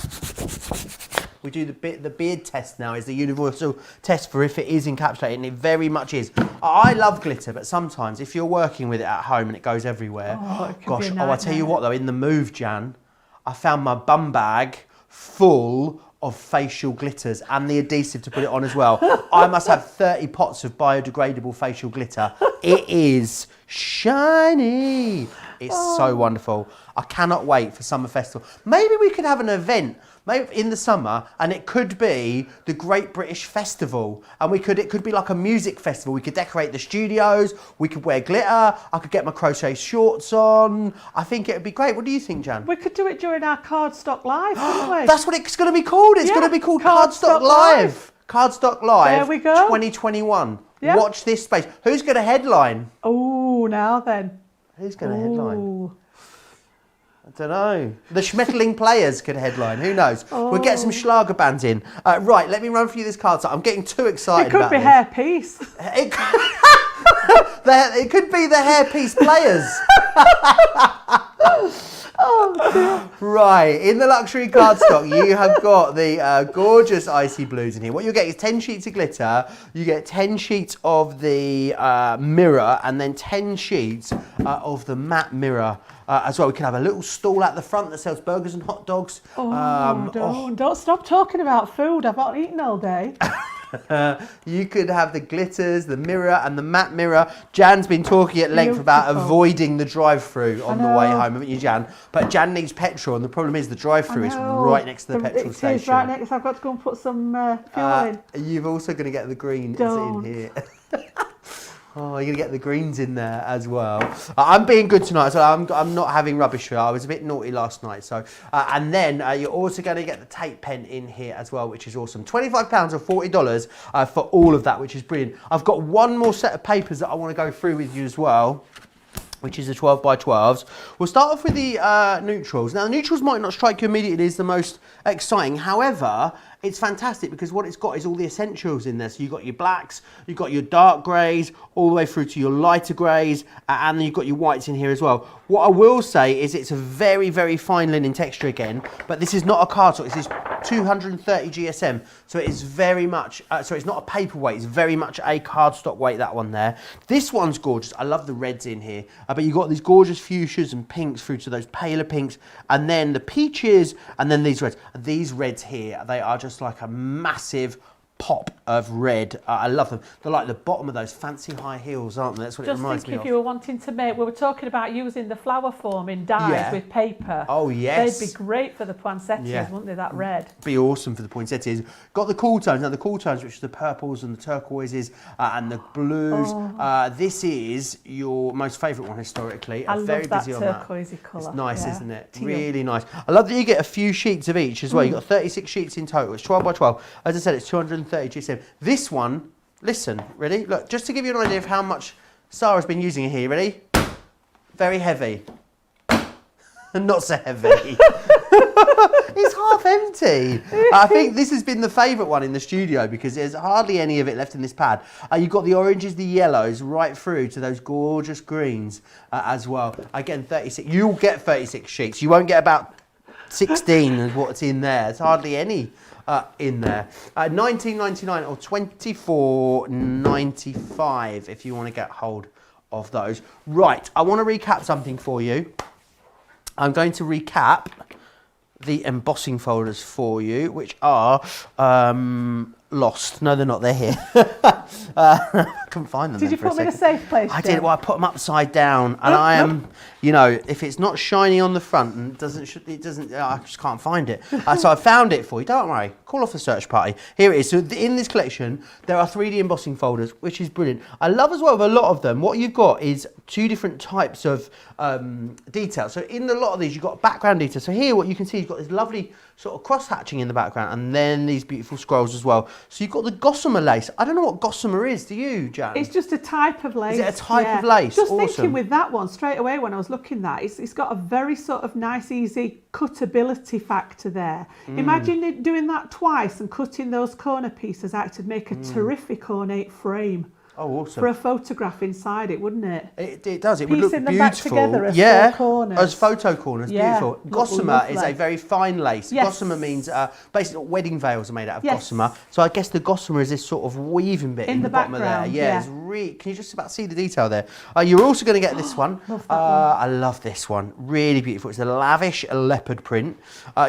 We do the beard test now, is the universal test for if it is encapsulated, and it very much is. I love glitter, but sometimes if you're working with it at home and it goes everywhere, I tell you what though, in the move, Jan, I found my bum bag full of facial glitters and the adhesive to put it on as well. I must have 30 pots of biodegradable facial glitter. It is shiny. It's so wonderful. I cannot wait for Summer Festival. Maybe we could have an event maybe in the summer, and it could be the Great British Festival, and it could be like a music festival. We could decorate the studios, we could wear glitter, I could get my crochet shorts on. I think it would be great. What do you think, Jan? We could do it during our Cardstock Live, couldn't we? That's what it's going to be called. It's going to be called Cardstock Live. Cardstock Live. There we go. 2021. Yep. Watch this space. Who's going to headline? Oh, now then. Who's going to headline? I don't know. The Schmetterling Players could headline. Who knows? We'll get some Schlager bands in. Right, let me run through this card. I'm getting too excited about this. It could be Hairpiece. It could be the Hairpiece Players. Oh, dear. Right, in the luxury cardstock, you have got the gorgeous icy blues in here. What you'll get is 10 sheets of glitter, you get 10 sheets of the mirror, and then 10 sheets of the matte mirror as well. We can have a little stall at the front that sells burgers and hot dogs. Don't stop talking about food. I've not eaten all day. You could have the glitters, the mirror, and the matte mirror. Jan's been talking at length about avoiding the drive-through on the way home, haven't you, Jan? But Jan needs petrol, and the problem is the drive-through is right next to the petrol station. It is right next. I've got to go and put some fuel in. You've also going to get the greens in here. Oh, you're going to get the greens in there as well. I'm being good tonight, so I'm not having rubbish here. I was a bit naughty last night. So, and then you're also going to get the tape pen in here as well, which is awesome. £25 or $40 for all of that, which is brilliant. I've got one more set of papers that I want to go through with you as well, which is the 12 by 12s. We'll start off with the neutrals. Now, the neutrals might not strike you immediately as the most exciting. However, it's fantastic because what it's got is all the essentials in there. So you've got your blacks, you've got your dark greys, all the way through to your lighter greys, and then you've got your whites in here as well. What I will say is it's a very, very fine linen texture again, but this is not a cardstock. This is 230 GSM, so it is very much, so it's not a paperweight, it's very much a cardstock weight, that one there. This one's gorgeous. I love the reds in here, but you've got these gorgeous fuchsias and pinks through to those paler pinks, and then the peaches, and then these reds. These reds here, they are just like a massive pop of red. I love them. They're like the bottom of those fancy high heels, aren't they? That's what it reminds me of. Just think if you were wanting to make, we were talking about using the flower foam in dyes with paper. Oh, yes. They'd be great for the poinsettias, wouldn't they, that red? Be awesome for the poinsettias. Got the cool tones. Now, the cool tones, which are the purples and the turquoises and the blues. This is your most favourite one historically. I love that turquoisey colour. It's nice, isn't it? Teal. Really nice. I love that you get a few sheets of each as well. You've got 36 sheets in total. It's 12 by 12. As I said, it's 230 GSM. This one, listen, ready? Look, just to give you an idea of how much Sarah's been using it here, ready? Very heavy. Not so heavy. It's half empty. I think this has been the favourite one in the studio because there's hardly any of it left in this pad. You've got the oranges, the yellows, right through to those gorgeous greens as well. Again, 36. You'll get 36 sheets. You won't get about 16 is what's in there. There's hardly any in there. $19.99 or $24.95 if you want to get hold of those. Right, I want to recap something for you. I'm going to recap the embossing folders for you, which are lost. No, they're not. They're here. I couldn't find them. Did you put them in a safe place? I did. Well, I put them upside down, and I am, you know, if it's not shiny on the front and it doesn't, I just can't find it. So I found it for you. Don't worry. Call off the search party. Here it is. So in this collection, there are 3D embossing folders, which is brilliant. I love as well with a lot of them. What you've got is two different types of detail. So in a lot of these, you've got background detail. So here, what you can see, you've got this lovely sort of cross hatching in the background, and then these beautiful scrolls as well. So you've got the gossamer lace. I don't know what gossamer is. Do you, Jan? It's just a type of lace. Is it a type of lace? Just thinking with that one straight away when I was looking at it, it's got a very sort of nice, easy cuttability factor there. Imagine doing that twice and cutting those corner pieces out to make a terrific ornate frame. Oh, awesome. For a photograph inside it, wouldn't it? It does. It would look beautiful. Back together as corners. As photo corners. Beautiful. Gossamer lovely. is a very fine lace. Yes. Gossamer means basically wedding veils are made out of gossamer. So I guess the gossamer is this sort of weaving bit in the bottom of there. Yeah, it's really, can you just about see the detail there? You're also going to get this one. Love that one. I love this one. Really beautiful. It's a lavish leopard print.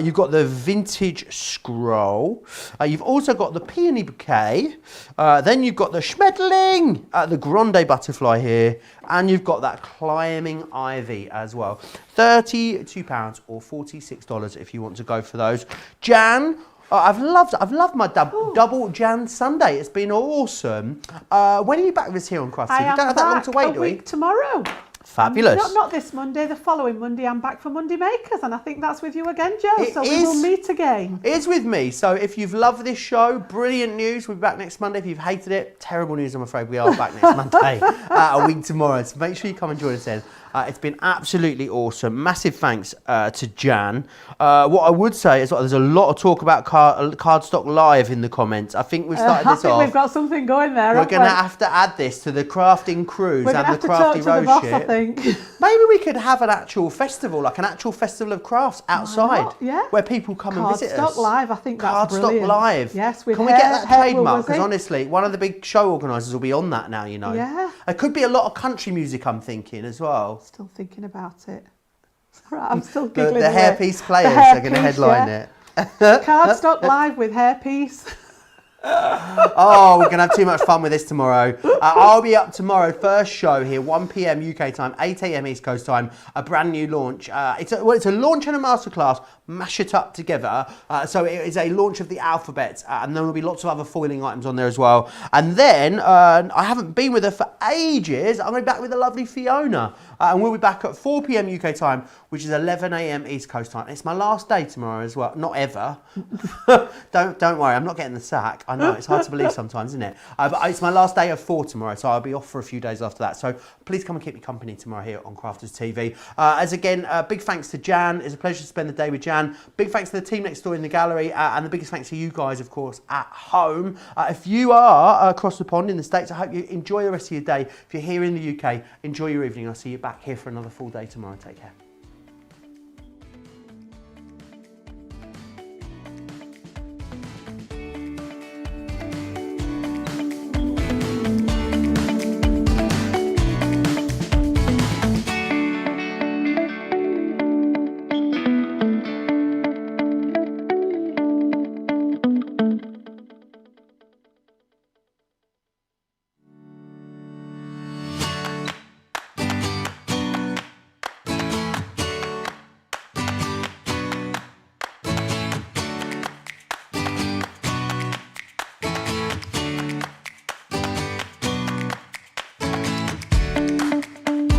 You've got the vintage scroll. You've also got the peony bouquet. Then you've got the schmetterling. The grande butterfly here, and you've got that climbing ivy as well. £32 or $46 if you want to go for those. Jan, I've loved my double Jan Sunday. It's been awesome. When are you back with us here on Crafty? We don't have that long to wait, do we? Tomorrow. Fabulous. Not this Monday, the following Monday I'm back for Monday Makers, and I think that's with you again, Joe. So we will meet again. It's with me. So if you've loved this show, brilliant news. We'll be back next Monday. If you've hated it, terrible news, I'm afraid. We are back next Monday, a week tomorrow. So make sure you come and join us then. It's been absolutely awesome. Massive thanks to Jan. What I would say is there's a lot of talk about Cardstock Live in the comments. I think we've started this off. We've got something going there. We're going to have to add this to the crafting cruise and the crafty road shit. I think. Maybe we could have an actual festival, like an actual festival of crafts outside, not? Yeah. where people come and visit us. Cardstock Live, I think that's brilliant. Cardstock Live. Yes, with Can we get that trademark? Because Will, honestly, one of the big show organisers will be on that now, you know. Yeah. It could be a lot of country music, I'm thinking, as well. Still thinking about it. Right, I'm still The giggling. hairpiece players are going to headline it. Cardstock Live with hairpiece. Oh, we're going to have too much fun with this tomorrow. I'll be up tomorrow, first show here, 1 p.m. UK time, 8 a.m. East Coast time, a brand new launch. It's a launch and a masterclass, mash it up together. So it is a launch of the alphabet, and there will be lots of other foiling items on there as well. And then, I haven't been with her for ages, I'm going to be back with the lovely Fiona. And we'll be back at 4 p.m. UK time, which is 11 a.m. East Coast time. It's my last day tomorrow as well. Not ever. Don't worry, I'm not getting the sack. I know, it's hard to believe sometimes, isn't it? But it's my last day of 4 tomorrow, so I'll be off for a few days after that. So please come and keep me company tomorrow here on Crafters TV. As again, big thanks to Jan. It's a pleasure to spend the day with Jan. Big thanks to the team next door in the gallery, and the biggest thanks to you guys, of course, at home. If you are across the pond in the States, I hope you enjoy the rest of your day. If you're here in the UK, enjoy your evening. I'll see you back here for another full day tomorrow. Take care.